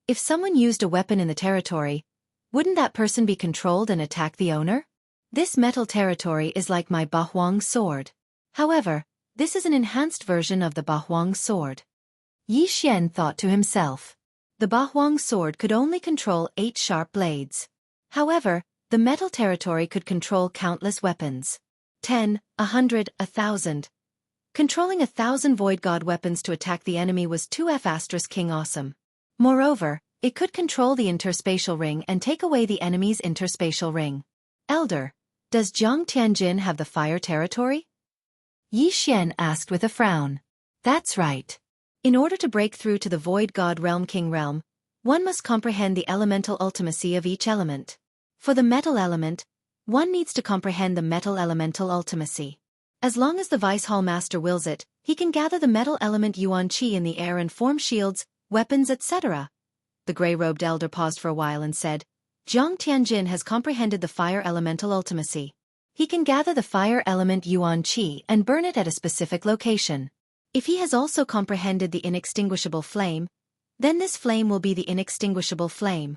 Speaker 2: If someone used a weapon in the territory, wouldn't that person be controlled and attack the owner? This metal territory is like my Bahuang sword. However, this is an enhanced version of the Bahuang sword. Yi Xian thought to himself. The Bahuang sword could only control 8 sharp blades. However, the metal territory could control countless weapons. 10, 100, 1,000. Controlling 1,000 Void God weapons to attack the enemy was 2F** King awesome. Moreover, it could control the interspatial ring and take away the enemy's interspatial ring. Elder, does Jiang Tianjin have the fire territory? Yi Xian asked with a frown. That's right. In order to break through to the Void God Realm King realm, one must comprehend the elemental ultimacy of each element. For the metal element, one needs to comprehend the metal elemental ultimacy. As long as the Vice Hall Master wills it, he can gather the metal element Yuan Qi in the air and form shields, weapons, etc. The gray-robed elder paused for a while and said, Jiang Tianjin has comprehended the fire elemental ultimacy. He can gather the fire element Yuan Qi and burn it at a specific location. If he has also comprehended the inextinguishable flame, then this flame will be the inextinguishable flame.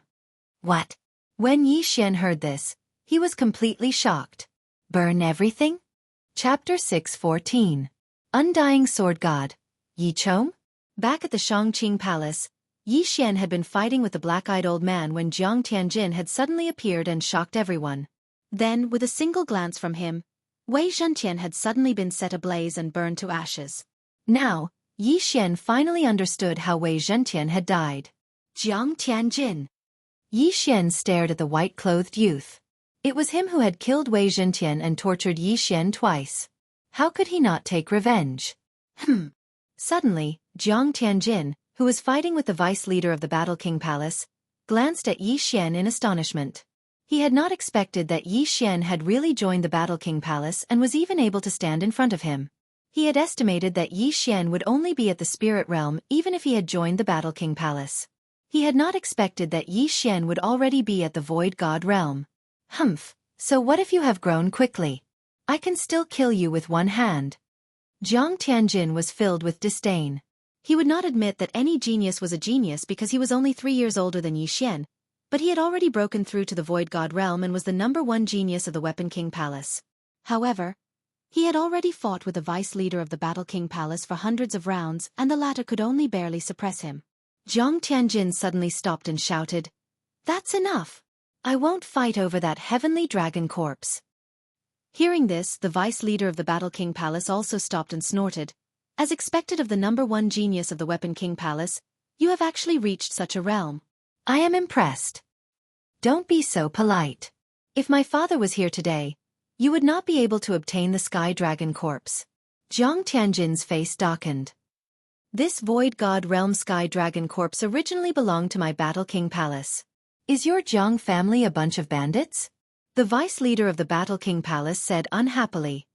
Speaker 2: What? When Yi Xian heard this, he was completely shocked. Burn everything? Chapter 6:14. Undying Sword God. Yi Chong? Back at the Shangqing Palace, Yi Xian had been fighting with the black-eyed old man when Jiang Tianjin had suddenly appeared and shocked everyone. Then, with a single glance from him, Wei Zhentian had suddenly been set ablaze and burned to ashes.
Speaker 1: Now, Yi Xian finally understood how Wei Zhentian had died.
Speaker 2: Jiang Tianjin.
Speaker 1: Yi Xian stared at the white-clothed youth. It was him who had killed Wei Zhentian and tortured Yi Xian twice. How could he not take revenge? Suddenly, Jiang Tianjin, who was fighting with the vice leader of the Battle King Palace, glanced at Yi Xian in astonishment. He had not expected that Yi Xian had really joined the Battle King Palace and was even able to stand in front of him. He had estimated that Yi Xian would only be at the spirit realm even if he had joined the Battle King Palace. He had not expected that Yi Xian would already be at the Void God realm. So what if you have grown quickly? I can still kill you with one hand. Jiang Tianjin was filled with disdain.
Speaker 2: He would not admit that any genius was a genius because he was only 3 years older than Yi Xian, but he had already broken through to the Void God realm and was the #1 genius of the Weapon King Palace. However, he had already fought with the vice leader of the Battle King Palace for hundreds of rounds and the latter could only barely suppress him.
Speaker 1: Jiang Tianjin suddenly stopped and shouted, "That's enough! I won't fight over that heavenly dragon corpse."
Speaker 2: Hearing this, the vice leader of the Battle King Palace also stopped and snorted. As expected of the #1 genius of the Weapon King Palace, you have actually reached such a realm.
Speaker 1: I am impressed. Don't be so polite. If my father was here today, you would not be able to obtain the Sky Dragon corpse. Jiang Tianjin's face darkened. This Void God Realm Sky Dragon corpse originally belonged to my Battle King Palace. Is your Jiang family a bunch of bandits? The vice leader of the Battle King Palace said unhappily.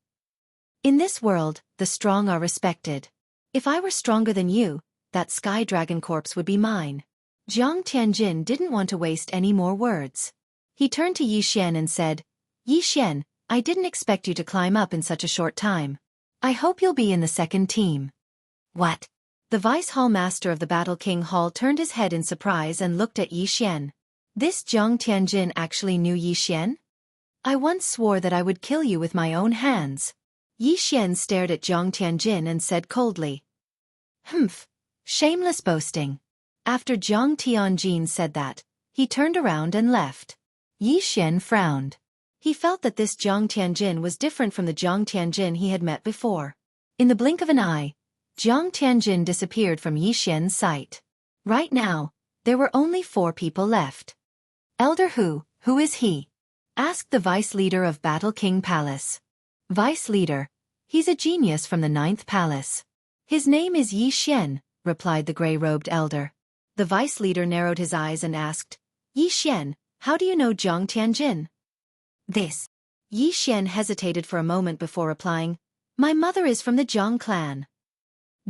Speaker 1: In this world, the strong are respected. If I were stronger than you, that Sky Dragon corpse would be mine. Jiang Tianjin didn't want to waste any more words. He turned to Yi Xian and said, Yi Xian, I didn't expect you to climb up in such a short time. I hope you'll be in the second team. What? The Vice Hall Master of the Battle King Hall turned his head in surprise and looked at Yi Xian. This Jiang Tianjin actually knew Yi Xian? I once swore that I would kill you with my own hands. Yi Xian stared at Jiang Tianjin and said coldly. Shameless boasting. After Jiang Tianjin said that, he turned around and left. Yi Xian frowned. He felt that this Jiang Tianjin was different from the Jiang Tianjin he had met before. In the blink of an eye, Jiang Tianjin disappeared from Yi Xian's sight. Right now, there were only 4 people left. Elder who is he? Asked the vice leader of Battle King Palace. Vice leader, he's a genius from the 9th palace. His name is Yi Xian, replied the gray-robed elder. The vice leader narrowed his eyes and asked, Yi Xian, how do you know Jiang Tianjin? This. Yi Xian hesitated for a moment before replying, My mother is from the Jiang clan.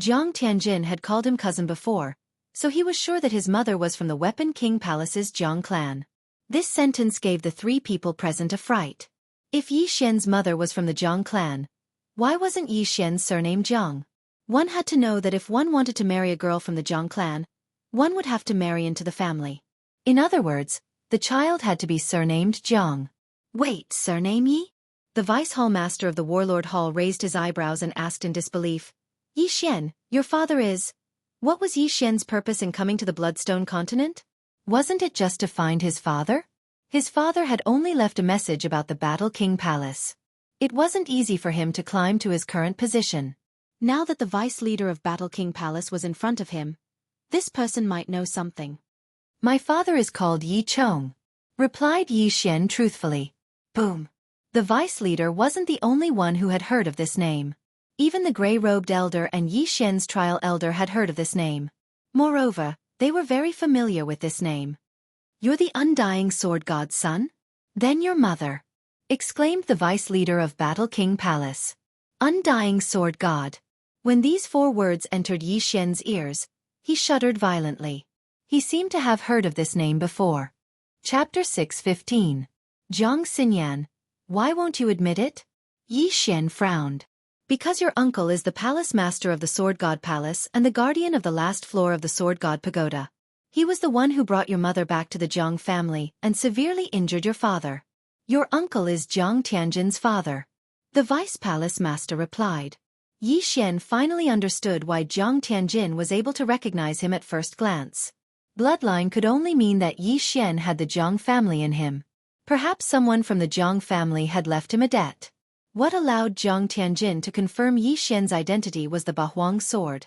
Speaker 1: Jiang Tianjin had called him cousin before, so he was sure that his mother was from the Weapon King Palace's Jiang clan. This sentence gave the 3 people present a fright. If Yi Xian's mother was from the Jiang clan, why wasn't Yi Xian's surname Jiang? One had to know that if one wanted to marry a girl from the Jiang clan, one would have to marry into the family. In other words, the child had to be surnamed Jiang. Wait, surname Yi? The Vice Hall Master of the Warlord Hall raised his eyebrows and asked in disbelief, Yi Xian, your father is... What was Yi Xian's purpose in coming to the Bloodstone continent? Wasn't it just to find his father? His father had only left a message about the Battle King Palace. It wasn't easy for him to climb to his current position. Now that the vice leader of Battle King Palace was in front of him, this person might know something. My father is called Yi Chong, replied Yi Xian truthfully. Boom. The vice leader wasn't the only one who had heard of this name. Even the gray-robed elder and Yi Xian's trial elder had heard of this name. Moreover, they were very familiar with this name. You're the undying sword god's son? Then your mother, exclaimed the vice leader of Battle King Palace. Undying sword god. When these 4 words entered Yi Xian's ears, he shuddered violently. He seemed to have heard of this name before. Chapter 6:15. Zhang Xinyan, why won't you admit it? Yi Xian frowned. Because your uncle is the palace master of the Sword God Palace and the guardian of the last floor of the Sword God Pagoda. He was the one who brought your mother back to the Jiang family and severely injured your father. Your uncle is Jiang Tianjin's father. The vice palace master replied. Yi Xian finally understood why Jiang Tianjin was able to recognize him at first glance. Bloodline could only mean that Yi Xian had the Jiang family in him.
Speaker 2: Perhaps someone from the Jiang family had left him a debt. What allowed Jiang Tianjin to confirm Yi Xian's identity was the Bahuang sword.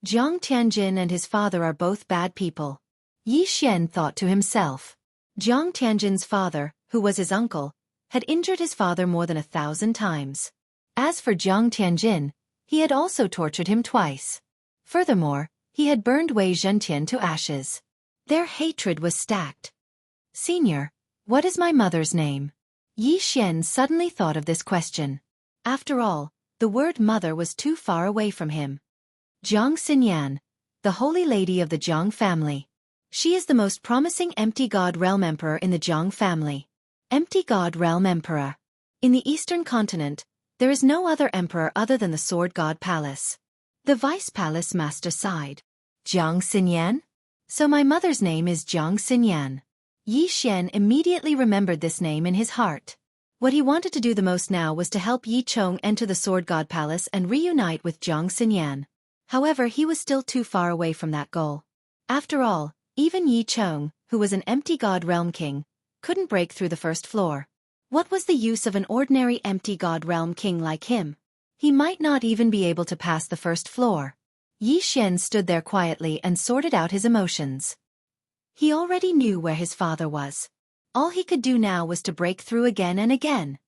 Speaker 2: Jiang Tianjin and his father are both bad people. Yi Xian thought to himself. Jiang Tianjin's father, who was his uncle, had injured his father more than 1,000 times. As for Jiang Tianjin, he had also tortured him twice. Furthermore, he had burned Wei Zhentian to ashes. Their hatred was stacked. Senior, what is my mother's name? Yi Xian suddenly thought of this question. After all, the word mother was too far away from him. Jiang Xinyan, the holy lady of the Jiang family. She is the most promising empty god realm emperor in the Jiang family. Empty god realm emperor. In the eastern continent, there is no other emperor other than the sword god palace. The vice palace master sighed. Jiang Xinyan? So my mother's name is Jiang Xinyan. Yi Xian immediately remembered this name in his heart. What he wanted to do the most now was to help Yi Chong enter the sword god palace and reunite with Jiang Xinyan. However, he was still too far away from that goal. After all, even Yi Chong, who was an empty god realm king, couldn't break through the first floor. What was the use of an ordinary empty god realm king like him? He might not even be able to pass the first floor. Yi Xian stood there quietly and sorted out his emotions. He already knew where his father was. All he could do now was to break through again and again.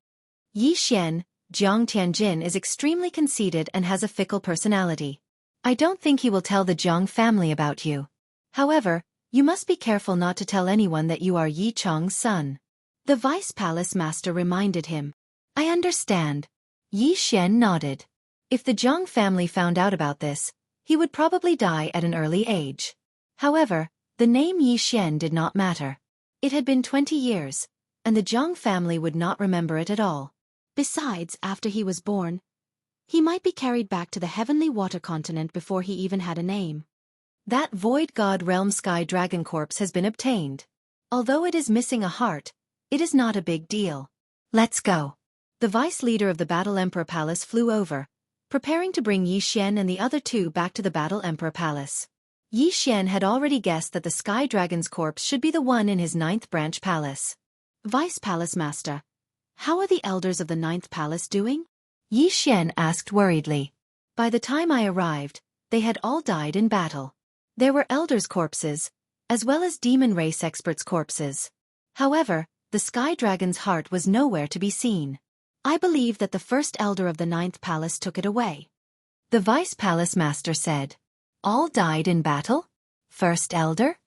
Speaker 2: Yi Xian, Jiang Tianjin is extremely conceited and has a fickle personality. I don't think he will tell the Jiang family about you. However, you must be careful not to tell anyone that you are Yi Chong's son. The vice palace master reminded him. I understand. Yi Xian nodded. If the Jiang family found out about this, he would probably die at an early age. However, the name Yi Xian did not matter. It had been 20 years, and the Jiang family would not remember it at all. Besides, after he was born, he might be carried back to the heavenly water continent before he even had a name. That void god realm sky dragon corpse has been obtained. Although it is missing a heart, it is not a big deal. Let's go. The vice leader of the Battle Emperor Palace flew over, preparing to bring Yi Xian and the other two back to the Battle Emperor Palace. Yi Xian had already guessed that the Sky Dragon's corpse should be the one in his 9th branch palace. Vice Palace Master, how are the elders of the 9th palace doing? Yi Xian asked worriedly. By the time I arrived, they had all died in battle. There were elders' corpses, as well as demon race experts' corpses. However, the Sky Dragon's heart was nowhere to be seen. I believe that the first elder of the 9th palace took it away. The Vice Palace Master said. All died in battle? First elder?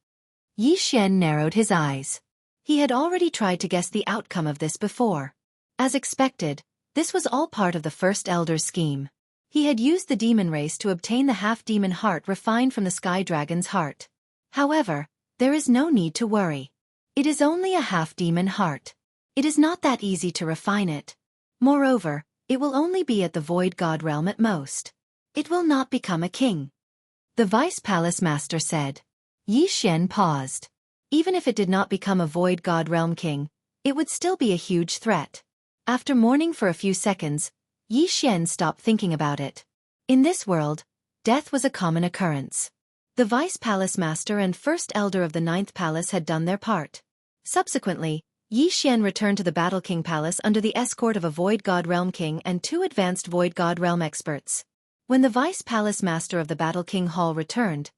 Speaker 2: Yi Xian narrowed his eyes. He had already tried to guess the outcome of this before. As expected, this was all part of the first elder's scheme. He had used the demon race to obtain the half-demon heart refined from the Sky Dragon's heart. However, there is no need to worry. It is only a half-demon heart. It is not that easy to refine it. Moreover, it will only be at the Void God realm at most. It will not become a king. The Vice Palace Master said. Yi Xian paused. Even if it did not become a Void God realm king, it would still be a huge threat. After mourning for a few seconds, Yi Xian stopped thinking about it. In this world, death was a common occurrence. The Vice Palace Master and First Elder of the 9th Palace had done their part. Subsequently, Yi Xian returned to the Battle King Palace under the escort of a Void God Realm King and 2 advanced Void God Realm experts. When the Vice Palace Master of the Battle King Hall returned,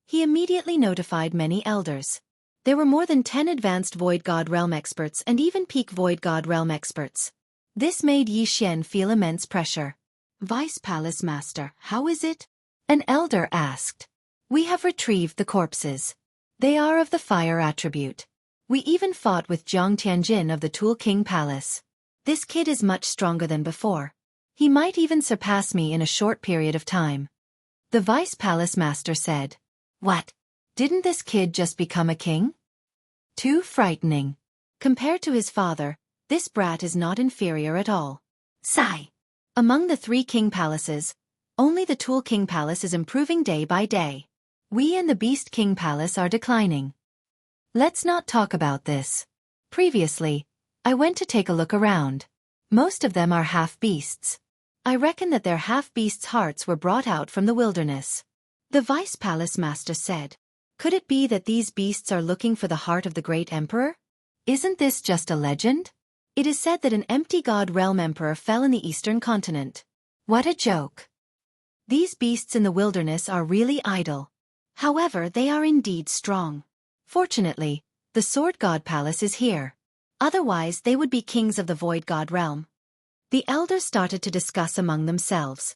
Speaker 2: he immediately notified many elders. There were more than 10 advanced Void God Realm experts and even peak Void God Realm experts. This made Yi Xian feel immense pressure. Vice Palace Master, how is it? An elder asked. We have retrieved the corpses. They are of the fire attribute. We even fought with Jiang Tianjin of the Tool King Palace. This kid is much stronger than before. He might even surpass me in a short period of time. The Vice Palace Master said. What? Didn't this kid just become a king? Too frightening. Compared to his father, this brat is not inferior at all. Sigh. Among the 3 king palaces, only the Tool King Palace is improving day by day. We and the Beast King Palace are declining. Let's not talk about this. Previously, I went to take a look around. Most of them are half-beasts. I reckon that their half-beasts' hearts were brought out from the wilderness. The Vice Palace Master said. Could it be that these beasts are looking for the heart of the great emperor?
Speaker 1: Isn't this just a legend? It is said that an empty god realm emperor fell in the eastern continent. What a joke. These beasts in the wilderness are really idle. However, they are indeed strong. Fortunately, the sword god palace is here. Otherwise, they would be kings of the void god realm. The elders started to discuss among themselves.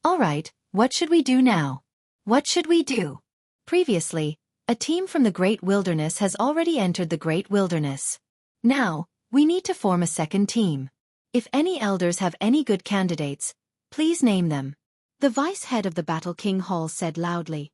Speaker 1: All right, what should we do now? What should we do? Previously, a team from the Great Wilderness has already entered the Great Wilderness. Now, we need to form a second team. If any elders have any good candidates, please name them. The vice head of the Battle King Hall said loudly.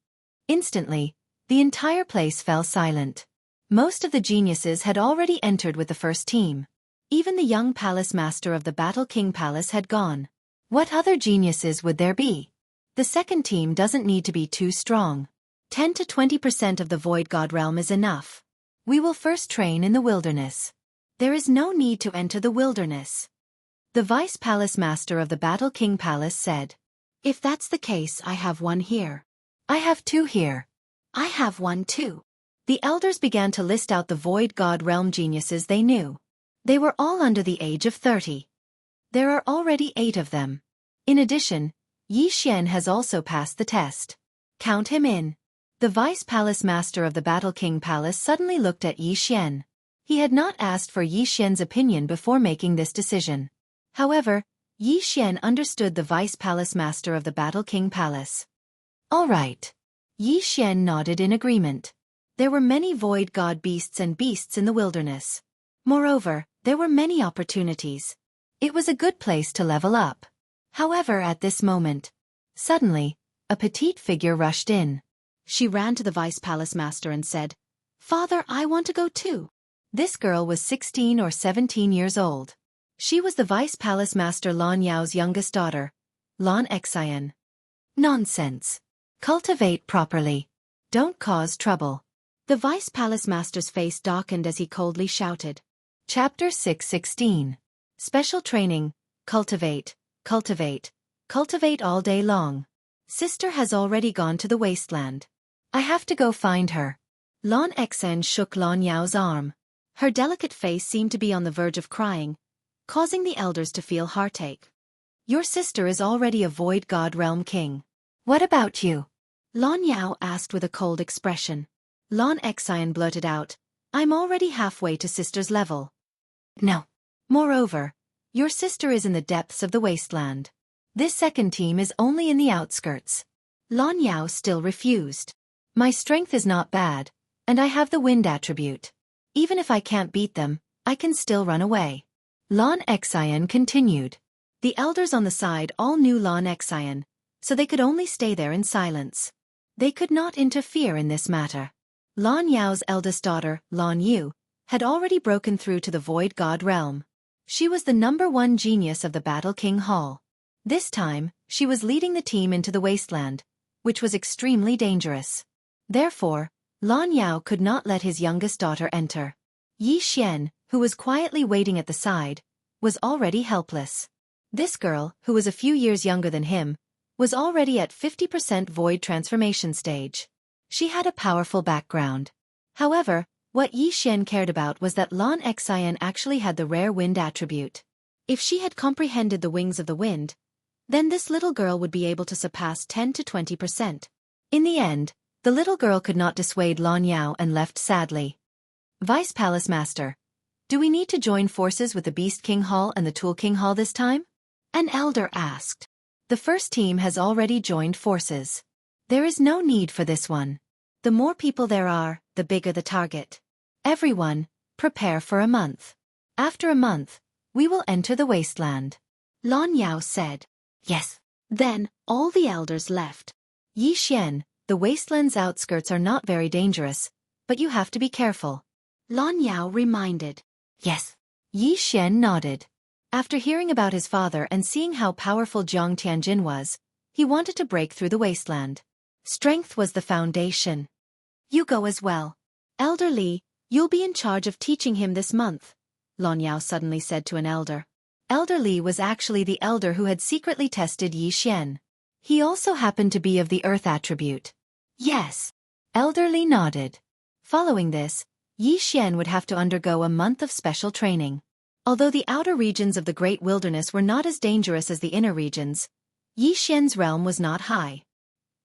Speaker 1: Instantly, the entire place fell silent. Most of the geniuses had already entered with the first team. Even the young palace master of the Battle King Palace had gone. What other geniuses would there be? The second team doesn't need to be too strong. 10 to 20% of the Void God realm is enough. We will first train in the wilderness. There is no need to enter the wilderness. The Vice Palace Master of the Battle King Palace said. If that's the case, I have one here. I have two here. I have one too. The elders began to list out the Void God realm geniuses they knew. They were all under the age of 30. There are already 8 of them. In addition, Xianxia has also passed the test. Count him in. The Vice Palace Master of the Battle King Palace suddenly looked at Xianxia. He had not asked for Xianxia's opinion before making this decision. However, Xianxia understood the Vice Palace Master of the Battle King Palace. All right. Xianxia nodded in agreement. There were many void god beasts and beasts in the wilderness. Moreover, there were many opportunities. It was a good place to level up. However, at this moment, suddenly, a petite figure rushed in. She ran to the Vice Palace Master and said, "Father, I want to go too." This girl was 16 or 17 years old. She was the Vice Palace Master Lan Yao's youngest daughter, Lan Xian. Nonsense. Cultivate properly. Don't cause trouble. The Vice Palace Master's face darkened as he coldly shouted. Chapter 6:16. Special training. Cultivate, cultivate, cultivate all day long. Sister has already gone to the wasteland. I have to go find her. Lan Xian shook Lan Yao's arm. Her delicate face seemed to be on the verge of crying, causing the elders to feel heartache. Your sister is already a void god realm king. What about you? Lan Yao asked with a cold expression. Lan Xian blurted out, I'm already halfway to sister's level. No. Moreover, your sister is in the depths of the wasteland. This second team is only in the outskirts. Lan Yao still refused. My strength is not bad, and I have the wind attribute. Even if I can't beat them, I can still run away. Lan Xian continued. The elders on the side all knew Lan Xian, so they could only stay there in silence. They could not interfere in this matter. Lan Yao's eldest daughter, Lan Yu, had already broken through to the Void God realm. She was the #1 genius of the Battle King Hall. This time, she was leading the team into the wasteland, which was extremely dangerous. Therefore, Lan Yao could not let his youngest daughter enter. Xian, who was quietly waiting at the side, was already helpless. This girl, who was a few years younger than him, was already at 50% void transformation stage. She had a powerful background. However, what Xian cared about was that Lan Xian actually had the rare wind attribute. If she had comprehended the wings of the wind, then this little girl would be able to surpass 10 to 20%. In the end, the little girl could not dissuade Lan Yao and left sadly. Vice Palace Master, do we need to join forces with the Beast King Hall and the Tool King Hall this time? An elder asked. The first team has already joined forces. There is no need for this one. The more people there are, the bigger the target. Everyone, prepare for a month. After a month, we will enter the wasteland. Lan Yao said. Yes. Then, all the elders left. Xian, the wasteland's outskirts are not very dangerous, but you have to be careful. Lan Yao reminded. Yes. Xian nodded. After hearing about his father and seeing how powerful Jiang Tianjin was, he wanted to break through the wasteland. Strength was the foundation. You go as well. Elder Li, you'll be in charge of teaching him this month, Lan Yao suddenly said to an elder. Elder Li was actually the elder who had secretly tested Xian. He also happened to be of the earth attribute. Yes. Elder Li nodded. Following this,
Speaker 2: Yi Xian would have to undergo a month of special training. Although the outer regions of the Great Wilderness were not as dangerous as the inner regions, Yi Xian's realm was not high.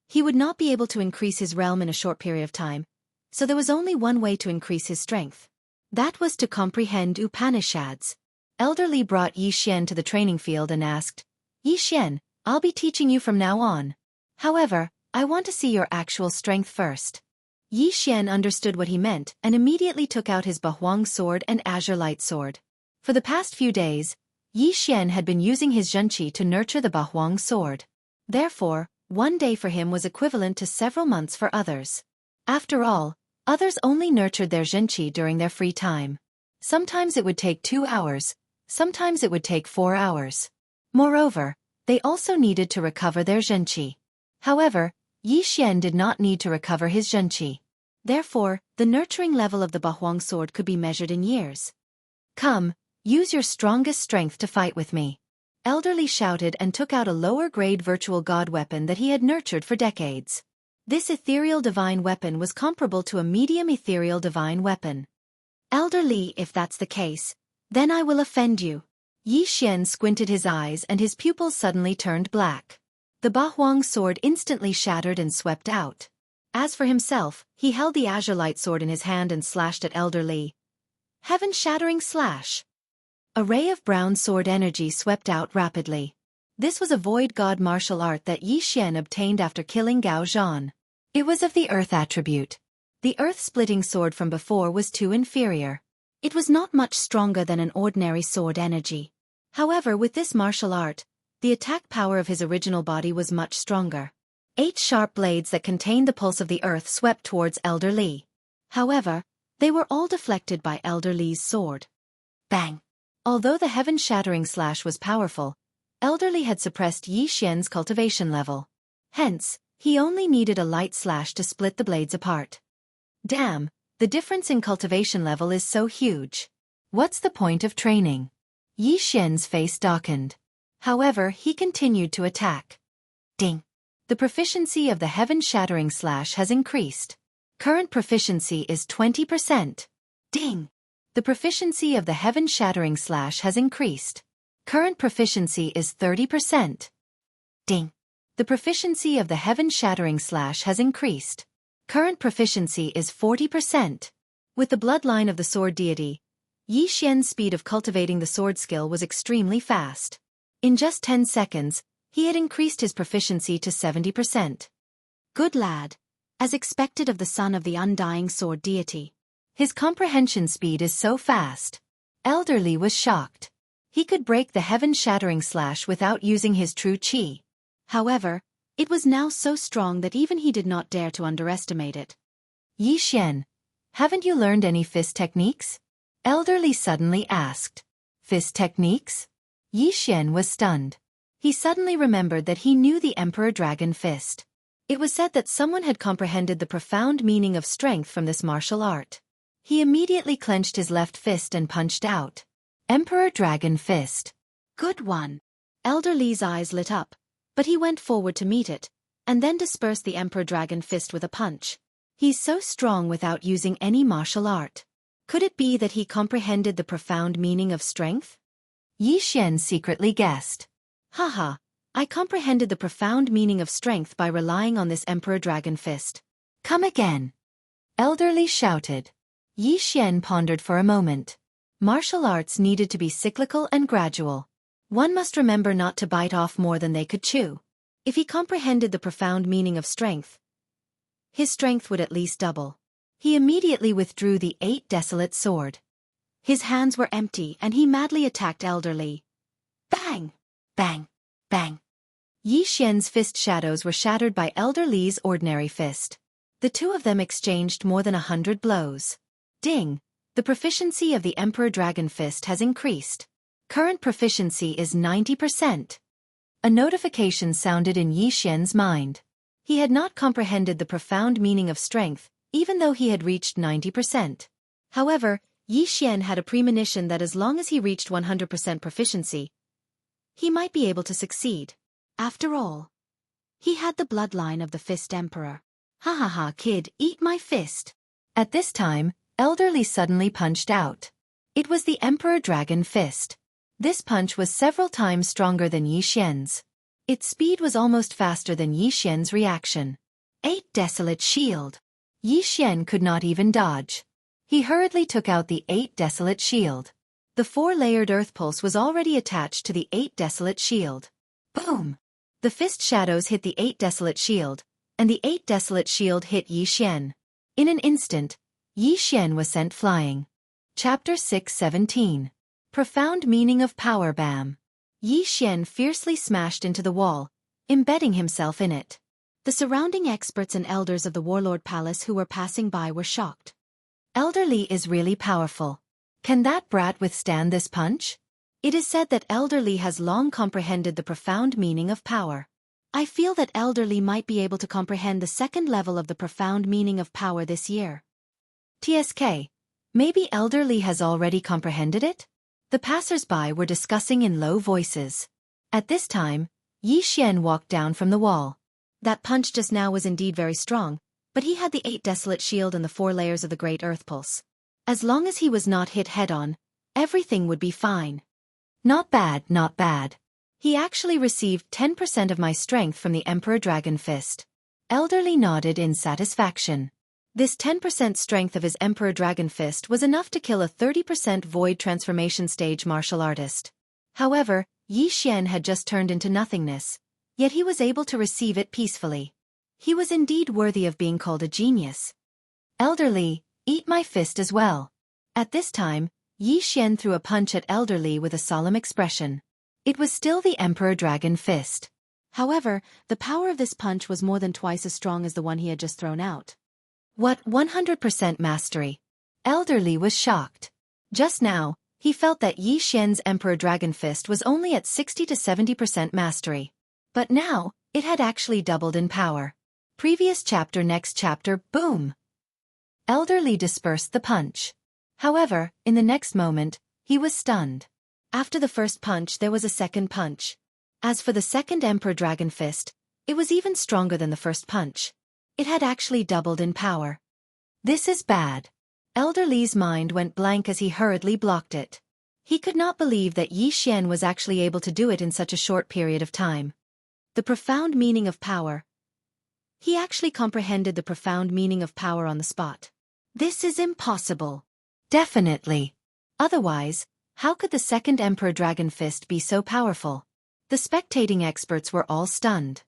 Speaker 2: He would not be able to increase his realm in a short period of time, so there was only one way to increase his strength. That was to comprehend Upanishads. Elder Li brought Yi Xian to the training field and asked, "Yi Xian, I'll be teaching you from now on. However, I want to see your actual strength first." Yi Xian understood what he meant and immediately took out his Bahuang sword and azure light sword. For the past few days, Yi Xian had been using his Zhenqi to nurture the Bahuang sword. Therefore, one day for him was equivalent to several months for others. After all, others only nurtured their Zhenqi during their free time. Sometimes it would take 2 hours, sometimes it would take 4 hours. Moreover, they also needed to recover their Zhenqi. However, Yi Xian did not need to recover his Zhenqi. Therefore, the nurturing level of the Bahuang sword could be measured in years. "Come, use your strongest strength to fight with me." Elder Li shouted and took out a lower-grade virtual god weapon that he had nurtured for decades. This ethereal divine weapon was comparable to a medium ethereal divine weapon. "Elder Li, if that's the case, then I will offend you." Yi Xian squinted his eyes and his pupils suddenly turned black. The Bahuang sword instantly shattered and swept out. As for himself, he held the azure light sword in his hand and slashed at Elder Li. Heaven-shattering slash. A ray of brown sword energy swept out rapidly. This was a void god martial art that Yi Xian obtained after killing Gao Zhan. It was of the earth attribute. The earth-splitting sword from before was too inferior. It was not much stronger than an ordinary sword energy. However, with this martial art, the attack power of his original body was much stronger. 8 sharp blades that contained the pulse of the earth swept towards Elder Li. However, they were all deflected by Elder Li's sword. Bang! Although the heaven-shattering slash was powerful, Elder Li had suppressed Yi Xian's cultivation level. Hence, he only needed a light slash to split the blades apart. Damn, the difference in cultivation level is so huge. What's the point of training? Yi Xian's face darkened. However, he continued to attack. Ding! The proficiency of the heaven-shattering slash has increased. Current proficiency is 20%. Ding! The proficiency of the heaven-shattering slash has increased. Current proficiency is 30%. Ding! The proficiency of the heaven-shattering slash has increased. Current proficiency is 40%. With the bloodline of the sword deity, Yi Xian's speed of cultivating the sword skill was extremely fast. In just 10 seconds, he had increased his proficiency to 70%. Good lad. As expected of the son of the undying sword deity. His comprehension speed is so fast. Elder Li was shocked. He could break the heaven-shattering slash without using his true qi. However, it was now so strong that even he did not dare to underestimate it. Yi Xian, haven't you learned any fist techniques? Elder Li suddenly asked. Fist techniques? Yi Xian was stunned. He suddenly remembered that he knew the Emperor Dragon Fist. It was said that someone had comprehended the profound meaning of strength from this martial art. He immediately clenched his left fist and punched out. Emperor Dragon Fist. Good one. Elder Li's eyes lit up, but he went forward to meet it, and then dispersed the Emperor Dragon Fist with a punch. He's so strong without using any martial art. Could it be that he comprehended the profound meaning of strength? Yi Xian secretly guessed. Haha, I comprehended the profound meaning of strength by relying on this Emperor Dragon Fist. Come again. Elder Li shouted. Yi Xian pondered for a moment. Martial arts needed to be cyclical and gradual. One must remember not to bite off more than they could chew. If he comprehended the profound meaning of strength, his strength would at least double. He immediately withdrew the 8 desolate sword. His hands were empty and he madly attacked Elder Li. Bang! Bang! Bang! Yi Xian's fist shadows were shattered by Elder Li's ordinary fist. The two of them exchanged more than 100 blows. Ding! The proficiency of the Emperor Dragon Fist has increased. Current proficiency is 90%. A notification sounded in Yi Xian's mind. He had not comprehended the profound meaning of strength, even though he had reached 90%. However, Yi Xian had a premonition that as long as he reached 100% proficiency, he might be able to succeed. After all, he had the bloodline of the Fist Emperor. Ha ha ha, kid, eat my fist. At this time,
Speaker 1: Elderly suddenly punched out. It was the Emperor Dragon Fist. This punch was several times stronger than Yi Xian's. Its speed was almost faster than Yi Xian's reaction. 8 Desolate Shield. Yi Xian could not even dodge. He hurriedly took out the 8 Desolate Shield. The 4-layered Earth Pulse was already attached to the 8 Desolate Shield. Boom! The fist shadows hit the 8 Desolate Shield, and the 8 Desolate Shield hit Yi Xian. In an instant, Yi Xian was sent flying. Chapter 6:17. Profound Meaning of Power Bam. Yi Xian fiercely smashed into the wall, embedding himself in it.
Speaker 2: The surrounding experts and elders of the Warlord Palace who were passing by were shocked.
Speaker 1: Elderly is really powerful. Can that brat withstand this punch?
Speaker 2: It is said that Elderly has long comprehended the profound meaning of power. I feel that Elderly might be able to comprehend the second level of the profound meaning of power this year.
Speaker 1: TSK. Maybe Elderly has already comprehended it? The passers-by were discussing in low voices. At this time, Yi Xian walked down from the wall.
Speaker 2: That punch just now was indeed very strong, but he had the 8 Desolate Shield and the 4 layers of the Great Earth Pulse. As long as he was not hit head-on, everything would be fine.
Speaker 1: Not bad, not bad. He actually received 10% of my strength from the Emperor Dragon Fist. Elderly nodded in satisfaction. This 10% strength of his Emperor Dragon Fist was enough to kill a 30% Void Transformation Stage martial artist. However, Yi Xian had just turned into nothingness, yet he was able to receive it peacefully. He was indeed worthy of being called a genius. Elderly, eat my fist as well. At this time, Yi Xian threw a punch at Elderly with a solemn expression. It was still the Emperor Dragon Fist.
Speaker 2: However, the power of this punch was more than twice as strong as the one he had just thrown out.
Speaker 1: What 100% mastery? Elderly was shocked. Just now, he felt that Yi Xian's Emperor Dragon Fist was only at 60 to 70% mastery. But now, it had actually doubled in power. Previous chapter, next chapter, boom! Elderly dispersed the punch. However, in the next moment, he was stunned.
Speaker 2: After the first punch there was a second punch. As for the second Emperor Dragon Fist, it was even stronger than the first punch. It had actually doubled in power.
Speaker 1: This is bad. Elderly's mind went blank as he hurriedly blocked it. He could not believe that Yi Xian was actually able to do it in such a short period of time.
Speaker 2: The profound meaning of power. He actually comprehended the profound meaning of power on the spot.
Speaker 1: This is impossible. Definitely. Otherwise, how could the second Emperor Dragon Fist be so powerful? The spectating experts were all stunned.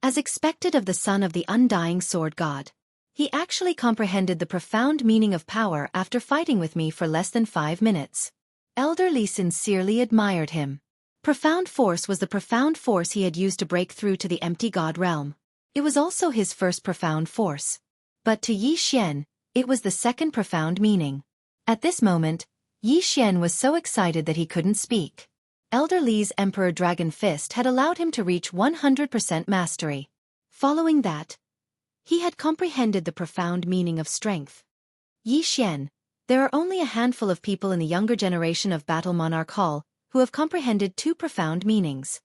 Speaker 1: As expected of the son of the undying sword god, he actually comprehended the profound meaning of power after fighting with me for less than 5 minutes. Elderly sincerely admired him. Profound force was the profound force he had used to break through to the empty god realm. It was also his first profound force. But to Yi Xian, it was the second profound meaning. At this moment, Yi Xian was so excited that he couldn't speak. Elderly's Emperor Dragon Fist had allowed him to reach 100% mastery. Following that, he had comprehended the profound meaning of strength. Yi Xian, there are only a handful of people in the younger generation of Battle Monarch Hall who have comprehended 2 profound meanings.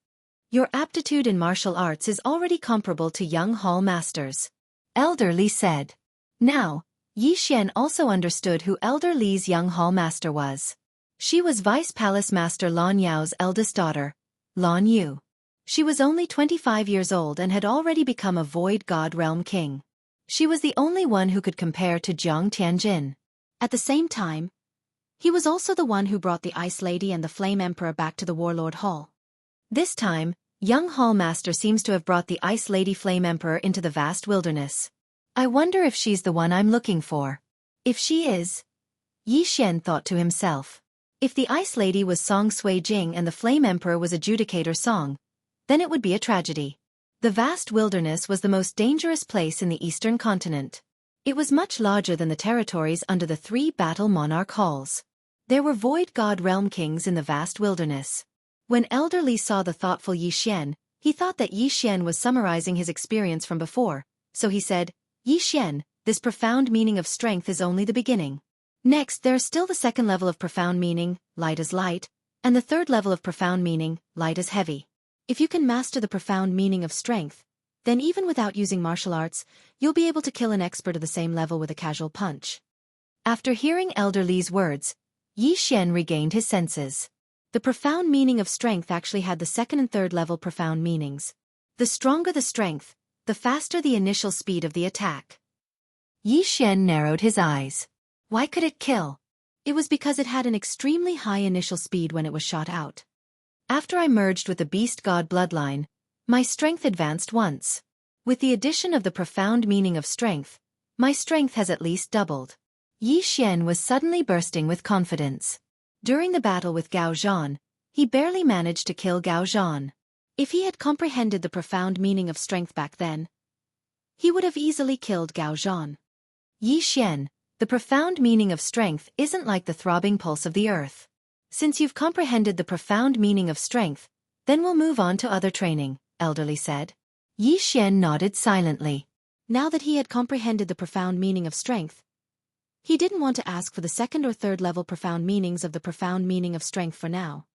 Speaker 1: Your aptitude in martial arts is already comparable to young hall masters. Elderly said. Now, Yi Xian also understood who Elderly's young hall master was. She was Vice Palace Master Lan Yao's eldest daughter, Lan Yu. She was only 25 years old and had already become a Void God Realm King. She was the only one who could compare to Jiang Tianjin.
Speaker 2: At the same time, he was also the one who brought the Ice Lady and the Flame Emperor back to the Warlord Hall.
Speaker 1: This time, young Hall Master seems to have brought the Ice Lady Flame Emperor into the vast wilderness. I wonder if she's the one I'm looking for. If she is, Yi Xian thought to himself. If the Ice Lady was Song Sui Jing and the Flame Emperor was Adjudicator Song, then it would be a tragedy. The vast wilderness was the most dangerous place in the Eastern continent. It was much larger than the territories under the 3 Battle Monarch Halls. There were Void God Realm Kings in the vast wilderness. When Elderly saw the thoughtful Yi Xian, he thought that Yi Xian was summarizing his experience from before, so he said, Yi Xian, this profound meaning of strength is only the beginning. Next, there is still the second level of profound meaning, light as light, and the third level of profound meaning, light as heavy. If you can master the profound meaning of strength, then even without using martial arts, you'll be able to kill an expert of the same level with a casual punch.
Speaker 2: After hearing Elder Li's words, Yi Xian regained his senses. The profound meaning of strength actually had the second and third level profound meanings. The stronger the strength, the faster the initial speed of the attack. Yi Xian narrowed his eyes. Why could it kill? It was because it had an extremely high initial speed when it was shot out. After I merged with the beast god bloodline, my strength advanced once. With the addition of the profound meaning of strength, my strength has at least doubled. Yi Xian was suddenly bursting with confidence. During the battle with Gao Zhan, he barely managed to kill Gao Zhan. If he had comprehended the profound meaning of strength back then, he would have easily killed Gao Zhan. Yi Xian, the profound meaning of strength isn't like the throbbing pulse of the earth. Since you've comprehended the profound meaning of strength, then we'll move on to other training, Elder Li said. Yi Xian nodded silently. Now that he had comprehended the profound meaning of strength, he didn't want to ask for the second or third level profound meanings of the profound meaning of strength for now.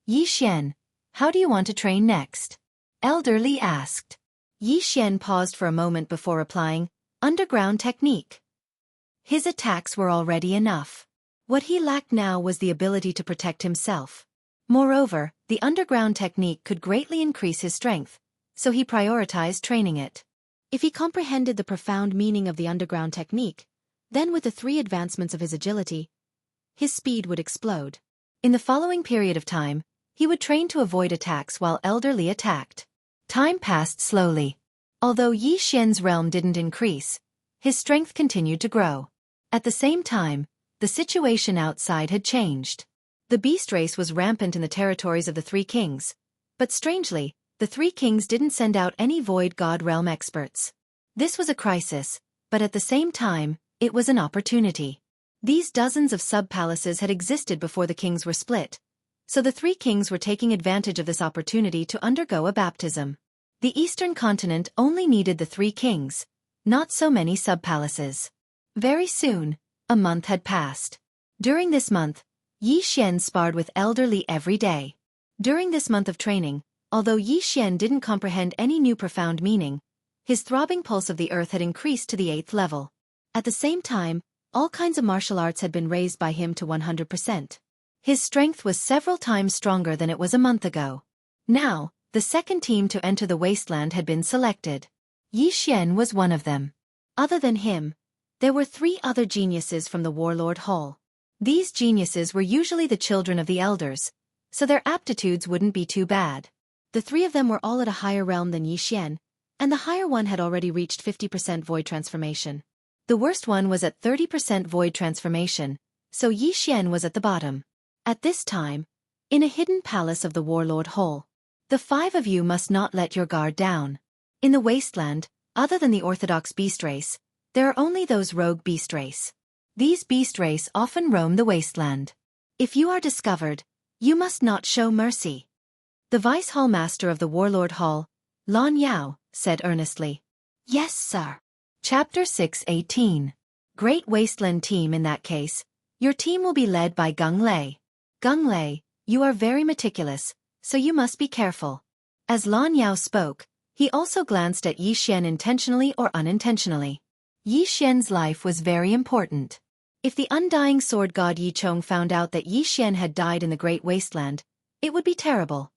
Speaker 2: Yi Xian, how do you want to train next? Elder Li asked. Yi Xian paused for a moment before replying, underground technique. His attacks were already enough. What he lacked now was the ability to protect himself. Moreover, the underground technique could greatly increase his strength, so he prioritized training it. If he comprehended the profound meaning of the underground technique, then with the 3 advancements of his agility, his speed would explode. In the following period of time, he would train to avoid attacks while Elder Li attacked. Time passed slowly. Although Yi Xian's realm didn't increase, his strength continued to grow. At the same time, the situation outside had changed. The beast race was rampant in the territories of the 3 kings, but strangely, the 3 kings didn't send out any void god realm experts. This was a crisis, but at the same time, it was an opportunity. These dozens of sub-palaces had existed before the kings were split, so the 3 kings were taking advantage of this opportunity to undergo a baptism. The eastern continent only needed the 3 kings, not so many sub-palaces. Very soon, a month had passed. During this month, Yi Xian sparred with Elder Li every day. During this month of training, although Yi Xian didn't comprehend any new profound meaning, his throbbing pulse of the earth had increased to the 8th level. At the same time, all kinds of martial arts had been raised by him to 100%. His strength was several times stronger than it was a month ago. Now, the second team to enter the wasteland had been selected. Yi Xian was one of them. Other than him, there were 3 other geniuses from the Warlord Hall. These geniuses were usually the children of the elders, so their aptitudes wouldn't be too bad. The 3 of them were all at a higher realm than Yi Xian, and the higher one had already reached 50% void transformation. The worst one was at 30% void transformation, so Yi Xian was at the bottom. At this time, in a hidden palace of the Warlord Hall, the 5 of you must not let your guard down. In the wasteland, other than the orthodox beast race, there are only those rogue beast race. These beast race often roam the wasteland. If you are discovered, you must not show mercy. The Vice Hall Master of the Warlord Hall, Lan Yao, said earnestly. Yes, sir. Chapter 6:18. Great Wasteland Team. In that case, your team will be led by Gung Lei. Gung Lei, you are very meticulous, so you must be careful. As Lan Yao spoke, he also glanced at Yi Xian intentionally or unintentionally. Yi Xian's life was very important. If the undying sword god Yi Chong found out that Yi Xian had died in the Great Wasteland, it would be terrible.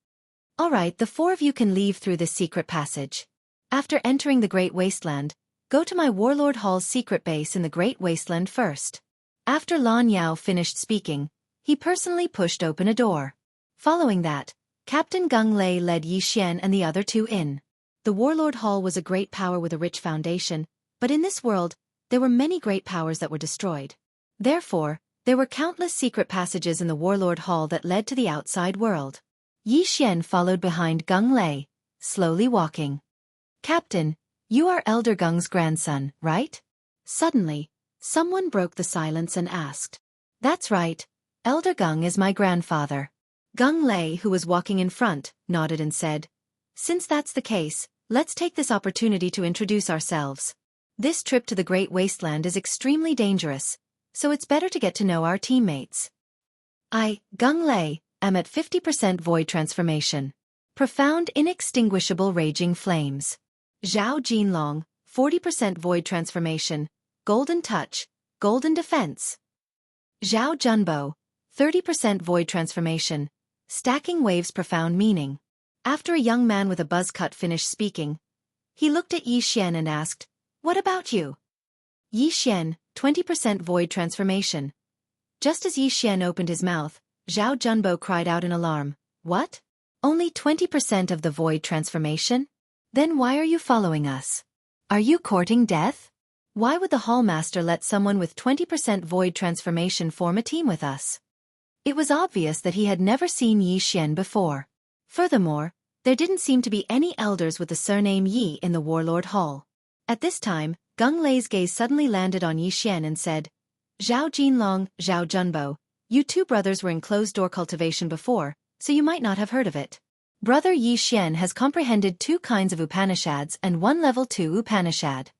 Speaker 2: Alright, the 4 of you can leave through this secret passage. After entering the Great Wasteland, go to my Warlord Hall's secret base in the Great Wasteland first. After Lan Yao finished speaking, he personally pushed open a door. Following that, Captain Gung Lei led Yi Xian and the other 2 in. The Warlord Hall was a great power with a rich foundation, but in this world, there were many great powers that were destroyed. Therefore, there were countless secret passages in the Warlord Hall that led to the outside world. Yi Xian followed behind Gung Lei, slowly walking. Captain, you are Elder Gung's grandson, right? Suddenly, someone broke the silence and asked. That's right, Elder Gung is my grandfather. Gung Lei, who was walking in front, nodded and said, Since that's the case, let's take this opportunity to introduce ourselves. This trip to the Great Wasteland is extremely dangerous, so it's better to get to know our teammates. I, Gung Lei, am at 50% void transformation. Profound inextinguishable raging flames. Zhao Jinlong, 40% void transformation, golden touch, golden defense. Zhao Junbo, 30% void transformation, stacking waves profound meaning. After a young man with a buzz cut finished speaking, he looked at Yi Xian and asked, "What about you?" Yi Xian, 20% void transformation. Just as Yi Xian opened his mouth, Zhao Junbo cried out in alarm, "What? Only 20% of the void transformation? Then why are you following us? Are you courting death? Why would the Hallmaster let someone with 20% void transformation form a team with us?" It was obvious that he had never seen Yi Xian before. Furthermore, there didn't seem to be any elders with the surname Yi in the Warlord Hall. At this time, Gung Lei's gaze suddenly landed on Yi Xian and said, "Zhao Jinlong, Zhao Junbo, you two brothers were in closed-door cultivation before, so you might not have heard of it. Brother Yi Xian has comprehended 2 kinds of Upanishads and 1 level 2 Upanishad."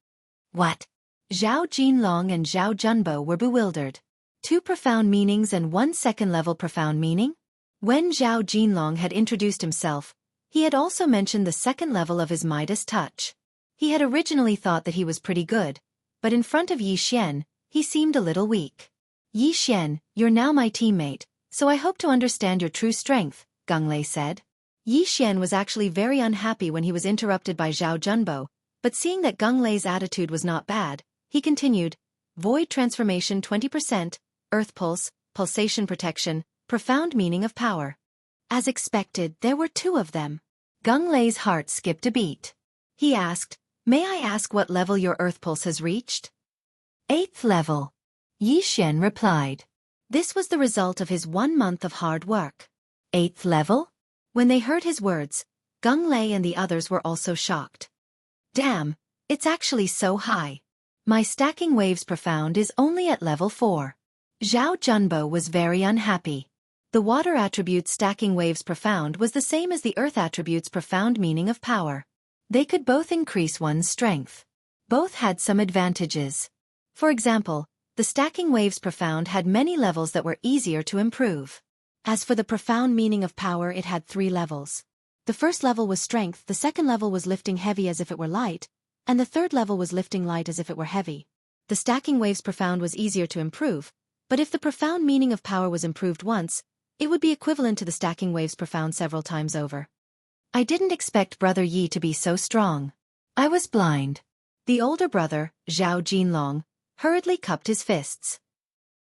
Speaker 2: What? Zhao Jinlong and Zhao Junbo were bewildered. 2 profound meanings and 1 second-level profound meaning? When Zhao Jinlong had introduced himself, he had also mentioned the second level of his Midas touch. He had originally thought that he was pretty good, but in front of Yi Xian, he seemed a little weak. "Yi Xian, you're now my teammate, so I hope to understand your true strength," Gung Lei said. Yi Xian was actually very unhappy when he was interrupted by Zhao Junbo, but seeing that Gung Lei's attitude was not bad, he continued, "Void transformation 20%, earth pulse, pulsation protection, profound meaning of power." As expected, there were 2 of them. Gung Lei's heart skipped a beat. He asked, "May I ask what level your earth pulse has reached?" 8th level. Yi Xian replied. This was the result of his 1 month of hard work. 8th level? When they heard his words, Gung Lei and the others were also shocked. "Damn, it's actually so high. My stacking waves profound is only at level 4. Zhao Junbo was very unhappy. The water attribute's stacking waves profound was the same as the earth attribute's profound meaning of power. They could both increase one's strength. Both had some advantages. For example, the stacking waves profound had many levels that were easier to improve. As for the profound meaning of power, it had 3 levels. The first level was strength, the second level was lifting heavy as if it were light, and the third level was lifting light as if it were heavy. The stacking waves profound was easier to improve, but if the profound meaning of power was improved once, it would be equivalent to the stacking waves profound several times over. I didn't expect Brother Yi to be so strong. I was blind. The older brother, Zhao Jinlong, hurriedly cupped his fists.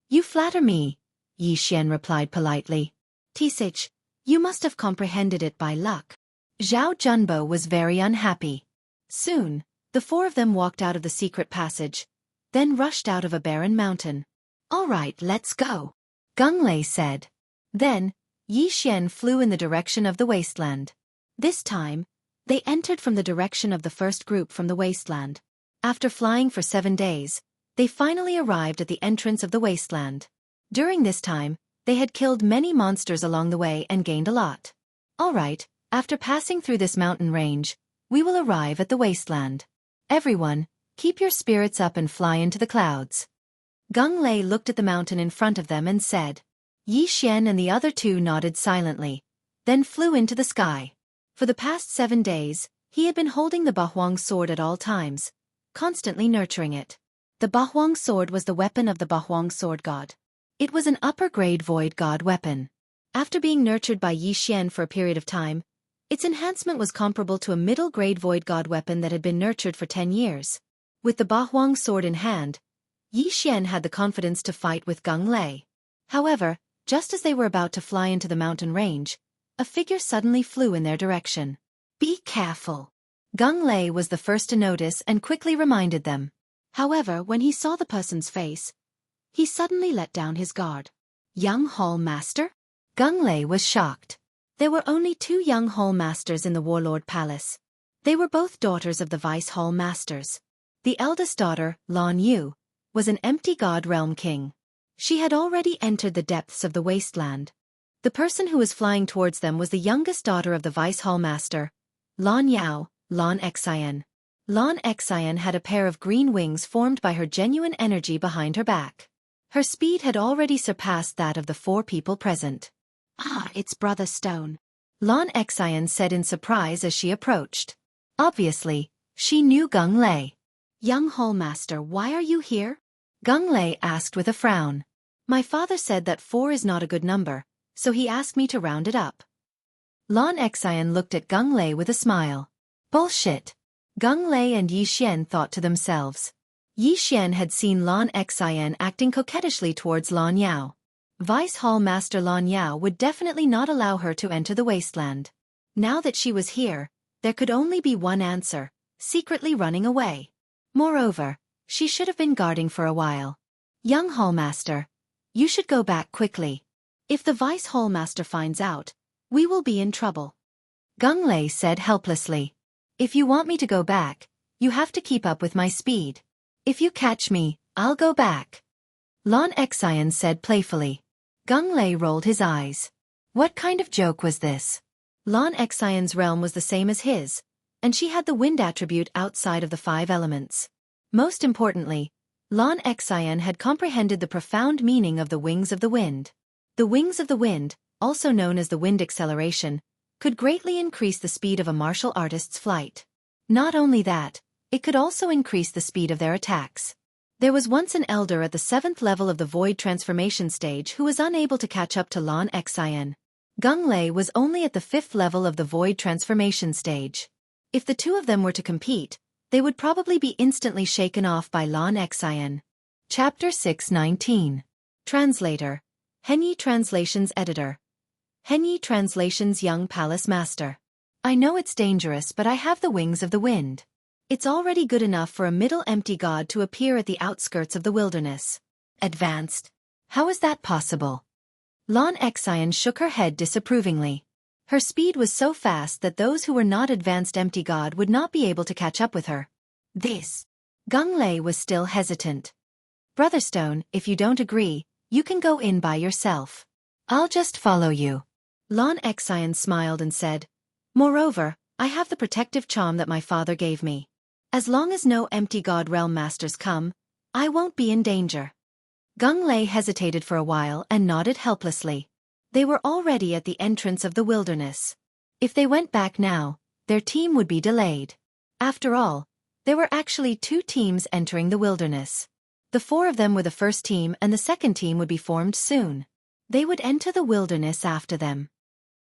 Speaker 2: "You flatter me," Yi Xian replied politely. "Tisage, you must have comprehended it by luck." Zhao Junbo was very unhappy. Soon, the 4 of them walked out of the secret passage, then rushed out of a barren mountain. "All right, let's go," Gung Lei said. Then, Yi Xian flew in the direction of the wasteland. This time, they entered from the direction of the first group from the wasteland. After flying for 7 days, they finally arrived at the entrance of the wasteland. During this time, they had killed many monsters along the way and gained a lot. "All right, after passing through this mountain range, we will arrive at the wasteland. Everyone, keep your spirits up and fly into the clouds." Gung Lei looked at the mountain in front of them and said. Yi Xian and the other 2 nodded silently, then flew into the sky. For the past 7 days, he had been holding the Bahuang sword at all times, constantly nurturing it. The Bahuang sword was the weapon of the Bahuang sword god. It was an upper-grade void god weapon. After being nurtured by Yi Xian for a period of time, its enhancement was comparable to a middle-grade void god weapon that had been nurtured for 10 years. With the Bahuang sword in hand, Yi Xian had the confidence to fight with Gung Lei. However, just as they were about to fly into the mountain range, a figure suddenly flew in their direction. "Be careful." Gung Lei was the first to notice and quickly reminded them. However, when he saw the person's face, he suddenly let down his guard. "Young Hall Master?" Gung Lei was shocked. There were only 2 young Hall Masters in the Warlord Palace. They were both daughters of the Vice Hall Masters. The eldest daughter, Lan Yu, was an empty god realm king. She had already entered the depths of the wasteland. The person who was flying towards them was the youngest daughter of the Vice Hall Master, Lan Yao, Lan Xian. Lan Xian had a pair of green wings formed by her genuine energy behind her back. Her speed had already surpassed that of the 4 people present. "Ah, it's Brother Stone," Lan Xian said in surprise as she approached. Obviously, she knew Gung Lei. "Young Hall Master, why are you here?" Gung Lei asked with a frown. My father said that 4 is not a good number, so he asked me to round it up. Lan Xian looked at Gung Lei with a smile. Bullshit. Gung Lei and Yi Xian thought to themselves. Yi Xian had seen Lan Xian acting coquettishly towards Lan Yao. Vice Hall Master Lan Yao would definitely not allow her to enter the wasteland. Now that she was here, there could only be one answer, secretly running away. Moreover, she should have been guarding for a while. Young Hallmaster, you should go back quickly. If the Vice Hallmaster finds out, we will be in trouble. Gung Lei said helplessly. If you want me to go back, you have to keep up with my speed. If you catch me, I'll go back. Lan Xian said playfully. Gung Lei rolled his eyes. What kind of joke was this? Lan Xian's realm was the same as his, and she had the wind attribute outside of the 5 elements. Most importantly, Lan Xian had comprehended the profound meaning of the wings of the wind. The wings of the wind, also known as the wind acceleration, could greatly increase the speed of a martial artist's flight. Not only that, it could also increase the speed of their attacks. There was once an elder at the 7th level of the void transformation stage who was unable to catch up to Lan Xian. Gung Lei was only at the 5th level of the void transformation stage. If the two of them were to compete, they would probably be instantly shaken off by Lan Xian. Chapter 619. Translator. Henyi Translations Editor. Henyi Translations Young Palace Master. I know it's dangerous, but I have the wings of the wind. It's already good enough for a middle empty god to appear at the outskirts of the wilderness. Advanced. How is that possible? Lan Xian shook her head disapprovingly. Her speed was so fast that those who were not advanced empty god would not be able to catch up with her. This. Gung Lei was still hesitant. Brotherstone, if you don't agree, you can go in by yourself. I'll just follow you. Lan Xian smiled and said, Moreover, I have the protective charm that my father gave me. As long as no empty god realm masters come, I won't be in danger. Gung Lei hesitated for a while and nodded helplessly. They were already at the entrance of the wilderness. If they went back now, their team would be delayed. After all, there were actually 2 teams entering the wilderness. The 4 of them were the first team and the second team would be formed soon. They would enter the wilderness after them.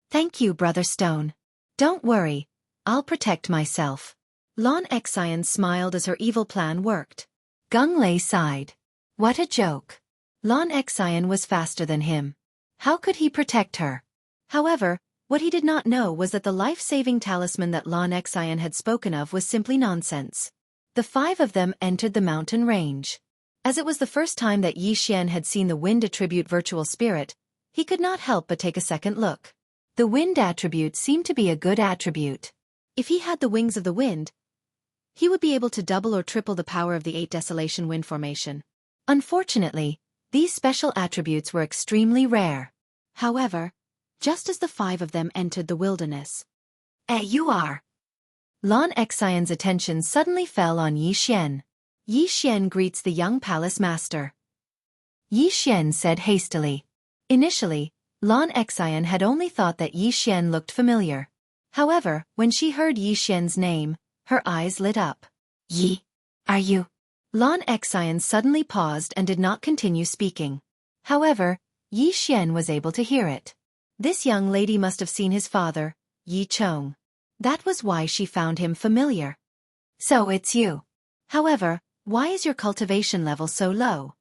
Speaker 2: Thank you, Brother Stone. Don't worry, I'll protect myself. Lan Xian smiled as her evil plan worked. Gung Lei sighed. What a joke. Lan Xian was faster than him. How could he protect her? However, what he did not know was that the life-saving talisman that Lan Xian had spoken of was simply nonsense. The 5 of them entered the mountain range. As it was the first time that Yi Xian had seen the wind attribute virtual spirit, he could not help but take a second look. The wind attribute seemed to be a good attribute. If he had the wings of the wind, he would be able to double or triple the power of the 8 Desolation Wind Formation. Unfortunately, these special attributes were extremely rare. However, just as the 5 of them entered the wilderness. You are. Lan Xian's attention suddenly fell on Yi Xian. Yi Xian greets the young palace master. Yi Xian said hastily. Initially, Lan Xian had only thought that Yi Xian looked familiar. However, when she heard Yi Xian's name, her eyes lit up. Yi, are you? Lan Xian suddenly paused and did not continue speaking. However, Yi Xian was able to hear it. This young lady must have seen his father, Yi Chong. That was why she found him familiar. So it's you. However, why is your cultivation level so low?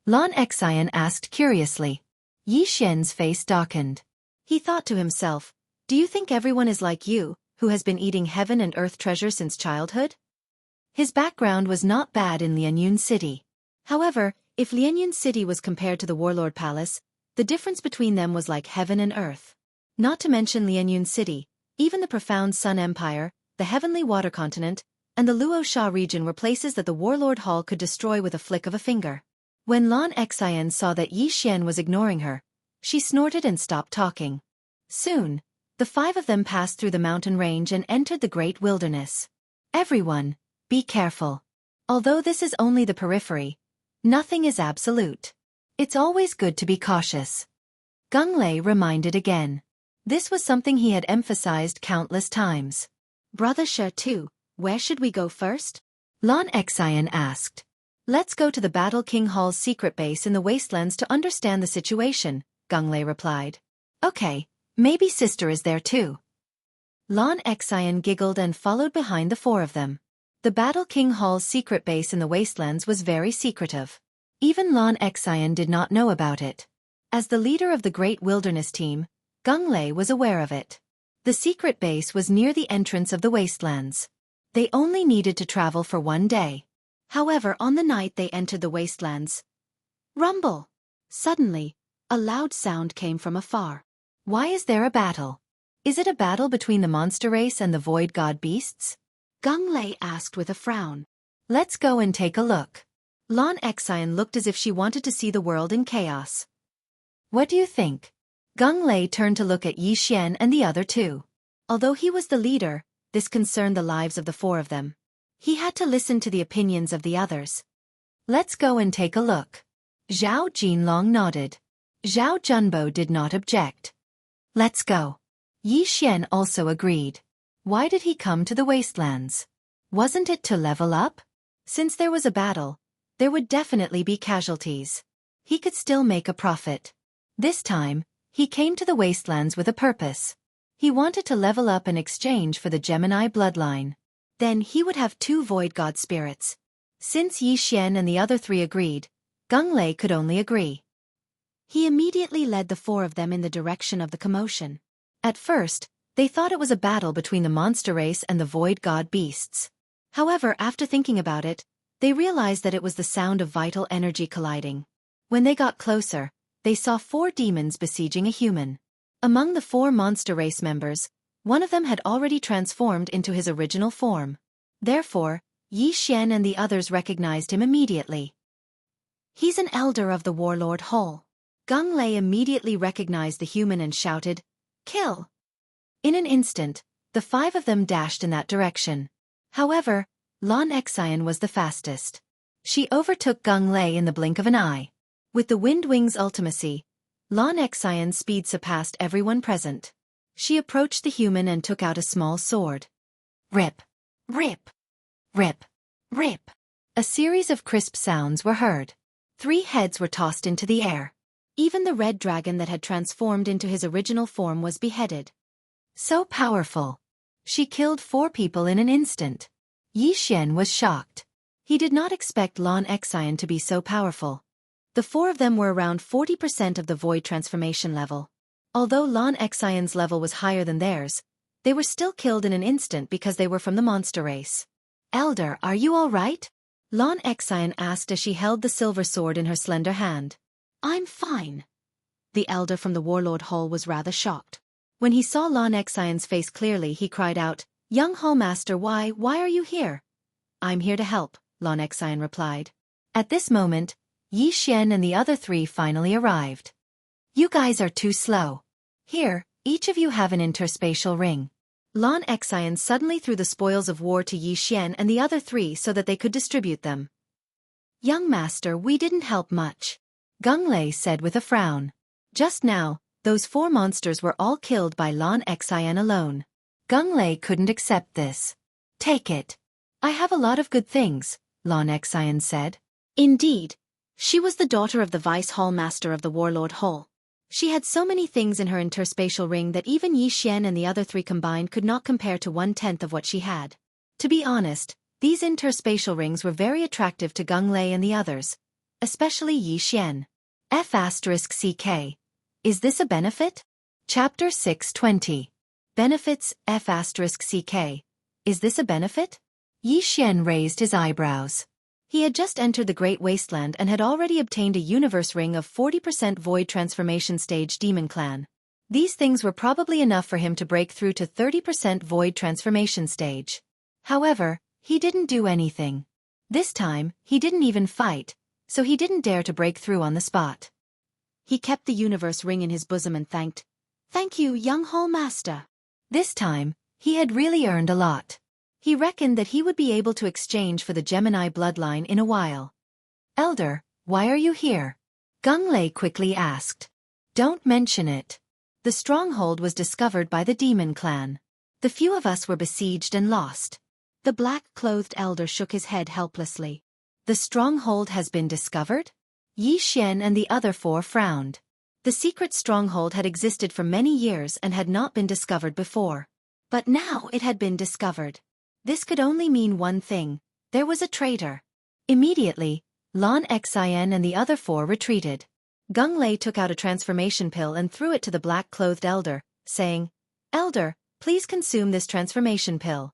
Speaker 2: Lan Xian asked curiously. Yi Xian's face darkened. He thought to himself, do you think everyone is like you, who has been eating heaven and earth treasure since childhood? His background was not bad in Lianyun City. However, if Lianyun City was compared to the Warlord Palace, the difference between them was like heaven and earth. Not to mention Lianyun City, even the profound Sun Empire, the Heavenly Water Continent, and the Luo Sha region were places that the Warlord Hall could destroy with a flick of a finger. When Lan Xian saw that Yi Xian was ignoring her, she snorted and stopped talking. Soon, the 5 of them passed through the mountain range and entered the great wilderness. Everyone, be careful. Although this is only the periphery, nothing is absolute. It's always good to be cautious. Gung Lei reminded again. This was something he had emphasized countless times. Brother Shi too, where should we go first? Lan Xian asked.
Speaker 1: Let's go to the Battle King Hall's secret base in the wastelands to understand the situation, Gunglei replied. Okay, maybe sister is there too. Lan Xian giggled and followed behind the four of them. The Battle King Hall's secret base in the wastelands was very secretive. Even Lan Xian did not know about it. As the leader of the Great Wilderness Team, Gunglei was aware of it. The secret base was near the entrance of the wastelands. They only needed to travel for one day. However, on the night they entered the wastelands, rumble! Suddenly, a loud sound came from afar. Why is there a battle? Is it a battle between the monster race and the void god beasts? Gunglei asked with a frown. Let's go and take a look. Lan Xian looked as if she wanted to see the world in chaos. What do you think? Gunglei turned to look at Yi Xian and the other two. Although he was the leader, this concerned the lives of the four of them. He had to listen to the opinions of the others. Let's go and take a look. Zhao Jinlong nodded. Zhao Junbo did not object. Let's go. Yi Xian also agreed. Why did he come to the wastelands? Wasn't it to level up? Since there was a battle, there would definitely be casualties. He could still make a profit. This time, he came to the wastelands with a purpose. He wanted to level up in exchange for the Gemini bloodline. Then he would have 2 void god spirits. Since Yi Xian and the other 3 agreed, Gunglei could only agree. He immediately led the 4 of them in the direction of the commotion. At first, they thought it was a battle between the monster race and the void god beasts. However, after thinking about it, they realized that it was the sound of vital energy colliding. When they got closer, they saw 4 demons besieging a human. Among the 4 monster race members, one of them had already transformed into his original form. Therefore, Yi Xian and the others recognized him immediately. He's an elder of the Warlord Hall. Gunglei immediately recognized the human and shouted, "Kill!" In an instant, the 5 of them dashed in that direction. However, Lan Xian was the fastest. She overtook Gunglei in the blink of an eye. With the Wind Wings ultimacy, Lan Xian's speed surpassed everyone present. She approached the human and took out a small sword. Rip! Rip! Rip! Rip! A series of crisp sounds were heard. 3 heads were tossed into the air. Even the red dragon that had transformed into his original form was beheaded. So powerful! She killed 4 people in an instant. Yi Xian was shocked. He did not expect Lan Xian to be so powerful. The 4 of them were around 40% of the void transformation level. Although Lan Xian's level was higher than theirs, they were still killed in an instant because they were from the monster race. Elder, are you all right? Lan Xian asked as she held the silver sword in her slender hand. I'm fine. The elder from the Warlord Hall was rather shocked. When he saw Lan Xian's face clearly, he cried out, Young Hallmaster, why are you here? I'm here to help, Lan Xian replied. At this moment, Yi Xian and the other 3 finally arrived. You guys are too slow. Here, each of you have an interspatial ring. Lan Xian suddenly threw the spoils of war to Yi Xian and the other 3 so that they could distribute them. Young master, we didn't help much, Gunglei said with a frown. Just now, those 4 monsters were all killed by Lan Xian alone. Gunglei couldn't accept this. Take it. I have a lot of good things, Lan Xian said. Indeed. She was the daughter of the Vice Hall Master of the Warlord Hall. She had so many things in her interspatial ring that even Yi Xian and the other 3 combined could not compare to 1/10 of what she had. To be honest, these interspatial rings were very attractive to Gunglei and the others, especially Yi Xian. F***CK. Is this a benefit? Chapter 620. Benefits F***CK. Is this a benefit? Yi Xian raised his eyebrows. He had just entered the Great Wasteland and had already obtained a universe ring of 40% Void Transformation Stage Demon Clan. These things were probably enough for him to break through to 30% Void Transformation Stage. However, he didn't do anything. This time, he didn't even fight, so he didn't dare to break through on the spot. He kept the universe ring in his bosom and thanked, Thank you, young Hall Master. This time, he had really earned a lot. He reckoned that he would be able to exchange for the Gemini bloodline in a while. Elder, why are you here? Gunglei quickly asked. Don't mention it. The stronghold was discovered by the demon clan. The few of us were besieged and lost. The black-clothed elder shook his head helplessly.
Speaker 2: The stronghold has been discovered? Yi Xian and the other four frowned. The secret stronghold had existed for many years and had not been discovered before. But now it had been discovered. This could only mean one thing: there was a traitor. Immediately, Lan Xian and the other four retreated. Gung Lei took out a transformation pill and threw it to the black-clothed elder, saying, "Elder, please consume this transformation pill."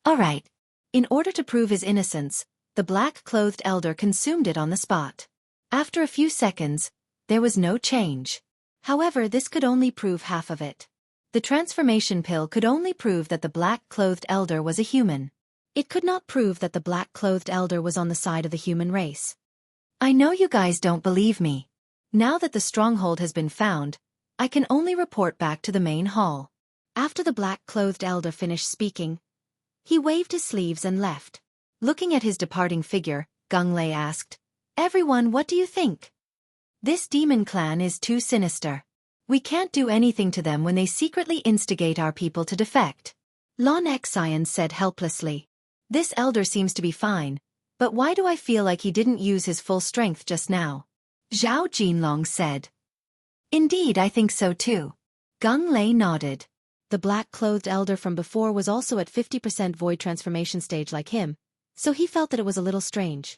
Speaker 2: All right. In order to prove his innocence, the black-clothed elder consumed it on the spot. After a few seconds, there was no change. However, this could only prove half of it. The transformation pill could only prove that the black-clothed elder was a human. It could not prove that the black-clothed elder was on the side of the human race. I know you guys don't believe me. Now that the stronghold has been found, I can only report back to the main hall. After the black-clothed elder finished speaking, he waved his sleeves and left. Looking at his departing figure, Gung Lei asked, "Everyone, what do you think? This demon clan is too sinister. We can't do anything to them when they secretly instigate our people to defect." Lan Xian said helplessly. "This elder seems to be fine, but why do I feel like he didn't use his full strength just now?" Zhao Jinlong said. "Indeed, I think so too." Gung Lei nodded. The black-clothed elder from before was also at 50% void transformation stage like him, so he felt that it was a little strange.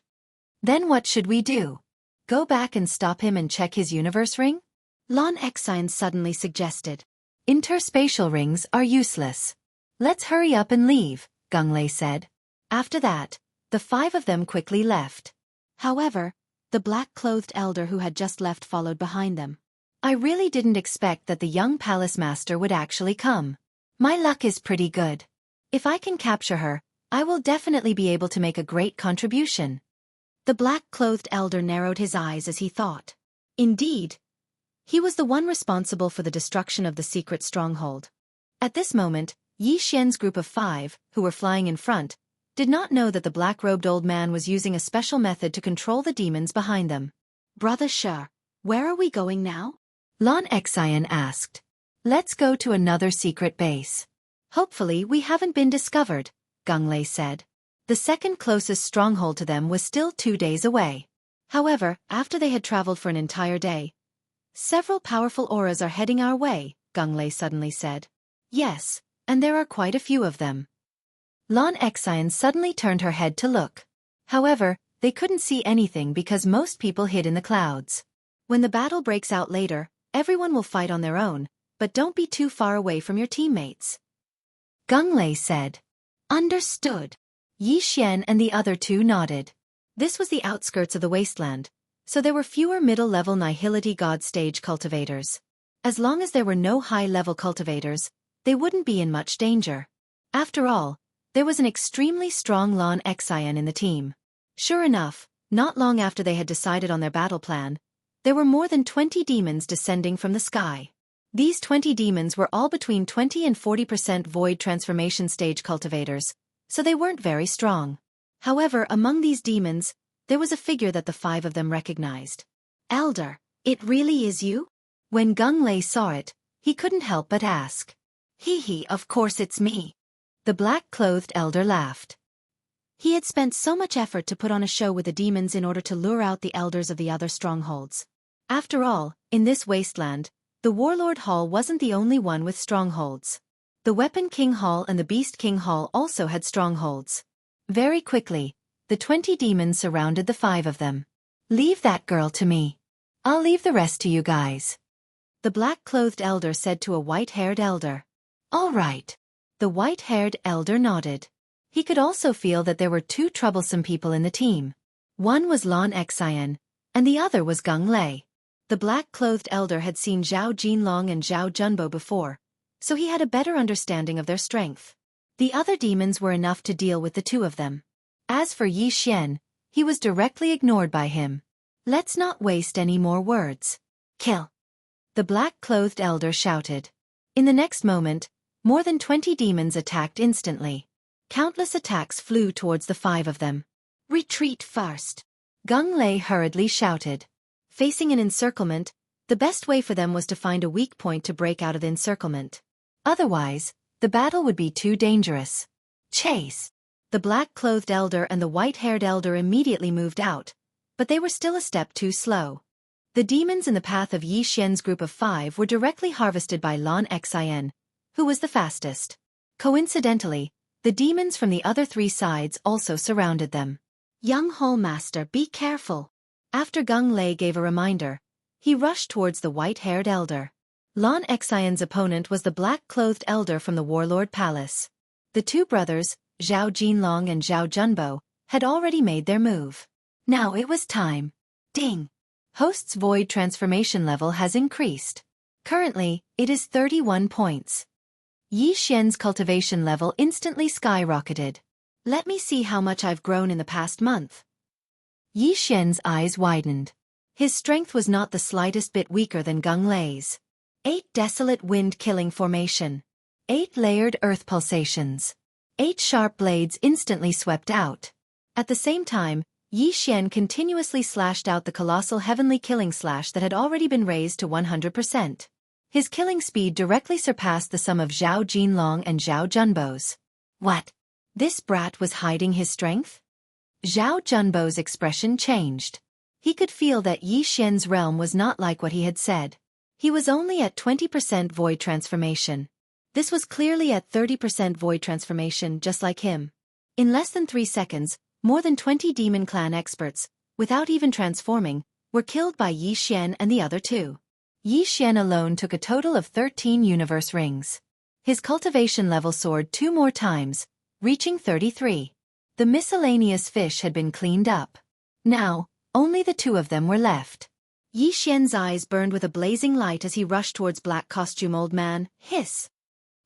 Speaker 2: "Then what should we do? Go back and stop him and check his universe ring?" Lan Xian suddenly suggested. "Interspatial rings are useless. Let's hurry up and leave," Gung Lei said. After that, the five of them quickly left. However, the black-clothed elder who had just left followed behind them. "I really didn't expect that the young palace master would actually come. My luck is pretty good. If I can capture her, I will definitely be able to make a great contribution." The black-clothed elder narrowed his eyes as he thought. Indeed, he was the one responsible for the destruction of the secret stronghold. At this moment, Yi Xian's group of 5, who were flying in front, did not know that the black-robed old man was using a special method to control the demons behind them. "Brother Shi, where are we going now?" Lan Xian asked. "Let's go to another secret base. Hopefully we haven't been discovered," Gung Lei said. The second closest stronghold to them was still 2 days away. However, after they had traveled for an entire day, "Several powerful auras are heading our way," Gung Lei suddenly said. "Yes, and there are quite a few of them." Lan Xian suddenly turned her head to look. However, they couldn't see anything because most people hid in the clouds. When the battle breaks out later, everyone will fight on their own, but don't be too far away from your teammates," Gung Lei said. "Understood." Yi Xian and the other two nodded. This was the outskirts of the wasteland, so there were fewer middle-level nihility god stage cultivators. As long as there were no high-level cultivators, they wouldn't be in much danger. After all, there was an extremely strong Lan Xian in the team. Sure enough, not long after they had decided on their battle plan, there were more than 20 demons descending from the sky. These 20 demons were all between 20 and 40% void transformation stage cultivators, so they weren't very strong. However, among these demons, there was a figure that the 5 of them recognized. "Elder, it really is you?" When Gung Lei saw it, he couldn't help but ask. "Hee, of course it's me." The black-clothed elder laughed. He had spent so much effort to put on a show with the demons in order to lure out the elders of the other strongholds. After all, in this wasteland, the Warlord Hall wasn't the only one with strongholds. The Weapon King Hall and the Beast King Hall also had strongholds. Very quickly, the 20 demons surrounded the 5 of them. "Leave that girl to me. I'll leave the rest to you guys," the black-clothed elder said to a white-haired elder. "All right." The white-haired elder nodded. He could also feel that there were 2 troublesome people in the team. One was Lan Xian, and the other was Gung Lei. The black-clothed elder had seen Zhao Jinlong and Zhao Junbo before, so he had a better understanding of their strength. The other demons were enough to deal with the 2 of them. As for Yi Xian, he was directly ignored by him. "Let's not waste any more words. Kill!" the black-clothed elder shouted. In the next moment, more than 20 demons attacked instantly. Countless attacks flew towards the 5 of them. "Retreat first!" Gung Lei hurriedly shouted. Facing an encirclement, the best way for them was to find a weak point to break out of the encirclement. Otherwise, the battle would be too dangerous. "Chase!" The black-clothed elder and the white-haired elder immediately moved out, but they were still a step too slow. The demons in the path of Yi Xian's group of 5 were directly harvested by Lan Xian, who was the fastest. Coincidentally, the demons from the other 3 sides also surrounded them. Young Hall Master, be careful. After Gung Lei gave a reminder, he rushed towards the white-haired elder. Lan Xian's opponent was the black-clothed elder from the Warlord Palace. The 2 brothers, Zhao Jinlong and Zhao Junbo, had already made their move. Now it was time. Ding! Host's void transformation level has increased. Currently, it is 31 points. Yi Xian's cultivation level instantly skyrocketed. Let me see how much I've grown in the past month. Yi Xian's eyes widened. His strength was not the slightest bit weaker than Gung Lei's. 8 desolate wind-killing formation. 8 layered earth pulsations. 8 sharp blades instantly swept out. At the same time, Yi Xian continuously slashed out the colossal heavenly killing slash that had already been raised to 100%. His killing speed directly surpassed the sum of Zhao Jinlong and Zhao Junbo's. What? This brat was hiding his strength? Zhao Junbo's expression changed. He could feel that Yi Xian's realm was not like what he had said. He was only at 20% void transformation. This was clearly at 30% void transformation just like him. In less than 3 seconds, more than 20 Demon Clan experts, without even transforming, were killed by Yi Xian and the other 2. Yi Xian alone took a total of 13 universe rings. His cultivation level soared 2 more times, reaching 33. The miscellaneous fish had been cleaned up. Now, only the 2 of them were left. Yi Xian's eyes burned with a blazing light as he rushed towards Black Costume Old Man. Hiss!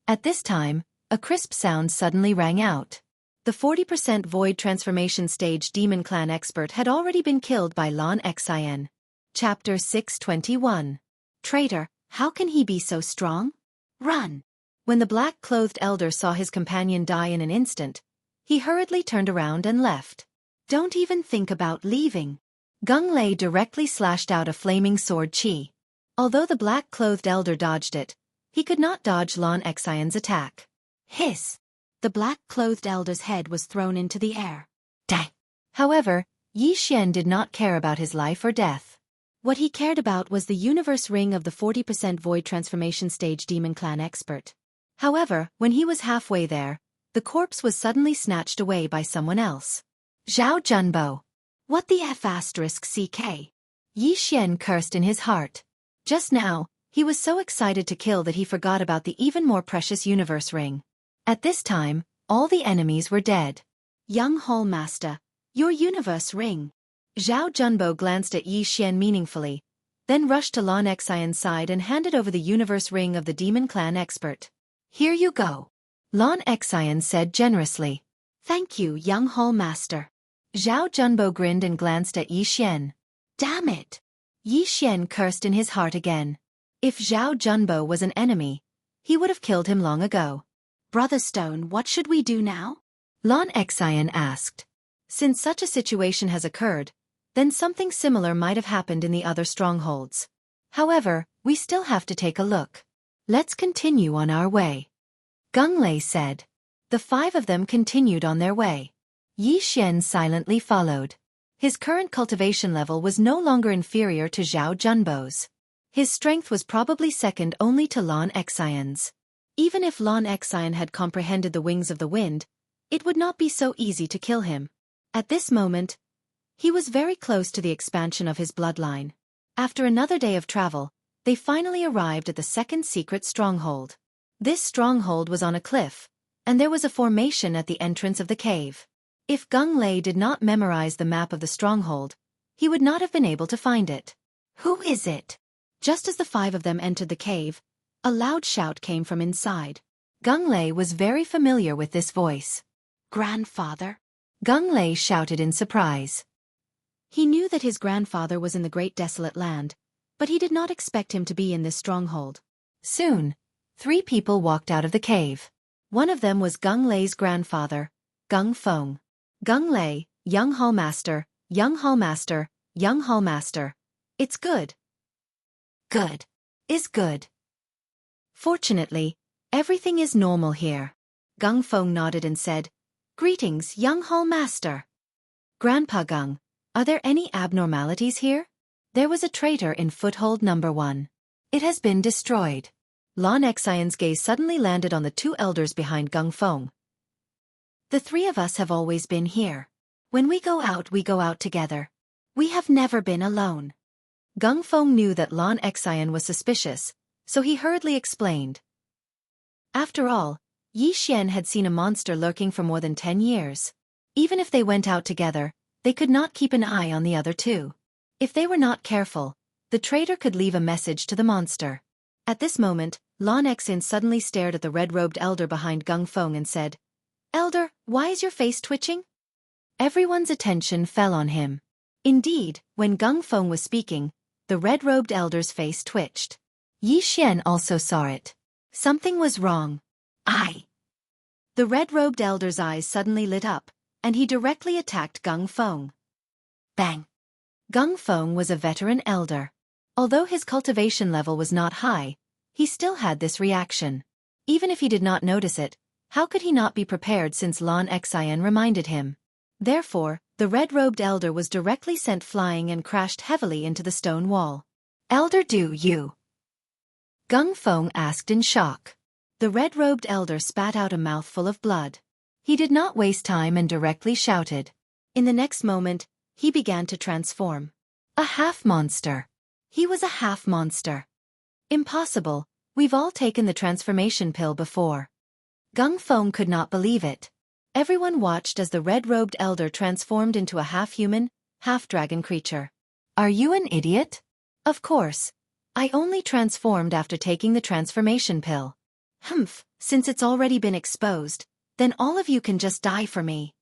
Speaker 2: At this time, a crisp sound suddenly rang out. The 40% void transformation stage Demon Clan expert had already been killed by Lan Xian. Chapter 621. Traitor, how can he be so strong? Run! When the black-clothed elder saw his companion die in an instant, he hurriedly turned around and left. Don't even think about leaving. Gung Lei directly slashed out a flaming sword chi. Although the black-clothed elder dodged it, he could not dodge Lan Xian's attack. Hiss! The black-clothed elder's head was thrown into the air. Die! However, Yi Xian did not care about his life or death. What he cared about was the universe ring of the 40% void transformation stage Demon Clan expert. However, when he was halfway there, the corpse was suddenly snatched away by someone else. Zhao Junbo! What the F***ck? Yi Xian cursed in his heart. Just now, he was so excited to kill that he forgot about the even more precious universe ring. At this time, all the enemies were dead. Young Hall Master, your universe ring. Zhao Junbo glanced at Yi Xian meaningfully, then rushed to Lan Xian's side and handed over the universe ring of the Demon Clan expert. Here you go. Lan Xian said generously. Thank you, Young Hall Master. Zhao Junbo grinned and glanced at Yi Xian. Damn it! Yi Xian cursed in his heart again. If Zhao Junbo was an enemy, he would have killed him long ago. Brother Stone, what should we do now? Lan Xian asked. Since such a situation has occurred, then something similar might have happened in the other strongholds. However, we still have to take a look. Let's continue on our way. Gung Lei said. The 5 of them continued on their way. Yi Xian silently followed. His current cultivation level was no longer inferior to Zhao Junbo's. His strength was probably second only to Lan Xian's. Even if Lan Xian had comprehended the wings of the wind, it would not be so easy to kill him. At this moment, he was very close to the expansion of his bloodline. After another day of travel, they finally arrived at the second secret stronghold. This stronghold was on a cliff, and there was a formation at the entrance of the cave. If Gung Lei did not memorize the map of the stronghold, he would not have been able to find it. Who is it? Just as the 5 of them entered the cave, a loud shout came from inside. Gung Lei was very familiar with this voice. Grandfather? Gung Lei shouted in surprise. He knew that his grandfather was in the Great Desolate Land, but he did not expect him to be in this stronghold. Soon, 3 people walked out of the cave. One of them was Gung Lei's grandfather, Gung Feng. Gung Lei, Young Hall Master, Young Hall Master, Young Hall Master. It's good. Good. Is good. Fortunately, everything is normal here. Gung Feng nodded and said, Greetings, young hall master. Grandpa Gung, are there any abnormalities here? There was a traitor in foothold number 1. It has been destroyed. Lan Xian's gaze suddenly landed on the 2 elders behind Gung Feng. The 3 of us have always been here. When we go out together. We have never been alone. Gung Feng knew that Lan Xian was suspicious, so he hurriedly explained. After all, Yi Xian had seen a monster lurking for more than 10 years. Even if they went out together, they could not keep an eye on the other 2. If they were not careful, the traitor could leave a message to the monster. At this moment, Lan Xian suddenly stared at the red-robed elder behind Gung Feng and said, "Elder, why is your face twitching?" Everyone's attention fell on him. Indeed, when Gung Feng was speaking, the red-robed elder's face twitched. Yi Xian also saw it. Something was wrong. The red-robed elder's eyes suddenly lit up, and he directly attacked Gung Feng. Bang! Gung Feng was a veteran elder. Although his cultivation level was not high, he still had this reaction. Even if he did not notice it, how could he not be prepared since Lan Xian reminded him? Therefore, the red-robed elder was directly sent flying and crashed heavily into the stone wall. "Elder, do you?" Gung Feng asked in shock. The red-robed elder spat out a mouthful of blood. He did not waste time and directly shouted. In the next moment, he began to transform. A half-monster. He was a half-monster. Impossible, we've all taken the transformation pill before. Gung Feng could not believe it. Everyone watched as the red-robed elder transformed into a half-human, half-dragon creature. "Are you an idiot?" "Of course. I only transformed after taking the transformation pill." "Humph, since it's already been exposed, then all of you can just die for me."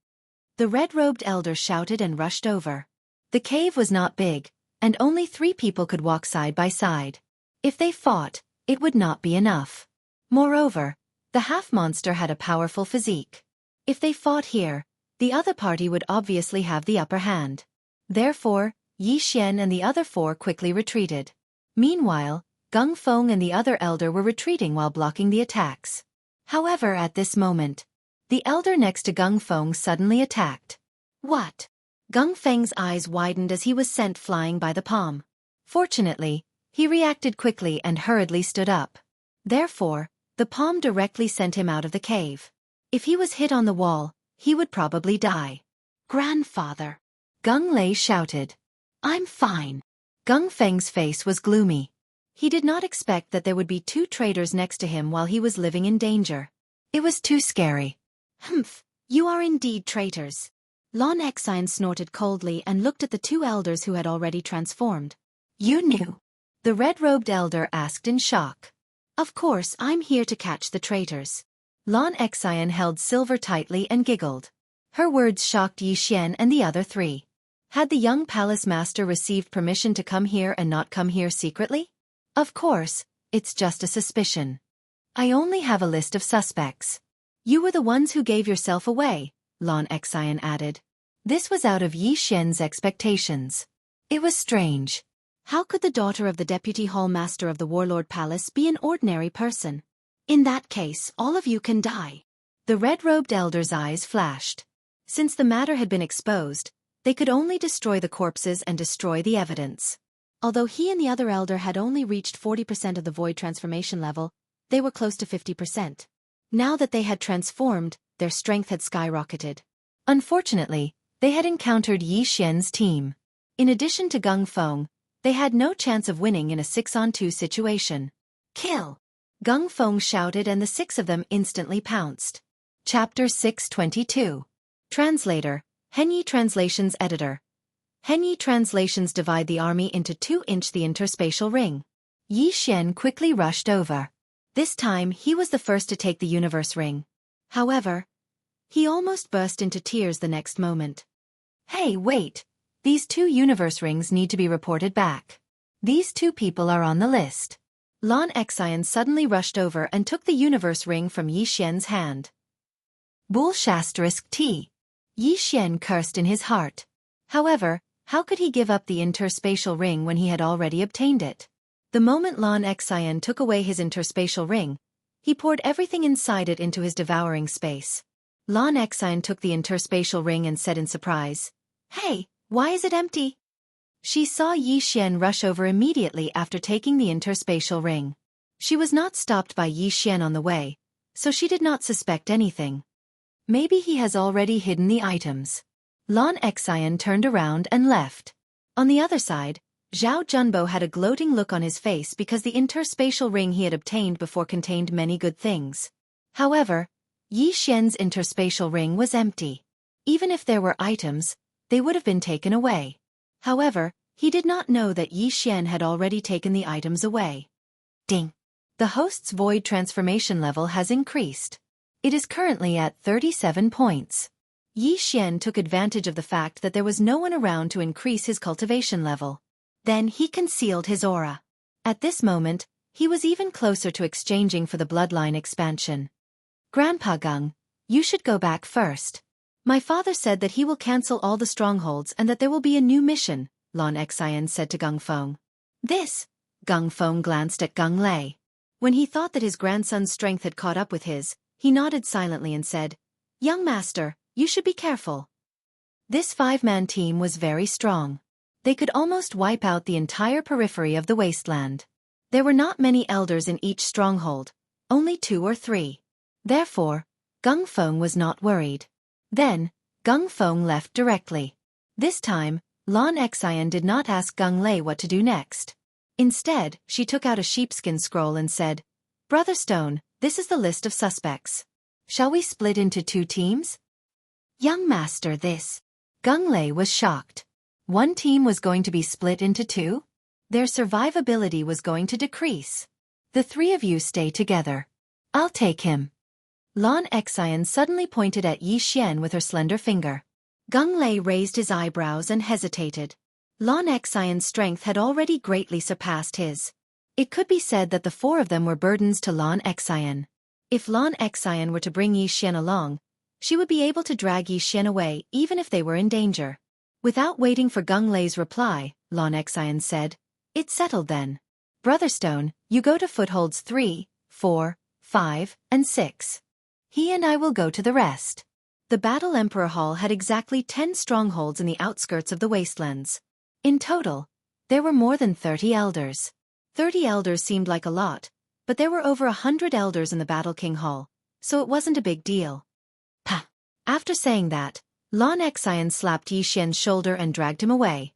Speaker 2: The red-robed elder shouted and rushed over. The cave was not big, and only 3 people could walk side by side. If they fought, it would not be enough. Moreover, the half-monster had a powerful physique. If they fought here, the other party would obviously have the upper hand. Therefore, Yi Xian and the other 4 quickly retreated. Meanwhile, Gung Feng and the other elder were retreating while blocking the attacks. However, at this moment, the elder next to Gung Feng suddenly attacked. What? Gung Feng's eyes widened as he was sent flying by the palm. Fortunately, he reacted quickly and hurriedly stood up. Therefore, the palm directly sent him out of the cave. If he was hit on the wall, he would probably die. "Grandfather!" Gung Lei shouted. "I'm fine." Gung Feng's face was gloomy. He did not expect that there would be 2 traitors next to him while he was living in danger. It was too scary. "Humph, you are indeed traitors." Lan Xian snorted coldly and looked at the 2 elders who had already transformed. "You knew?" The red-robed elder asked in shock. "Of course, I'm here to catch the traitors." Lan Xian held silver tightly and giggled. Her words shocked Yi Xian and the other 3. Had the young palace master received permission to come here and not come here secretly? Of course, it's just a suspicion. I only have a list of suspects. You were the ones who gave yourself away, Lan Xian added. This was out of Yi Xian's expectations. It was strange. How could the daughter of the deputy hall master of the warlord palace be an ordinary person? In that case, all of you can die. The red-robed elder's eyes flashed. Since the matter had been exposed, they could only destroy the corpses and destroy the evidence. Although he and the other elder had only reached 40% of the void transformation level, they were close to 50%. Now that they had transformed, their strength had skyrocketed. Unfortunately, they had encountered Yi Xian's team. In addition to Gung Feng, they had no chance of winning in a 6-on-2 situation. Kill! Gung Feng shouted and the 6 of them instantly pounced. Chapter 622. Translator, Henyi Translations Editor. Henyi Translations divide the army into 2-inch the interspatial ring. Yi Xian quickly rushed over. This time he was the first to take the universe ring. However, he almost burst into tears the next moment. Hey, wait! These 2 universe rings need to be reported back. These 2 people are on the list. Lan Xian suddenly rushed over and took the universe ring from Yi Xian's hand. Bull*T. Yi Xian cursed in his heart. However, how could he give up the interspatial ring when he had already obtained it? The moment Lan Xian took away his interspatial ring, he poured everything inside it into his devouring space. Lan Exine took the interspatial ring and said in surprise, "Hey, why is it empty?" She saw Yi Xian rush over immediately after taking the interspatial ring. She was not stopped by Yi Xian on the way, so she did not suspect anything. Maybe he has already hidden the items. Lan Exine turned around and left. On the other side, Zhao Junbo had a gloating look on his face because the interspatial ring he had obtained before contained many good things. However, Yi Xian's interspatial ring was empty. Even if there were items, they would have been taken away. However, he did not know that Yi Xian had already taken the items away. Ding! The host's void transformation level has increased. It is currently at 37 points. Yi Xian took advantage of the fact that there was no one around to increase his cultivation level. Then he concealed his aura. At this moment, he was even closer to exchanging for the bloodline expansion. "Grandpa Gung, you should go back first. My father said that he will cancel all the strongholds and that there will be a new mission," Lan Exine said to Gung Feng. Gung Feng glanced at Gung Lei. When he thought that his grandson's strength had caught up with his, he nodded silently and said, "Young master, you should be careful." This five-man team was very strong. They could almost wipe out the entire periphery of the wasteland. There were not many elders in each stronghold, only 2 or 3. Therefore, Gung Feng was not worried. Then, Gung Feng left directly. This time, Lan Exine did not ask Gung Lei what to do next. Instead, she took out a sheepskin scroll and said, "Brother Stone, this is the list of suspects. Shall we split into 2 teams?" "Young master, this." Gung Lei was shocked. One team was going to be split into 2? Their survivability was going to decrease. "The 3 of you stay together. I'll take him." Lan Exine suddenly pointed at Yi Xian with her slender finger. Gung Lei raised his eyebrows and hesitated. Lan Exine's strength had already greatly surpassed his. It could be said that the 4 of them were burdens to Lan Exine. If Lan Exine were to bring Yi Xian along, she would be able to drag Yi Xian away even if they were in danger. Without waiting for Gung Lei's reply, Lan Exine said, "It's settled then. Brother Stone, you go to footholds 3, 4, 5, and 6. He and I will go to the rest." The Battle Emperor Hall had exactly 10 strongholds in the outskirts of the wastelands. In total, there were more than 30 elders. 30 elders seemed like a lot, but there were over 100 elders in the Battle King Hall, so it wasn't a big deal. Pah! After saying that, Lan Exine slapped Yi Xian's shoulder and dragged him away.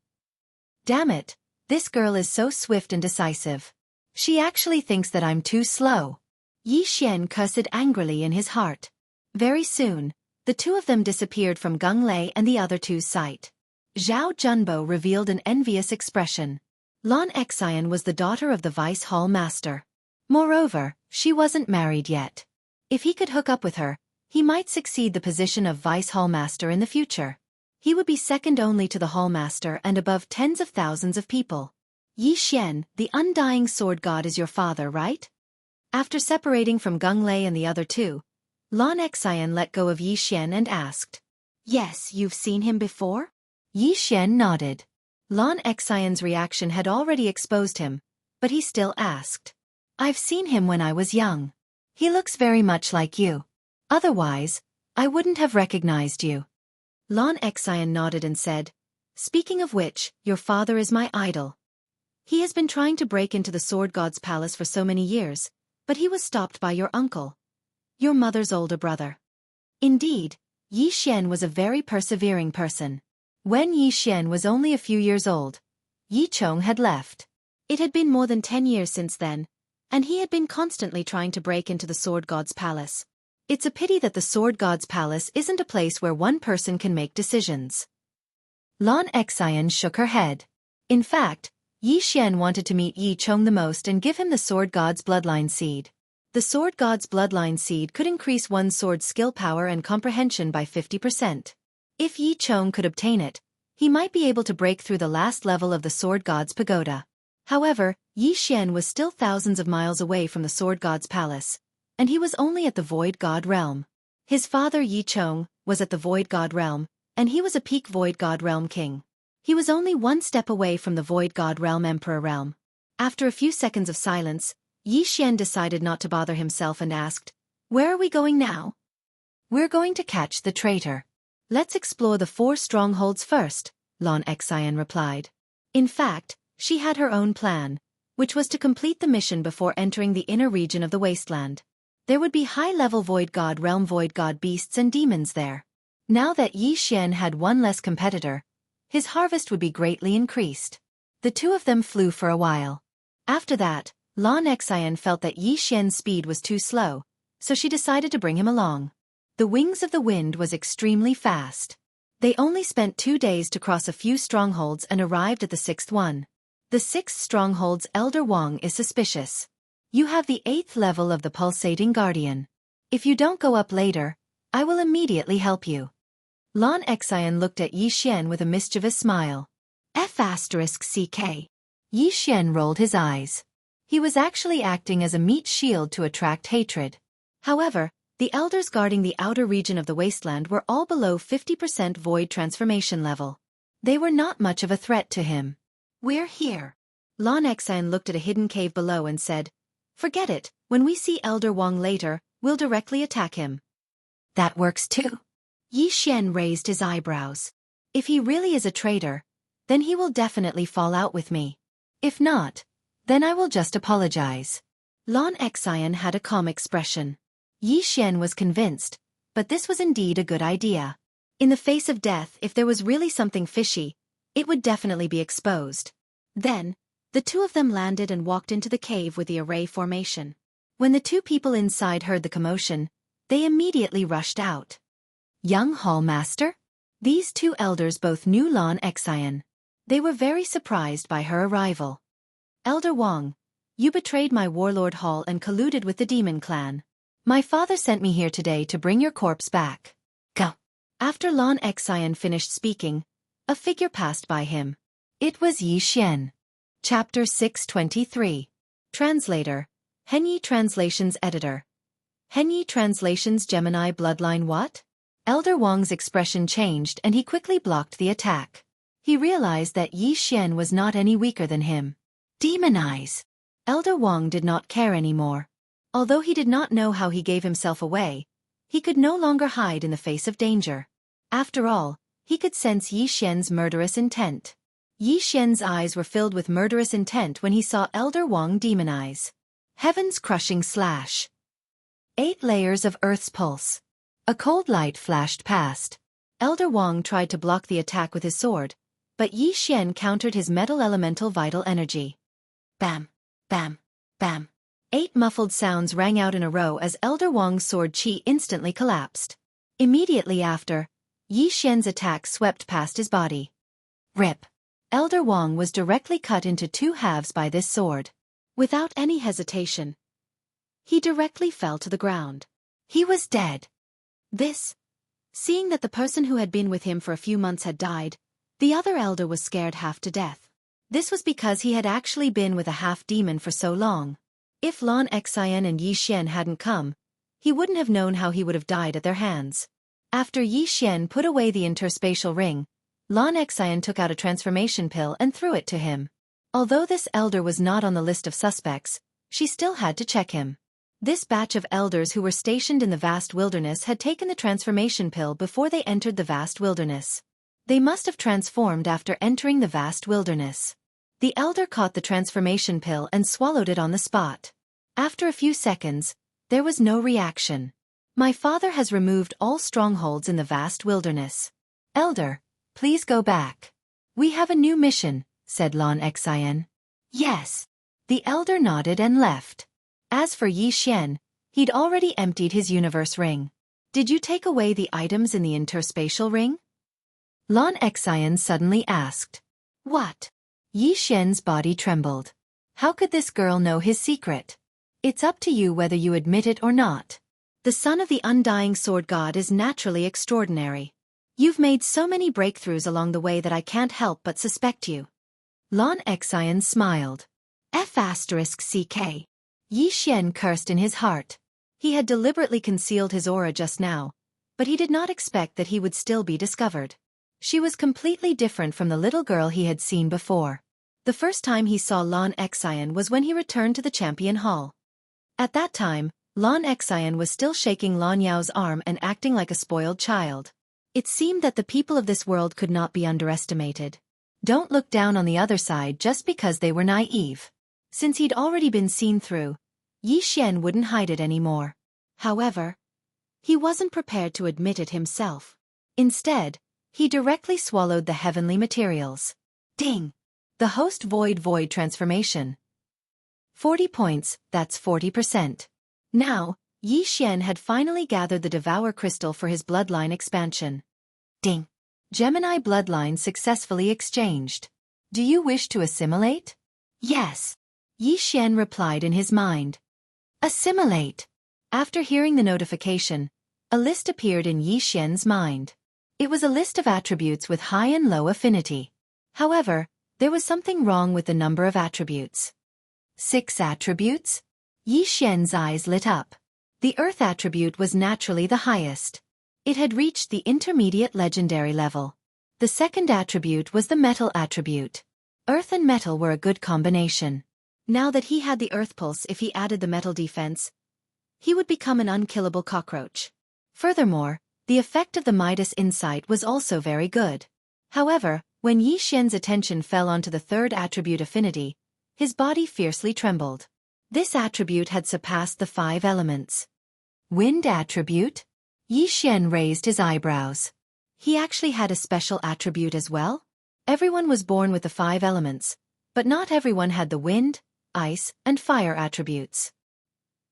Speaker 2: "Damn it, this girl is so swift and decisive. She actually thinks that I'm too slow." Yi Xian cursed angrily in his heart. Very soon, the 2 of them disappeared from Gung Lei and the other 2's sight. Zhao Junbo revealed an envious expression. Lan Exine was the daughter of the Vice Hall Master. Moreover, she wasn't married yet. If he could hook up with her, he might succeed the position of Vice Hall Master in the future. He would be second only to the Hall Master and above tens of thousands of people. "Yi Xian, the undying sword god is your father, right?" After separating from Gung Lei and the other 2, Lan Exine let go of Yi Xian and asked, "Yes, you've seen him before?" Yi Xian nodded. Lan Exine's reaction had already exposed him, but he still asked, "I've seen him when I was young. He looks very much like you. Otherwise, I wouldn't have recognized you." Lan Exine nodded and said, "Speaking of which, your father is my idol. He has been trying to break into the Sword God's palace for so many years, but he was stopped by your uncle, your mother's older brother." Indeed, Yi Xian was a very persevering person. When Yi Xian was only a few years old, Yi Chong had left. It had been more than 10 years since then, and he had been constantly trying to break into the Sword God's palace. It's a pity that the Sword God's palace isn't a place where one person can make decisions. Lan Exine shook her head. In fact, Yi Xian wanted to meet Yi Chong the most and give him the Sword God's bloodline seed. The Sword God's bloodline seed could increase one's sword skill power and comprehension by 50%. If Yi Chong could obtain it, he might be able to break through the last level of the Sword God's pagoda. However, Yi Xian was still thousands of miles away from the Sword God's palace, and he was only at the Void God realm. His father Yi Chong was at the Void God realm, and he was a peak Void God realm king. He was only 1 step away from the Void God realm Emperor realm. After a few seconds of silence, Yi Xian decided not to bother himself and asked, "Where are we going now?" We're going to catch the traitor. Let's explore the 4 strongholds first, Xianxia replied. In fact, she had her own plan, which was to complete the mission before entering the inner region of the wasteland. There would be high-level Void God realm Void God beasts and demons there. Now that Xian had one less competitor, his harvest would be greatly increased. The two of them flew for a while. After that, Xianxia felt that Xian's speed was too slow, so she decided to bring him along. The Wings of the Wind was extremely fast. They only spent 2 days to cross a few strongholds and arrived at the 6th one. The 6th stronghold's Elder Wang is suspicious. You have the 8th level of the Pulsating Guardian. If you don't go up later, I will immediately help you. Xian looked at Xian with a mischievous smile. F***CK. Xian rolled his eyes. He was actually acting as a meat shield to attract hatred. However, the elders guarding the outer region of the wasteland were all below 50% void transformation level. They were not much of a threat to him. We're here. Xian looked at a hidden cave below and said, Forget it, when we see Elder Wang later, we'll directly attack him. That works too. Xian raised his eyebrows. If he really is a traitor, then he will definitely fall out with me. If not, then I will just apologize. Xian had a calm expression. Xian was convinced, but this was indeed a good idea. In the face of death, if there was really something fishy, it would definitely be exposed. Then, the two of them landed and walked into the cave with the array formation. When the 2 people inside heard the commotion, they immediately rushed out. Young Hall Master? These 2 elders both knew Xian. They were very surprised by her arrival. Elder Wang, you betrayed my warlord Hall and colluded with the demon clan. My father sent me here today to bring your corpse back. Go. After Xian finished speaking, a figure passed by him. It was Xian. Chapter 623. Translator. Henyi Translations Editor. Henyi Translations Gemini Bloodline What? Elder Wang's expression changed and he quickly blocked the attack. He realized that Xian was not any weaker than him. Demon Eyes. Elder Wang did not care anymore. Although he did not know how he gave himself away, he could no longer hide in the face of danger. After all, he could sense Xian's murderous intent. Xian's eyes were filled with murderous intent when he saw Elder Wang demonize. Heaven's crushing slash. 8 layers of Earth's pulse. A cold light flashed past. Elder Wang tried to block the attack with his sword, but Xian countered his metal elemental vital energy. Bam, bam, bam. 8 muffled sounds rang out in a row as Elder Wang's sword chi instantly collapsed. Immediately after, Xian's attack swept past his body. Rip. Elder Wang was directly cut into 2 halves by this sword. Without any hesitation, he directly fell to the ground. He was dead. Seeing that the person who had been with him for a few months had died, the other elder was scared half to death. This was because he had actually been with a half-demon for so long. If Xian and Xian hadn't come, he wouldn't have known how he would have died at their hands. After Xian put away the interspatial ring, Xian took out a transformation pill and threw it to him. Although this elder was not on the list of suspects, she still had to check him. This batch of elders who were stationed in the vast wilderness had taken the transformation pill before they entered the vast wilderness. They must have transformed after entering the vast wilderness. The elder caught the transformation pill and swallowed it on the spot. After a few seconds, there was no reaction. My father has removed all strongholds in the vast wilderness. Elder, please go back. We have a new mission, said Xian. Yes. The elder nodded and left. As for Xian, he'd already emptied his universe ring. Did you take away the items in the interspatial ring? Xian suddenly asked. What? Xian's body trembled. How could this girl know his secret? It's up to you whether you admit it or not. The son of the undying sword god is naturally extraordinary. You've made so many breakthroughs along the way that I can't help but suspect you. Xian smiled. F***CK. Xian cursed in his heart. He had deliberately concealed his aura just now, but he did not expect that he would still be discovered. She was completely different from the little girl he had seen before. The first time he saw Xian was when he returned to the Champion Hall. At that time, Lan Xian was still shaking Lan Yao's arm and acting like a spoiled child. It seemed that the people of this world could not be underestimated. Don't look down on the other side just because they were naive. Since he'd already been seen through, Yi Xian wouldn't hide it anymore. However, he wasn't prepared to admit it himself. Instead, he directly swallowed the heavenly materials. Ding! The host void transformation. 40 points, that's 40%. Now, Yi Xian had finally gathered the Devour Crystal for his bloodline expansion. Ding! Gemini bloodline successfully exchanged. Do you wish to assimilate? Yes. Yi Xian replied in his mind. Assimilate. After hearing the notification, a list appeared in Yi Xian's mind. It was a list of attributes with high and low affinity. However, there was something wrong with the number of attributes. 6 attributes? Yi Xian's eyes lit up. The Earth attribute was naturally the highest. It had reached the intermediate legendary level. The second attribute was the Metal attribute. Earth and Metal were a good combination. Now that he had the Earth Pulse, if he added the Metal defense, he would become an unkillable cockroach. Furthermore, the effect of the Midas Insight was also very good. However, when Yi Xian's attention fell onto the third attribute affinity, his body fiercely trembled. This attribute had surpassed the 5 elements. Wind attribute? Yi Xian raised his eyebrows. He actually had a special attribute as well? Everyone was born with the 5 elements, but not everyone had the wind, ice, and fire attributes.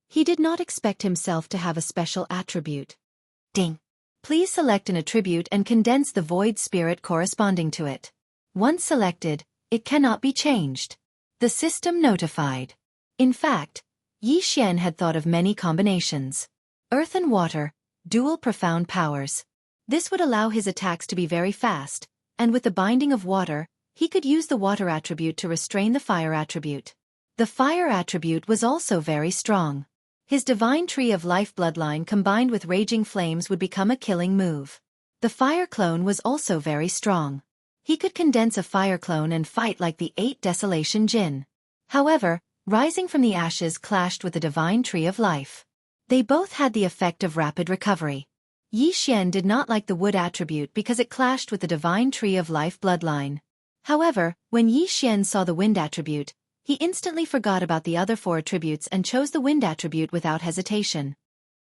Speaker 2: He did not expect himself to have a special attribute. Ding! Please select an attribute and condense the void spirit corresponding to it. Once selected, it cannot be changed. The system notified. In fact, Yi Xian had thought of many combinations. Earth and water, dual profound powers. This would allow his attacks to be very fast, and with the binding of water, he could use the water attribute to restrain the fire attribute. The fire attribute was also very strong. His divine tree of life bloodline combined with raging flames would become a killing move. The fire clone was also very strong. He could condense a fire clone and fight like the 8 Desolation Jinn. However, rising from the ashes clashed with the divine tree of life. They both had the effect of rapid recovery. Yi Xian did not like the wood attribute because it clashed with the divine tree of life bloodline. However, when Yi Xian saw the wind attribute, he instantly forgot about the other 4 attributes and chose the wind attribute without hesitation.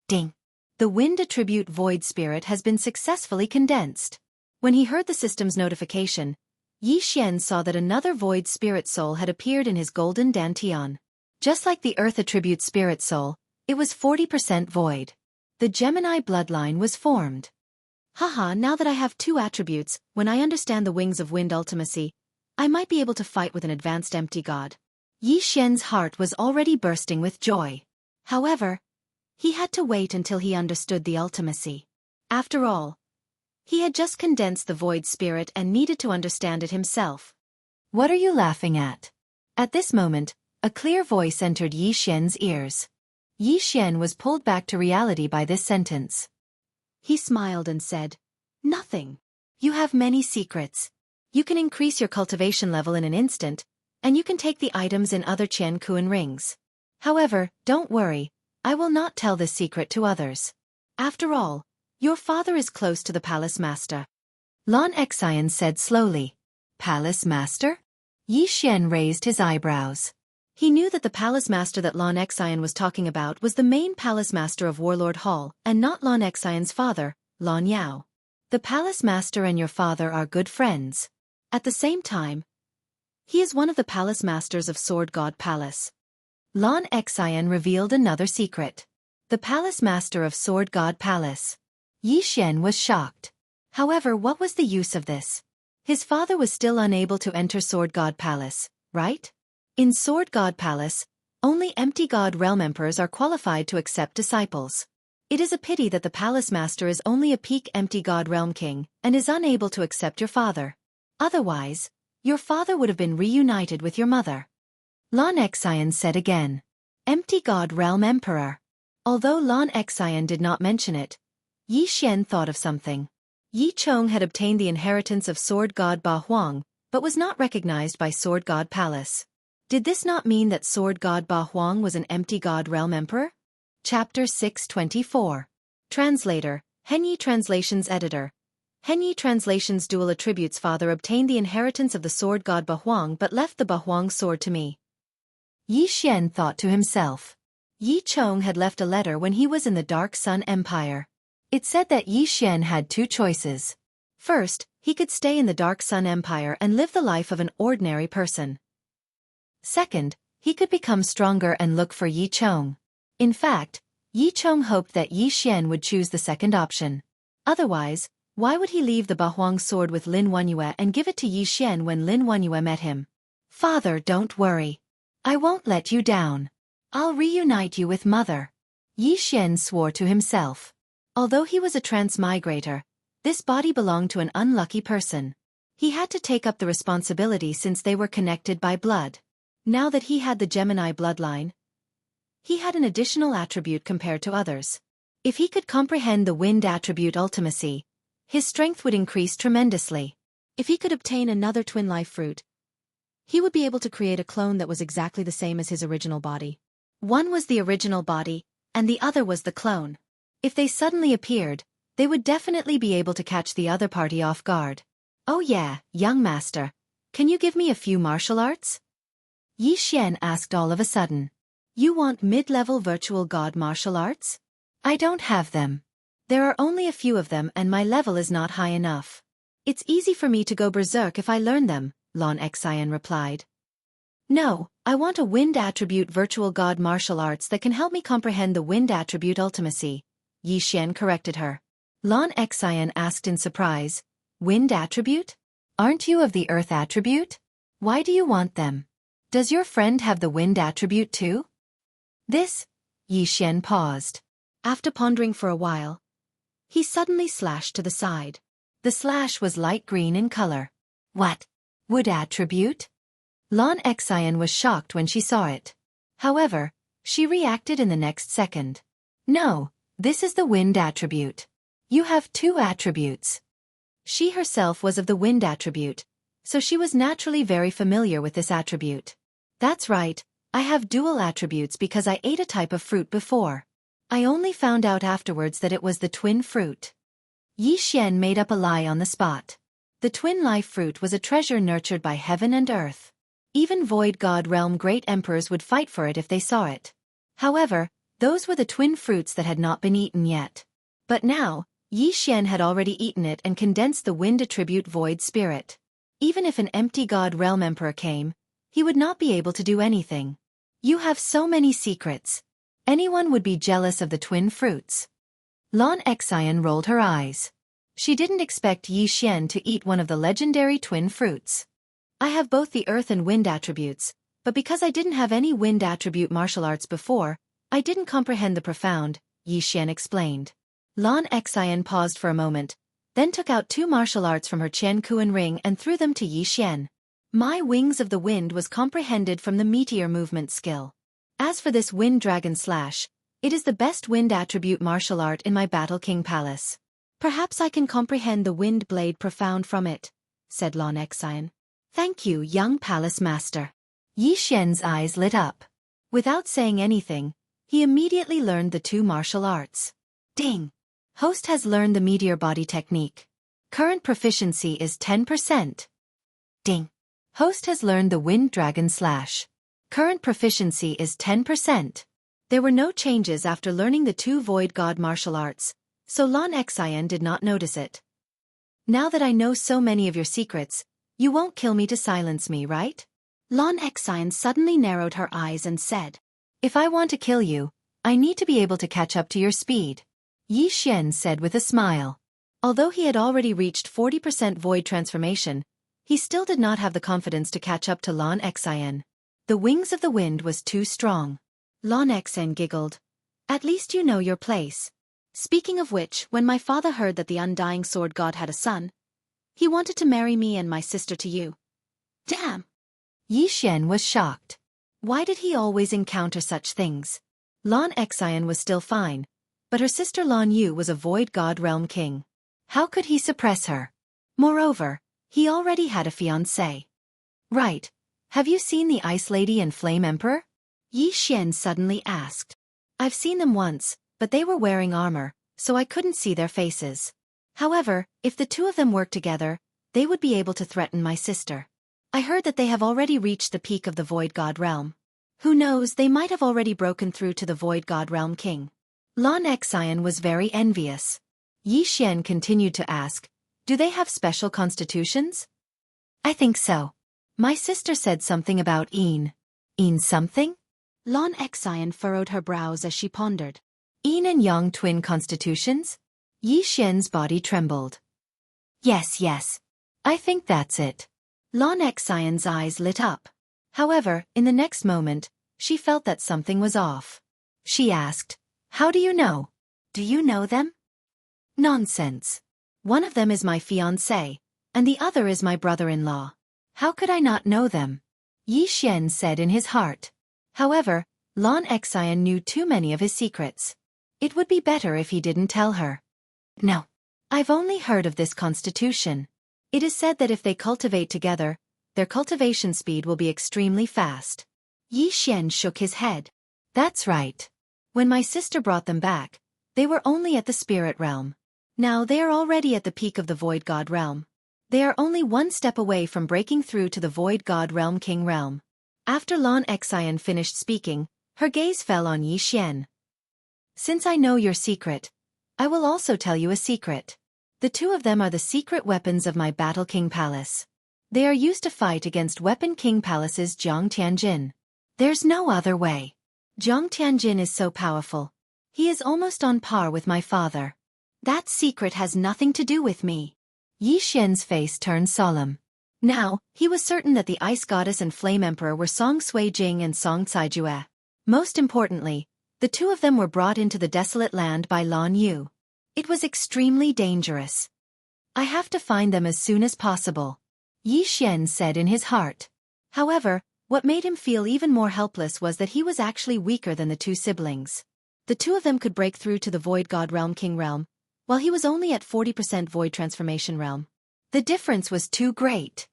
Speaker 2: Ding! The wind attribute void spirit has been successfully condensed. When he heard the system's notification, Yi Xian saw that another void spirit soul had appeared in his golden dantian. Just like the earth attribute spirit soul, it was 40% void. The Gemini bloodline was formed. Haha, now that I have 2 attributes, when I understand the wings of wind ultimacy, I might be able to fight with an advanced empty god. Yi Xian's heart was already bursting with joy. However, he had to wait until he understood the ultimacy. After all, he had just condensed the void spirit and needed to understand it himself. What are you laughing at? At this moment, a clear voice entered Yi Xian's ears. Yi Xian was pulled back to reality by this sentence. He smiled and said, Nothing. You have many secrets. You can increase your cultivation level in an instant, and you can take the items in other Qian rings. However, don't worry, I will not tell this secret to others. After all, your father is close to the palace master. Lan Xian said slowly. Palace master? Yi Xian raised his eyebrows. He knew that the palace master that Lan Xian was talking about was the main palace master of Warlord Hall and not Lan Xian's father, Lan Yao. The palace master and your father are good friends. At the same time, he is one of the palace masters of Sword God Palace. Lan Xian revealed another secret. The palace master of Sword God Palace. Yi Xian was shocked. However, what was the use of this? His father was still unable to enter Sword God Palace, right? In Sword God Palace, only empty God realm emperors are qualified to accept disciples. It is a pity that the palace master is only a peak empty God realm king and is unable to accept your father. Otherwise, your father would have been reunited with your mother. Lan Xian said again. Empty God realm emperor. Although Lan Xian did not mention it, Yi Xian thought of something. Yi Chong had obtained the inheritance of Sword God Ba Huang, but was not recognized by Sword God Palace. Did this not mean that Sword God Ba Huang was an empty God realm emperor? Chapter 624. Translator, Henyi Translations Editor. Henyi Translations Dual Attributes. Father obtained the inheritance of the sword god Bahuang but left the Bahuang sword to me. Yi Xian thought to himself. Yi Chong had left a letter when he was in the Dark Sun Empire. It said that Yi Xian had two choices. First, he could stay in the Dark Sun Empire and live the life of an ordinary person. Second, he could become stronger and look for Yi Chong. In fact, Yi Chong hoped that Yi Xian would choose the second option. Otherwise, why would he leave the Bahuang sword with Lin Wanyue and give it to Yi Xian when Lin Wanyue met him? Father, don't worry. I won't let you down. I'll reunite you with Mother. Yi Xian swore to himself. Although he was a transmigrator, this body belonged to an unlucky person. He had to take up the responsibility since they were connected by blood. Now that he had the Gemini bloodline, he had an additional attribute compared to others. If he could comprehend the wind attribute ultimacy, his strength would increase tremendously. If he could obtain another twin life fruit, he would be able to create a clone that was exactly the same as his original body. One was the original body, and the other was the clone. If they suddenly appeared, they would definitely be able to catch the other party off guard. Oh yeah, young master, can you give me a few martial arts? Yi Xian asked all of a sudden. You want mid-level virtual god martial arts? I don't have them. There are only a few of them and my level is not high enough. It's easy for me to go berserk if I learn them, Lon Xian replied. No, I want a wind attribute virtual god martial arts that can help me comprehend the wind attribute ultimacy. Yi Xian corrected her. Lon Xian asked in surprise, Wind attribute? Aren't you of the earth attribute? Why do you want them? Does your friend have the wind attribute too? Yi Xian paused. After pondering for a while, he suddenly slashed to the side. The slash was light green in color. What? Wood attribute? Lon Xian was shocked when she saw it. However, she reacted in the next second. No, this is the wind attribute. You have two attributes. She herself was of the wind attribute, so she was naturally very familiar with this attribute. That's right, I have dual attributes because I ate a type of fruit before. I only found out afterwards that it was the twin fruit. Yi Xian made up a lie on the spot. The twin life fruit was a treasure nurtured by heaven and earth. Even Void God Realm great emperors would fight for it if they saw it. However, those were the twin fruits that had not been eaten yet. But now, Yi Xian had already eaten it and condensed the wind attribute void spirit. Even if an empty God Realm emperor came, he would not be able to do anything. You have so many secrets. Anyone would be jealous of the twin fruits. Lon Xian rolled her eyes. She didn't expect Yi Xian to eat one of the legendary twin fruits. I have both the earth and wind attributes, but because I didn't have any wind attribute martial arts before, I didn't comprehend the profound, Yi Xian explained. Lon Xian paused for a moment, then took out two martial arts from her Qian Kuan ring and threw them to Yi Xian. My wings of the wind was comprehended from the meteor movement skill. As for this wind dragon slash, it is the best wind attribute martial art in my Battle King Palace. Perhaps I can comprehend the wind blade profound from it, said Lon Xian. Thank you, young palace master. Yi Xian's eyes lit up. Without saying anything, he immediately learned the two martial arts. Ding! Host has learned the meteor body technique. Current proficiency is 10%. Ding! Host has learned the wind dragon slash. Current proficiency is 10%. There were no changes after learning the two void god martial arts, so Lon Xian did not notice it. Now that I know so many of your secrets, you won't kill me to silence me, right? Lon Xian suddenly narrowed her eyes and said, If I want to kill you, I need to be able to catch up to your speed. Yi Xian said with a smile. Although he had already reached 40% void transformation, he still did not have the confidence to catch up to Lon Xian. The wings of the wind was too strong. Lon Xian giggled. At least you know your place. Speaking of which, when my father heard that the undying sword god had a son, he wanted to marry me and my sister to you. Damn! Yi Xian was shocked. Why did he always encounter such things? Lon Xian was still fine, but her sister Lon Yu was a void god realm king. How could he suppress her? Moreover, he already had a fiancée. Right. Have you seen the Ice Lady and Flame Emperor? Yi Xian suddenly asked. I've seen them once, but they were wearing armor, so I couldn't see their faces. However, if the two of them worked together, they would be able to threaten my sister. I heard that they have already reached the peak of the Void God realm. Who knows, they might have already broken through to the Void God realm king. Lan Xian was very envious. Yi Xian continued to ask, do they have special constitutions? I think so. My sister said something about Yin. Yin something? Lan Xian furrowed her brows as she pondered. Yin and Yang twin constitutions? Yi Xian's body trembled. Yes. I think that's it. Lan Xian's eyes lit up. However, in the next moment, she felt that something was off. She asked, how do you know? Do you know them? Nonsense. One of them is my fiancé, and the other is my brother-in-law. How could I not know them? Yi Xian said in his heart. However, Lan Xian knew too many of his secrets. It would be better if he didn't tell her. No. I've only heard of this constitution. It is said that if they cultivate together, their cultivation speed will be extremely fast. Yi Xian shook his head. That's right. When my sister brought them back, they were only at the spirit realm. Now they are already at the peak of the Void God realm. They are only one step away from breaking through to the Void God realm king realm. After Lan Xian finished speaking, her gaze fell on Yi Xian. Since I know your secret, I will also tell you a secret. The two of them are the secret weapons of my Battle King Palace. They are used to fight against Weapon King Palace's Jiang Tianjin. There's no other way. Jiang Tianjin is so powerful. He is almost on par with my father. That secret has nothing to do with me. Yi Xian's face turned solemn. Now, he was certain that the Ice Goddess and Flame Emperor were Song Suijing and Song Caijue. Most importantly, the two of them were brought into the desolate land by Lan Yu. It was extremely dangerous. I have to find them as soon as possible, Yi Xian said in his heart. However, what made him feel even more helpless was that he was actually weaker than the two siblings. The two of them could break through to the Void God Realm King Realm, while he was only at 40% Void Transformation Realm. The difference was too great.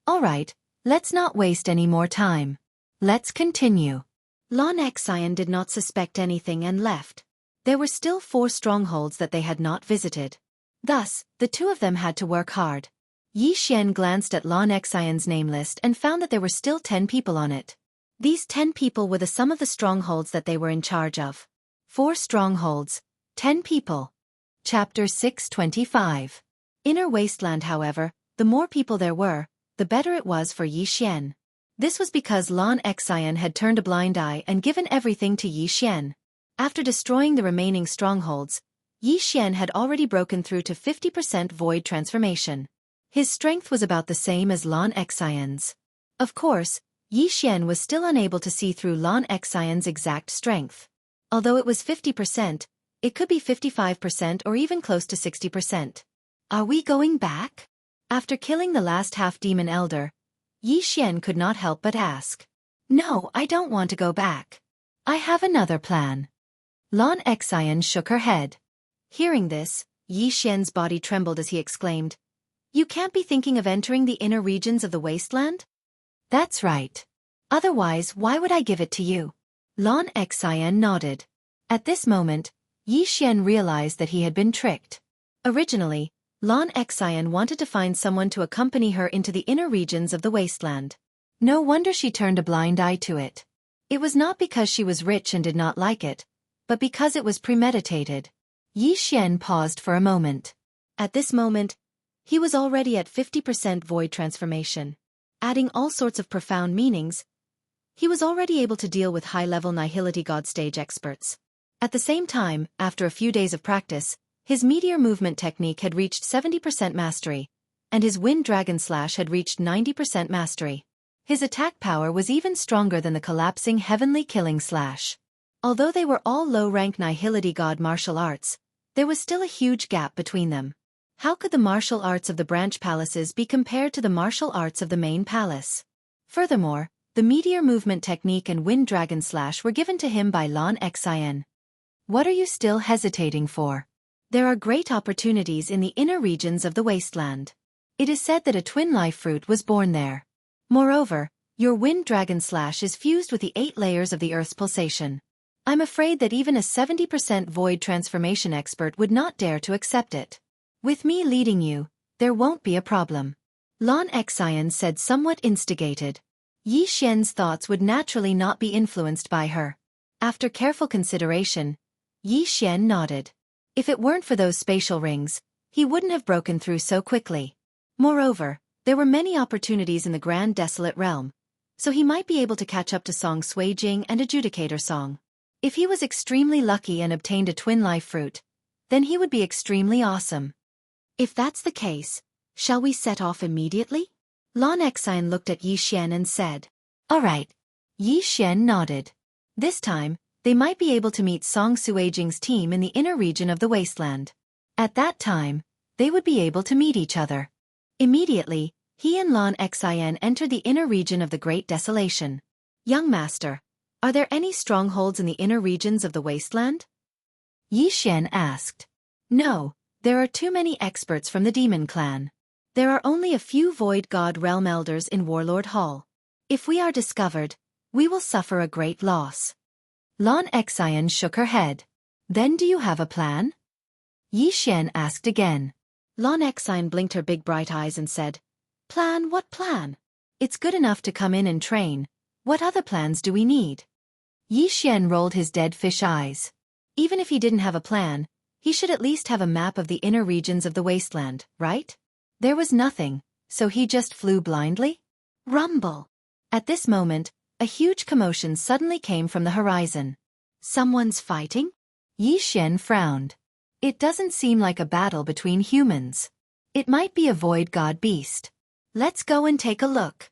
Speaker 2: Alright, let's not waste any more time. Let's continue. Lan Xian did not suspect anything and left. There were still 4 strongholds that they had not visited. Thus, the two of them had to work hard. Yi Xian glanced at Lan Xian's name list and found that there were still 10 people on it. These 10 people were the sum of the strongholds that they were in charge of. 4 strongholds, 10 people. Chapter 625. Inner Wasteland. However, the more people there were, the better it was for Yi Xian. This was because Lan Xian had turned a blind eye and given everything to Yi Xian. After destroying the remaining strongholds, Yi Xian had already broken through to 50% Void Transformation. His strength was about the same as Lan Xian's. Of course, Yi Xian was still unable to see through Lan Xian's exact strength. Although it was 50%, it could be 55% or even close to 60%. Are we going back? After killing the last half-demon elder, Yi Xian could not help but ask. No, I don't want to go back. I have another plan. Lan Xian shook her head. Hearing this, Yi Xian's body trembled as he exclaimed, You can't be thinking of entering the inner regions of the wasteland? That's right. Otherwise, why would I give it to you? Lan Xian nodded. At this moment, Yi Xian realized that he had been tricked. Originally, Lan Xian wanted to find someone to accompany her into the inner regions of the wasteland. No wonder she turned a blind eye to it. It was not because she was rich and did not like it, but because it was premeditated. Yi Xian paused for a moment. At this moment, he was already at 50% Void Transformation. Adding all sorts of profound meanings, he was already able to deal with high-level Nihility God stage experts. At the same time, after a few days of practice, his meteor movement technique had reached 70% mastery, and his wind dragon slash had reached 90% mastery. His attack power was even stronger than the collapsing heavenly killing slash. Although they were all low-rank Nihility God martial arts, there was still a huge gap between them. How could the martial arts of the branch palaces be compared to the martial arts of the main palace? Furthermore, the meteor movement technique and wind dragon slash were given to him by Lan Xian. What are you still hesitating for? There are great opportunities in the inner regions of the wasteland. It is said that a twin life fruit was born there. Moreover, your wind dragon slash is fused with the 8 layers of the Earth's pulsation. I'm afraid that even a 70% void transformation expert would not dare to accept it. With me leading you, there won't be a problem. Lan Xian said, somewhat instigated. Yi Xian's thoughts would naturally not be influenced by her. After careful consideration, Yi Xian nodded. If it weren't for those spatial rings, he wouldn't have broken through so quickly. Moreover, there were many opportunities in the Grand Desolate Realm, so he might be able to catch up to Song Suijing and Adjudicator Song. If he was extremely lucky and obtained a twin life fruit, then he would be extremely awesome. If that's the case, shall we set off immediately? Lan Xian looked at Yi Xian and said. All right. Yi Xian nodded. This time, they might be able to meet Song Suijing's team in the inner region of the wasteland. At that time, they would be able to meet each other. Immediately, he and Lan Xian entered the inner region of the Great Desolation. Young Master, are there any strongholds in the inner regions of the wasteland? Yi Xian asked. No, there are too many experts from the Demon Clan. There are only a few Void God Realm Elders in Warlord Hall. If we are discovered, we will suffer a great loss. Lan Xian shook her head. Then do you have a plan? Yi Xian asked again. Lan Xian blinked her big bright eyes and said, Plan? What plan? It's good enough to come in and train. What other plans do we need? Yi Xian rolled his dead fish eyes. Even if he didn't have a plan, he should at least have a map of the inner regions of the wasteland, right? There was nothing, so he just flew blindly? Rumble! At this moment, a huge commotion suddenly came from the horizon. Someone's fighting? Yi Xian frowned. It doesn't seem like a battle between humans. It might be a void god beast. Let's go and take a look.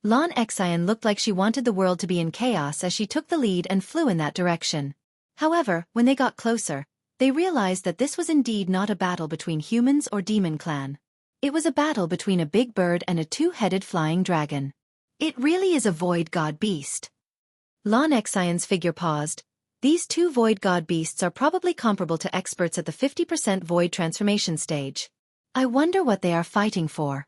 Speaker 2: Lan Xian looked like she wanted the world to be in chaos as she took the lead and flew in that direction. However, when they got closer, they realized that this was indeed not a battle between humans or Demon Clan. It was a battle between a big bird and a two-headed flying dragon. It really is a void god beast. Lan Xian's figure paused. These two void god beasts are probably comparable to experts at the 50% void transformation stage. I wonder what they are fighting for.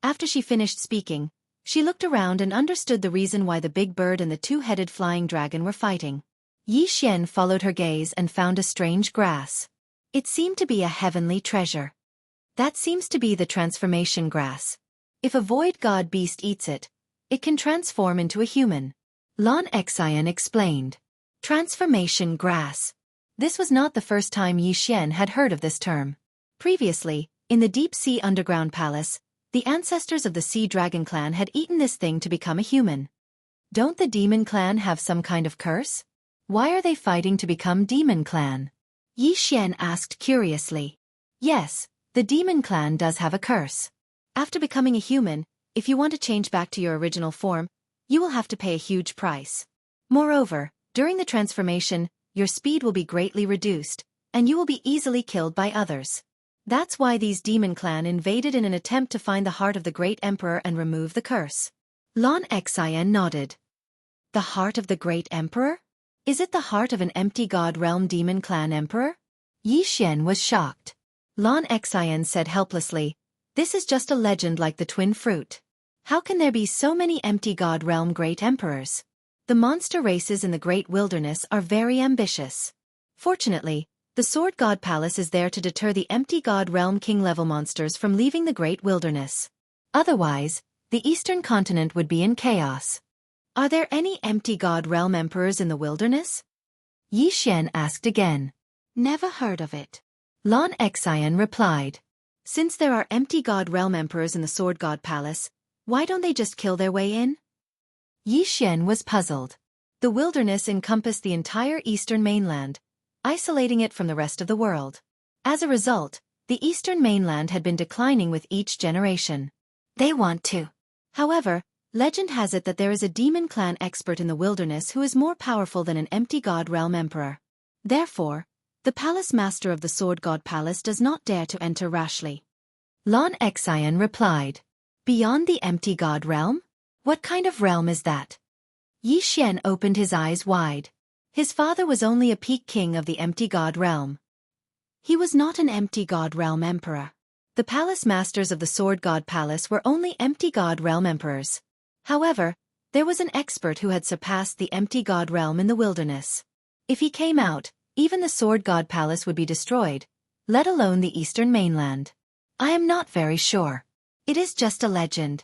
Speaker 2: After she finished speaking, she looked around and understood the reason why the big bird and the two-headed flying dragon were fighting. Yi Xian followed her gaze and found a strange grass. It seemed to be a heavenly treasure. That seems to be the transformation grass. If a void god beast eats it, it can transform into a human. Lan Xian explained. Transformation grass. This was not the first time Yi Xian had heard of this term. Previously, in the deep sea underground palace, the ancestors of the Sea Dragon Clan had eaten this thing to become a human. Don't the Demon Clan have some kind of curse? Why are they fighting to become Demon Clan? Yi Xian asked curiously. Yes, the Demon Clan does have a curse. After becoming a human, if you want to change back to your original form, you will have to pay a huge price. Moreover, during the transformation, your speed will be greatly reduced, and you will be easily killed by others. That's why these Demon Clan invaded in an attempt to find the heart of the Great Emperor and remove the curse. Lan Xian nodded. The heart of the Great Emperor? Is it the heart of an empty god realm Demon Clan Emperor? Yi Xian was shocked. Lan Xian said helplessly, This is just a legend like the twin fruit. How can there be so many empty god realm Great Emperors? The monster races in the Great Wilderness are very ambitious. Fortunately, the Sword God Palace is there to deter the empty god realm king-level monsters from leaving the Great Wilderness. Otherwise, the Eastern continent would be in chaos. Are there any empty god realm emperors in the wilderness? Yi Xian asked again. Never heard of it. Lan Xian replied. Since there are empty god realm emperors in the Sword God Palace, why don't they just kill their way in? Yi Xian was puzzled. The wilderness encompassed the entire eastern mainland, isolating it from the rest of the world. As a result, the eastern mainland had been declining with each generation. They want to. However, legend has it that there is a Demon Clan expert in the wilderness who is more powerful than an empty god realm emperor. Therefore, the palace master of the Sword God Palace does not dare to enter rashly. Lan Xian replied. Beyond the empty god realm? What kind of realm is that? Yi Xian opened his eyes wide. His father was only a peak king of the empty god realm. He was not an empty god realm emperor. The palace masters of the Sword God Palace were only empty god realm emperors. However, there was an expert who had surpassed the empty god realm in the wilderness.
Speaker 1: If he came out, even the Sword God Palace would be destroyed, let alone the eastern mainland. I am not very sure. It is just a legend.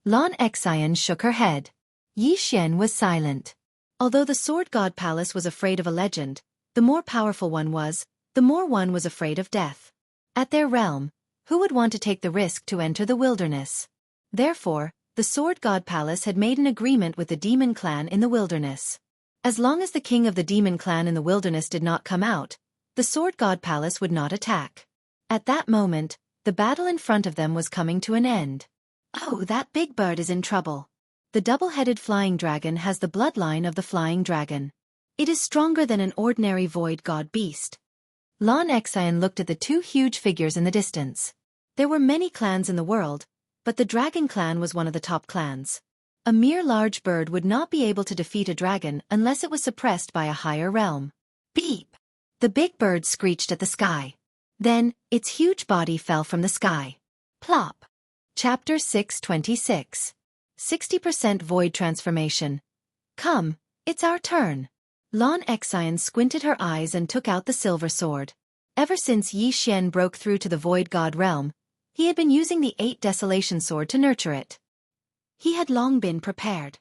Speaker 1: Lan Xian shook her head. Yi Xian was silent. Although the Sword God Palace was afraid of a legend, the more powerful one was, the more one was afraid of death. At their realm, who would want to take the risk to enter the wilderness? Therefore, the Sword God Palace had made an agreement with the demon clan in the wilderness. As long as the king of the demon clan in the wilderness did not come out, the Sword God Palace would not attack. At that moment, the battle in front of them was coming to an end. Oh, that big bird is in trouble. The double-headed flying dragon has the bloodline of the flying dragon. It is stronger than an ordinary void god beast. Lan Xian looked at the two huge figures in the distance. There were many clans in the world, but the dragon clan was one of the top clans. A mere large bird would not be able to defeat a dragon unless it was suppressed by a higher realm. Beep! The big bird screeched at the sky. Then, its huge body fell from the sky. Plop! Chapter 626. 60% Void Transformation. Come, it's our turn. Lan Xian squinted her eyes and took out the silver sword. Ever since Yi Xian broke through to the Void God realm, he had been using the 8 Desolation sword to nurture it. He had long been prepared.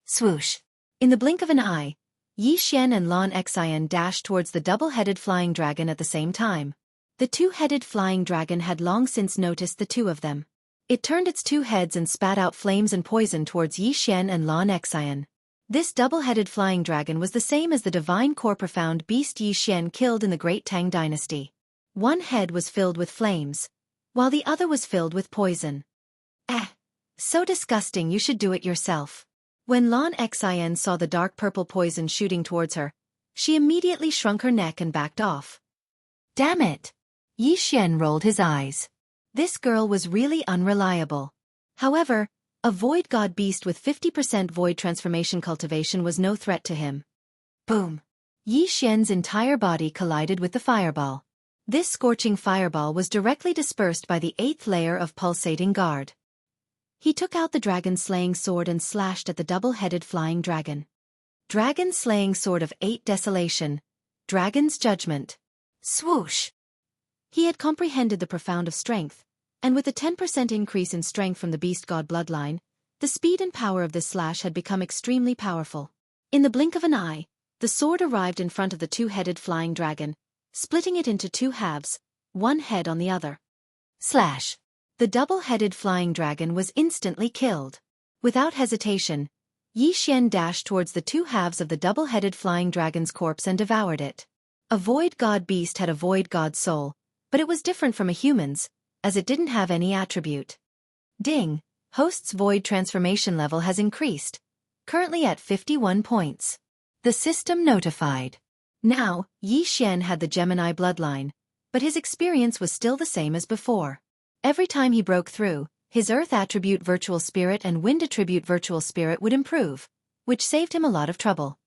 Speaker 1: Swoosh! In the blink of an eye, Yi Xian and Lan Xian dashed towards the double-headed flying dragon at the same time. The two-headed flying dragon had long since noticed the two of them. It turned its 2 heads and spat out flames and poison towards Yi Xian and Lan Xian. This double-headed flying dragon was the same as the divine core profound beast Yi Xian killed in the Great Tang Dynasty. One head was filled with flames, while the other was filled with poison. So disgusting, you should do it yourself. When Lan Xian saw the dark purple poison shooting towards her, she immediately shrunk her neck and backed off. Damn it! Yi Xian rolled his eyes. This girl was really unreliable. However, a void god beast with 50% void transformation cultivation was no threat to him. Boom! Yi Xian's entire body collided with the fireball. This scorching fireball was directly dispersed by the 8th layer of pulsating guard. He took out the dragon-slaying sword and slashed at the double-headed flying dragon. Dragon-slaying sword of 8 Desolation. Dragon's Judgment. Swoosh! He had comprehended the profound of strength, and with a 10% increase in strength from the beast god bloodline, the speed and power of this slash had become extremely powerful. In the blink of an eye, the sword arrived in front of the 2-headed flying dragon, splitting it into 2 halves, one head on the other. Slash! The double-headed flying dragon was instantly killed. Without hesitation, Yi Xian dashed towards the 2 halves of the double-headed flying dragon's corpse and devoured it. A void god beast had a void god soul, but it was different from a human's, as it didn't have any attribute. Ding! Host's void transformation level has increased, currently at 51 points. The system notified. Now, Yi Xian had the Gemini bloodline, but his experience was still the same as before. Every time he broke through, his Earth attribute Virtual Spirit and Wind attribute Virtual Spirit would improve, which saved him a lot of trouble.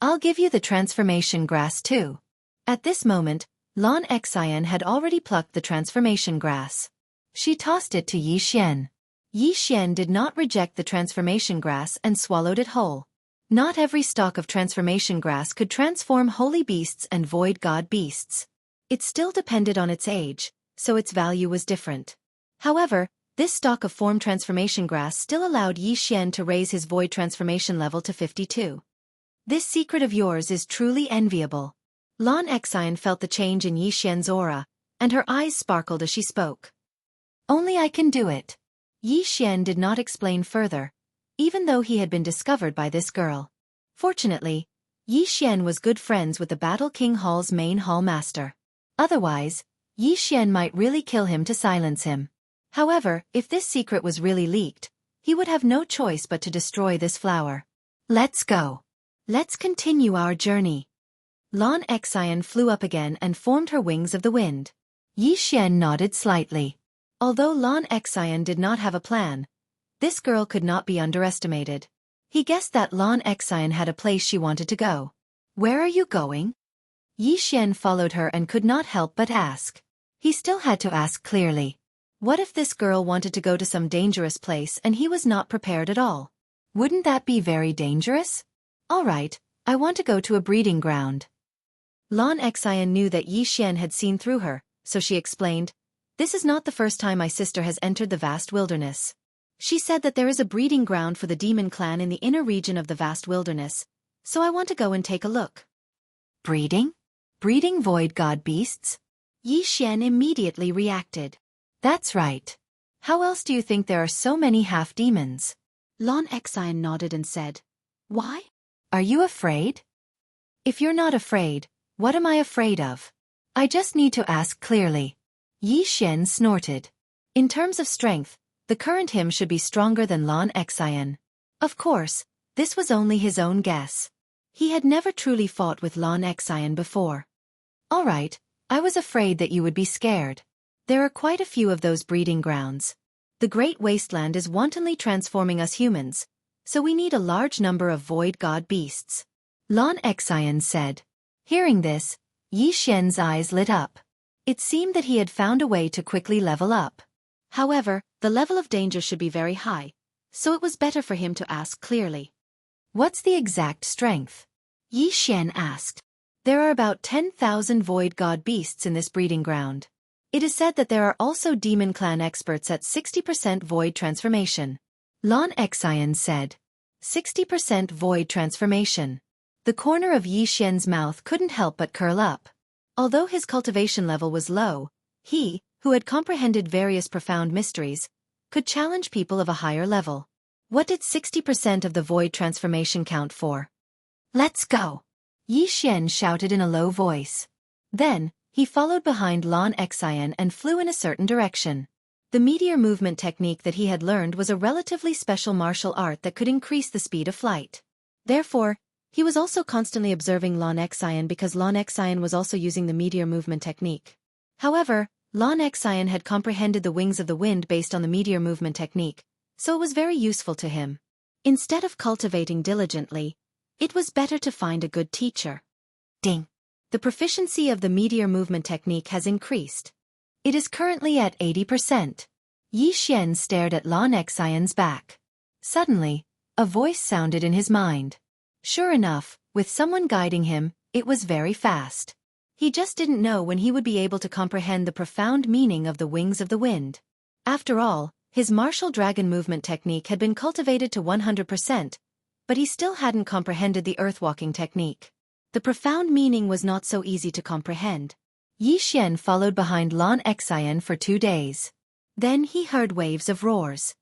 Speaker 1: I'll give you the transformation grass too. At this moment, Lan Xian had already plucked the transformation grass. She tossed it to Yi Xian. Yi Xian did not reject the transformation grass and swallowed it whole. Not every stalk of transformation grass could transform holy beasts and void god beasts. It still depended on its age, so its value was different. However, this stalk of form transformation grass still allowed Yi Xian to raise his void transformation level to 52. This secret of yours is truly enviable. Lan Xian felt the change in Yi Xian's aura, and her eyes sparkled as she spoke. Only I can do it. Yi Xian did not explain further, even though he had been discovered by this girl. Fortunately, Yi Xian was good friends with the Battle King Hall's main hall master. Otherwise, Yi Xian might really kill him to silence him. However, if this secret was really leaked, he would have no choice but to destroy this flower. Let's go. Let's continue our journey. Lan Xian flew up again and formed her wings of the wind. Yi Xian nodded slightly. Although Lan Xian did not have a plan, this girl could not be underestimated. He guessed that Lan Xian had a place she wanted to go. Where are you going? Yi Xian followed her and could not help but ask. He still had to ask clearly. What if this girl wanted to go to some dangerous place and he was not prepared at all? Wouldn't that be very dangerous? All right, I want to go to a breeding ground.
Speaker 2: Lan Xian knew that Yi Xian had seen through her, so she explained, "This is not the first time my sister has entered the vast wilderness. She said that there is a breeding ground for the demon clan in the inner region of the vast wilderness, so I want to go and take a look."
Speaker 1: Breeding? Breeding void god beasts?
Speaker 2: Yi Xian immediately reacted.
Speaker 1: That's right. How else do you think there are so many half-demons?
Speaker 2: Lan Xian nodded and said, "Why?
Speaker 1: Are you afraid?" If you're not afraid, what am I afraid of? I just need to ask clearly. Yi Xian snorted. In terms of strength, the current him should be stronger than Lan Xian. Of course, this was only his own guess. He had never truly fought with Lan Xian before. All right, I was afraid that you would be scared. There are quite a few of those breeding grounds. The Great Wasteland is wantonly transforming us humans, so we need a large number of void god beasts. Lan Xian said. Hearing this, Yi Xian's eyes lit up. It seemed that he had found a way to quickly level up.
Speaker 2: However, the level of danger should be very high, so it was better for him to ask clearly.
Speaker 1: What's the exact strength?
Speaker 2: Yi Xian asked.
Speaker 1: There are about 10,000 void god beasts in this breeding ground. It is said that there are also demon clan experts at 60% void transformation. Lan Xian said. 60% void transformation. The corner of Yi Xian's mouth couldn't help but curl up. Although his cultivation level was low, he, who had comprehended various profound mysteries, could challenge people of a higher level. What did 60% of the void transformation count for? Let's go! Yi Xian shouted in a low voice. Then, he followed behind Lan Xian and flew in a certain direction. The meteor movement technique that he had learned was a relatively special martial art that could increase the speed of flight. Therefore, he was also constantly observing Lan Xian because Lan Xian was also using the meteor movement technique. However, Lan Xian had comprehended the wings of the wind based on the meteor movement technique, so it was very useful to him. Instead of cultivating diligently, it was better to find a good teacher. Ding! The proficiency of the meteor movement technique has increased. It is currently at 80%. Yi Xian stared at Lan Xian's back. Suddenly, a voice sounded in his mind. Sure enough, with someone guiding him, it was very fast. He just didn't know when he would be able to comprehend the profound meaning of the wings of the wind. After all, his martial dragon movement technique had been cultivated to 100%, but he still hadn't comprehended the earthwalking technique. The profound meaning was not so easy to comprehend. Yi Xian followed behind Lan Xian for 2 days. Then he heard waves of roars.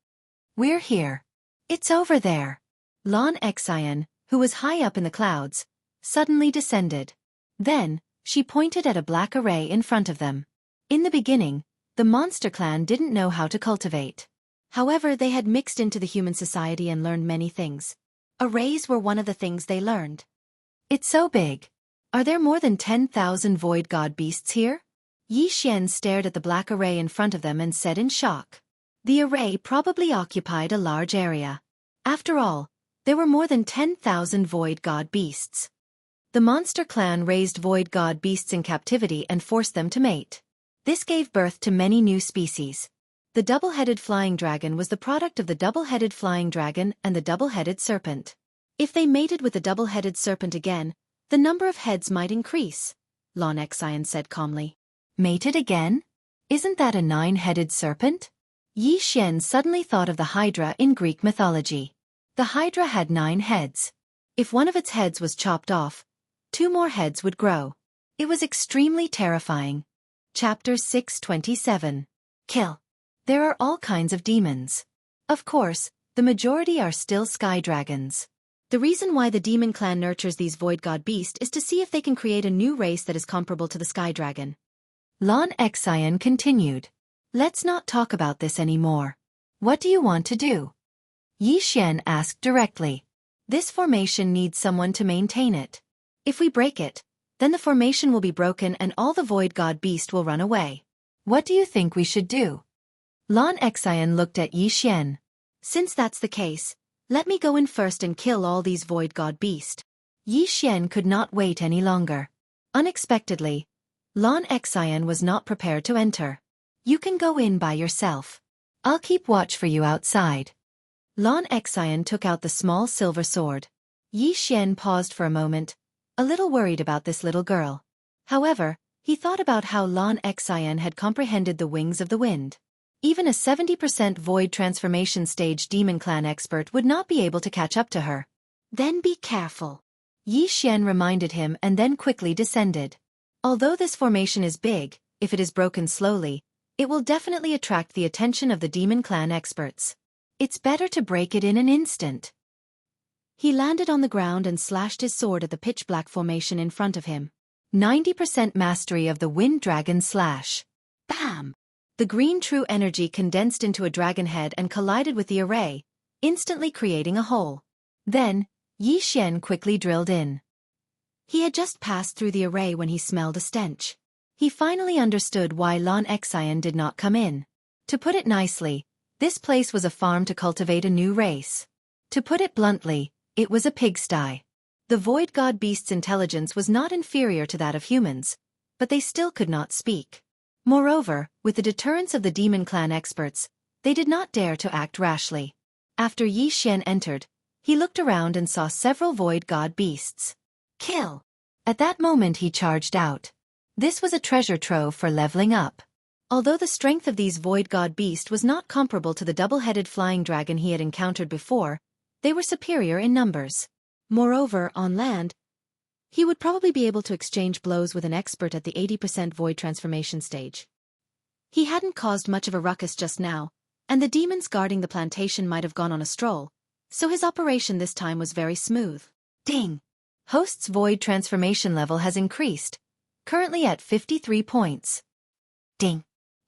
Speaker 1: We're here. It's over there. Lan Xian, who was high up in the clouds, suddenly descended. Then, she pointed at a black array in front of them. In the beginning, the monster clan didn't know how to cultivate. However, they had mixed into the human society and learned many things. Arrays were one of the things they learned. It's so big. Are there more than 10,000 void god beasts here? Yi Xian stared at the black array in front of them and said in shock. The array probably occupied a large area. After all, there were more than 10,000 void god beasts. The monster clan raised void god beasts in captivity and forced them to mate. This gave birth to many new species. The double-headed flying dragon was the product of the double-headed flying dragon and the double-headed serpent. If they mated with the double-headed serpent again, the number of heads might increase, Lan Xian said calmly. Mated again? Isn't that a 9-headed serpent? Yi Xian suddenly thought of the Hydra in Greek mythology. The Hydra had 9 heads. If one of its heads was chopped off, 2 more heads would grow. It was extremely terrifying. Chapter 627. Kill. There are all kinds of demons. Of course, the majority are still sky dragons. The reason why the demon clan nurtures these void god beasts is to see if they can create a new race that is comparable to the sky dragon. Lan Xian continued. Let's not talk about this anymore. What do you want to do? Yi Xian asked directly. This formation needs someone to maintain it. If we break it, then the formation will be broken and all the void god beast will run away. What do you think we should do? Lan Xian looked at Yi Xian. Since that's the case, let me go in first and kill all these void god beast. Yi Xian could not wait any longer. Unexpectedly, Lan Xian was not prepared to enter. You can go in by yourself. I'll keep watch for you outside. Lan Xian took out the small silver sword.
Speaker 2: Yi Xian paused for a moment, a little worried about this little girl. However, he thought about how Lan Xian had comprehended the wings of the wind. Even a 70% void transformation stage demon clan expert would not be able to catch up to her. Then be careful. Yi Xian reminded him and then quickly descended. Although this formation is big, if it is broken slowly, it will definitely attract the attention of the demon clan experts. It's better to break it in an instant. He landed on the ground and slashed his sword at the pitch-black formation in front of him. 90% mastery of the Wind Dragon Slash. Bam! The green true energy condensed into a dragon head and collided with the array, instantly creating a hole. Then, Yi Xian quickly drilled in. He had just passed through the array when he smelled a stench. He finally understood why Lan Xian did not come in. To put it nicely, this place was a farm to cultivate a new race. To put it bluntly, it was a pigsty. The Void God Beast's intelligence was not inferior to that of humans, but they still could not speak. Moreover, with the deterrence of the Demon Clan experts, they did not dare to act rashly. After Yi Xian entered, he looked around and saw several Void God Beasts. Kill! At that moment he charged out. This was a treasure trove for leveling up. Although the strength of these Void God Beast was not comparable to the double-headed flying dragon he had encountered before, they were superior in numbers. Moreover, on land, he would probably be able to exchange blows with an expert at the 80% void transformation stage. He hadn't caused much of a ruckus just now, and the demons guarding the plantation might have gone on a stroll, so his operation this time was very smooth. Ding! Host's void transformation level has increased, currently at 53 points. Ding!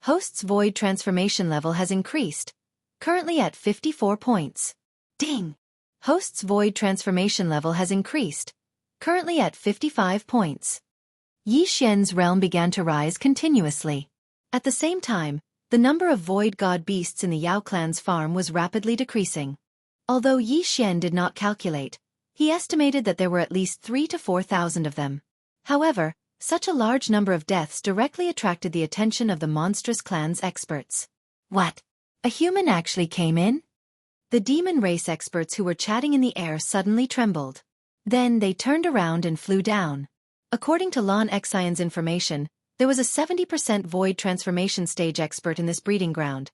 Speaker 2: Host's void transformation level has increased, currently at 54 points. Ding! Host's void transformation level has increased, currently at 55 points. Yi Xian's realm began to rise continuously. At the same time, the number of void god beasts in the Yao clan's farm was rapidly decreasing. Although Yi Xian did not calculate, he estimated that there were at least 3,000 to 4,000 of them. However, such a large number of deaths directly attracted the attention of the monstrous clan's experts. What? A human actually came in? The demon race experts who were chatting in the air suddenly trembled. Then they turned around and flew down. According to Lan Xian's information, there was a 70% void transformation stage expert in this breeding ground.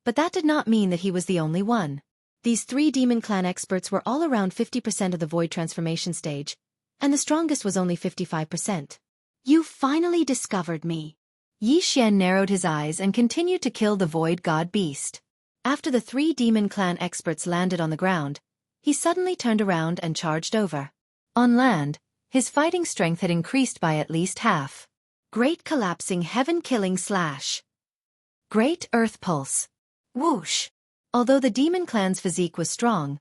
Speaker 2: But that did not mean that he was the only one. These 3 demon clan experts were all around 50% of the void transformation stage, and the strongest was only 55%. You finally discovered me. Yi Xian narrowed his eyes and continued to kill the void god beast. After the 3 demon clan experts landed on the ground, he suddenly turned around and charged over. On land, his fighting strength had increased by at least half. Great collapsing heaven-killing slash. Great earth pulse. Whoosh! Although the demon clan's physique was strong,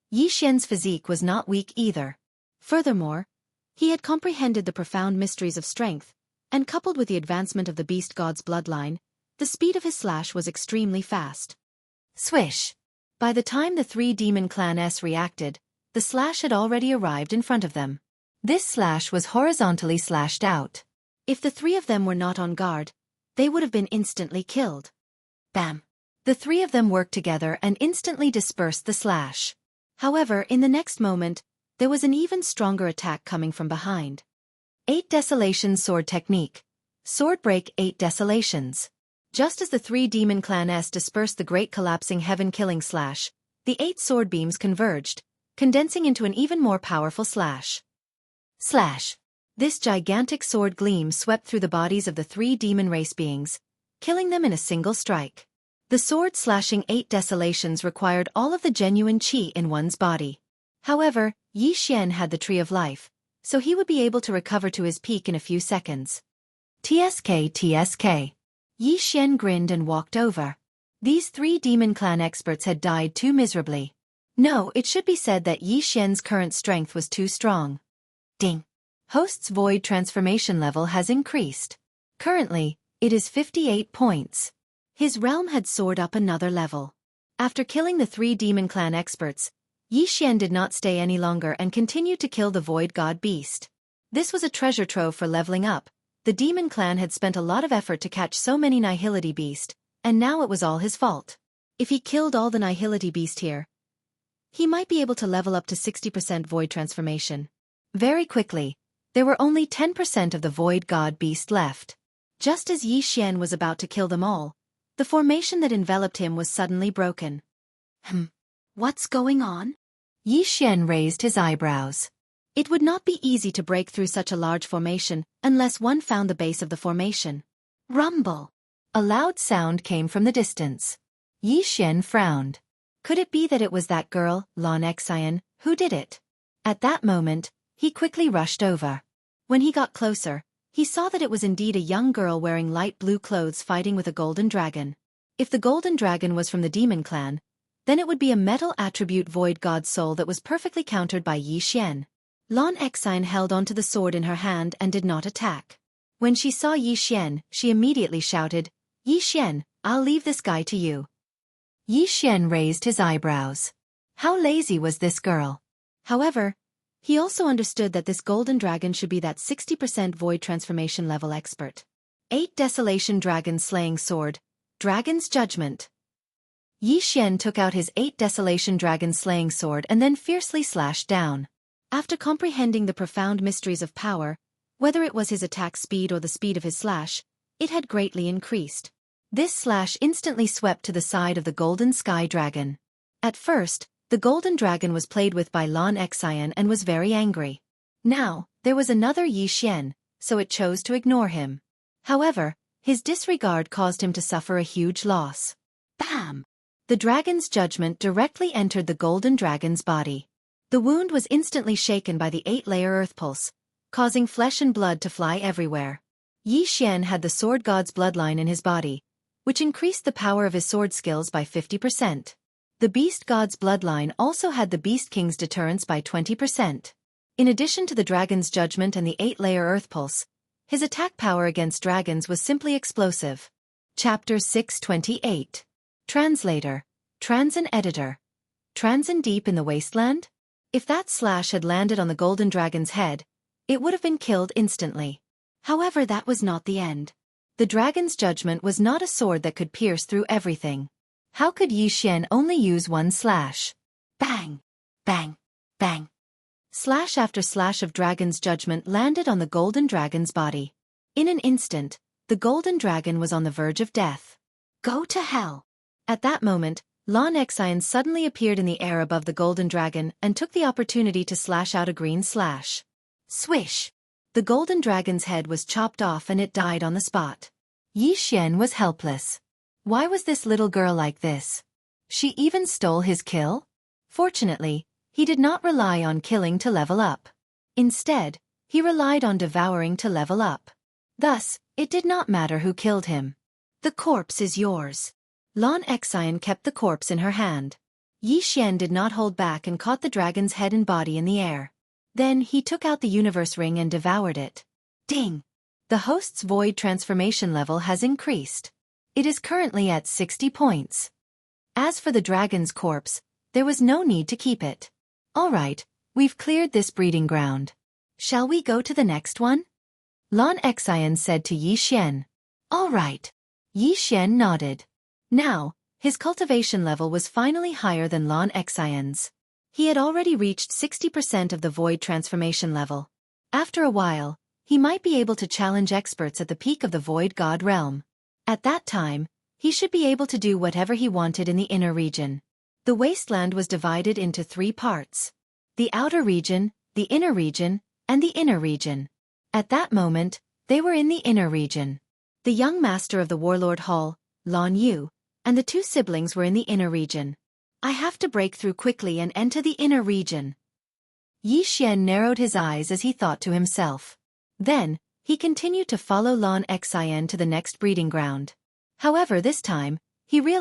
Speaker 2: Yi Xian's physique was not weak either. Furthermore, he had comprehended the profound mysteries of strength, and coupled with the advancement of the beast god's bloodline, the speed of his slash was extremely fast. Swish! By the time the 3 demon clans reacted, the slash had already arrived in front of them. This slash was horizontally slashed out. If the 3 of them were not on guard, they would have been instantly killed. Bam! The 3 of them worked together and instantly dispersed the slash. However, in the next moment, there was an even stronger attack coming from behind. 8 Desolations Sword Technique. Sword Break 8 Desolations. Just as the 3 demon clans dispersed the great collapsing heaven-killing slash, the 8 sword beams converged, condensing into an even more powerful slash. Slash! This gigantic sword gleam swept through the bodies of the 3 demon race beings, killing them in a single strike. The sword slashing 8 desolations required all of the genuine qi in one's body. However, Yi Xian had the Tree of Life, so he would be able to recover to his peak in a few seconds. TSK. Yi Xian grinned and walked over. These 3 demon clan experts had died too miserably. No, it should be said that Yi Xian's current strength was too strong. Ding! Host's void transformation level has increased. Currently, it is 58 points. His realm had soared up another level. After killing the 3 demon clan experts, Yi Xian did not stay any longer and continued to kill the void god beast. This was a treasure trove for leveling up. The demon clan had spent a lot of effort to catch so many Nihility beast, and now it was all his fault. If he killed all the Nihility beast here, he might be able to level up to 60% void transformation. Very quickly, there were only 10% of the void god beast left. Just as Xianxia was about to kill them all, the formation that enveloped him was suddenly broken.
Speaker 1: What's going on?
Speaker 2: Xianxia raised his eyebrows. It would not be easy to break through such a large formation unless one found the base of the formation.
Speaker 1: Rumble.
Speaker 2: A loud sound came from the distance. Xianxia frowned. Could it be that it was that girl, Xianxia, who did it? At that moment, he quickly rushed over. When he got closer, he saw that it was indeed a young girl wearing light blue clothes fighting with a golden dragon. If the golden dragon was from the demon clan, then it would be a metal attribute void god soul that was perfectly countered by Xianxia. Xianxia held onto the sword in her hand and did not attack. When she saw Xianxia, she immediately shouted, "Xianxia, I'll leave this guy to you." Xianxia raised his eyebrows. How lazy was this girl? However, he also understood that this golden dragon should be that 60% void transformation level expert. 8 Desolation Dragon Slaying Sword, Dragon's Judgment. Xianxia took out his 8 Desolation Dragon Slaying Sword and then fiercely slashed down. After comprehending the profound mysteries of power, whether it was his attack speed or the speed of his slash, it had greatly increased. This slash instantly swept to the side of the golden sky dragon. At first, the golden dragon was played with by Xianxia and was very angry. Now, there was another Xianxia, so it chose to ignore him. However, his disregard caused him to suffer a huge loss.
Speaker 1: Bam!
Speaker 2: The dragon's judgment directly entered the golden dragon's body. The wound was instantly shaken by the 8-layer earth pulse, causing flesh and blood to fly everywhere. Xianxia had the sword god's bloodline in his body, which increased the power of his sword skills by 50%. The beast god's bloodline also had the beast king's deterrence by 20%. In addition to the dragon's judgment and the 8-layer earth pulse, his attack power against dragons was simply explosive. Chapter 628. Translator, Transin Editor. Transin deep in the wasteland? If that slash had landed on the golden dragon's head, it would have been killed instantly. However, that was not the end. The dragon's judgment was not a sword that could pierce through everything. How could Xianxia only use one slash?
Speaker 1: Bang! Bang! Bang!
Speaker 2: Slash after slash of dragon's judgment landed on the golden dragon's body. In an instant, the golden dragon was on the verge of death.
Speaker 1: Go to hell!
Speaker 2: At that moment, Xianxia suddenly appeared in the air above the golden dragon and took the opportunity to slash out a green slash.
Speaker 1: Swish!
Speaker 2: The golden dragon's head was chopped off and it died on the spot. Xianxia was helpless. Why was this little girl like this? She even stole his kill? Fortunately, he did not rely on killing to level up. Instead, he relied on devouring to level up. Thus, it did not matter who killed him.
Speaker 1: The corpse is yours.
Speaker 2: Xianxia kept the corpse in her hand. Xianxia did not hold back and caught the dragon's head and body in the air. Then he took out the universe ring and devoured it.
Speaker 1: Ding!
Speaker 2: The host's void transformation level has increased. It is currently at 60 points. As for the dragon's corpse, there was no need to keep it. Alright, we've cleared this breeding ground. Shall we go to the next one? Xianxia said to Xianxia.
Speaker 1: Alright.
Speaker 2: Xianxia nodded. Now, his cultivation level was finally higher than Xianxia's. He had already reached 60% of the void transformation level. After a while, he might be able to challenge experts at the peak of the void god realm. At that time, he should be able to do whatever he wanted in the inner region. The wasteland was divided into 3 parts. The outer region, the inner region, and the inner region. At that moment, they were in the inner region. The young master of the warlord hall, Lan Yu, and the 2 siblings were in the inner region. I have to break through quickly and enter the inner region. Xianxia narrowed his eyes as he thought to himself. Then, he continued to follow Xianxia to the next breeding ground. However, this time, he realized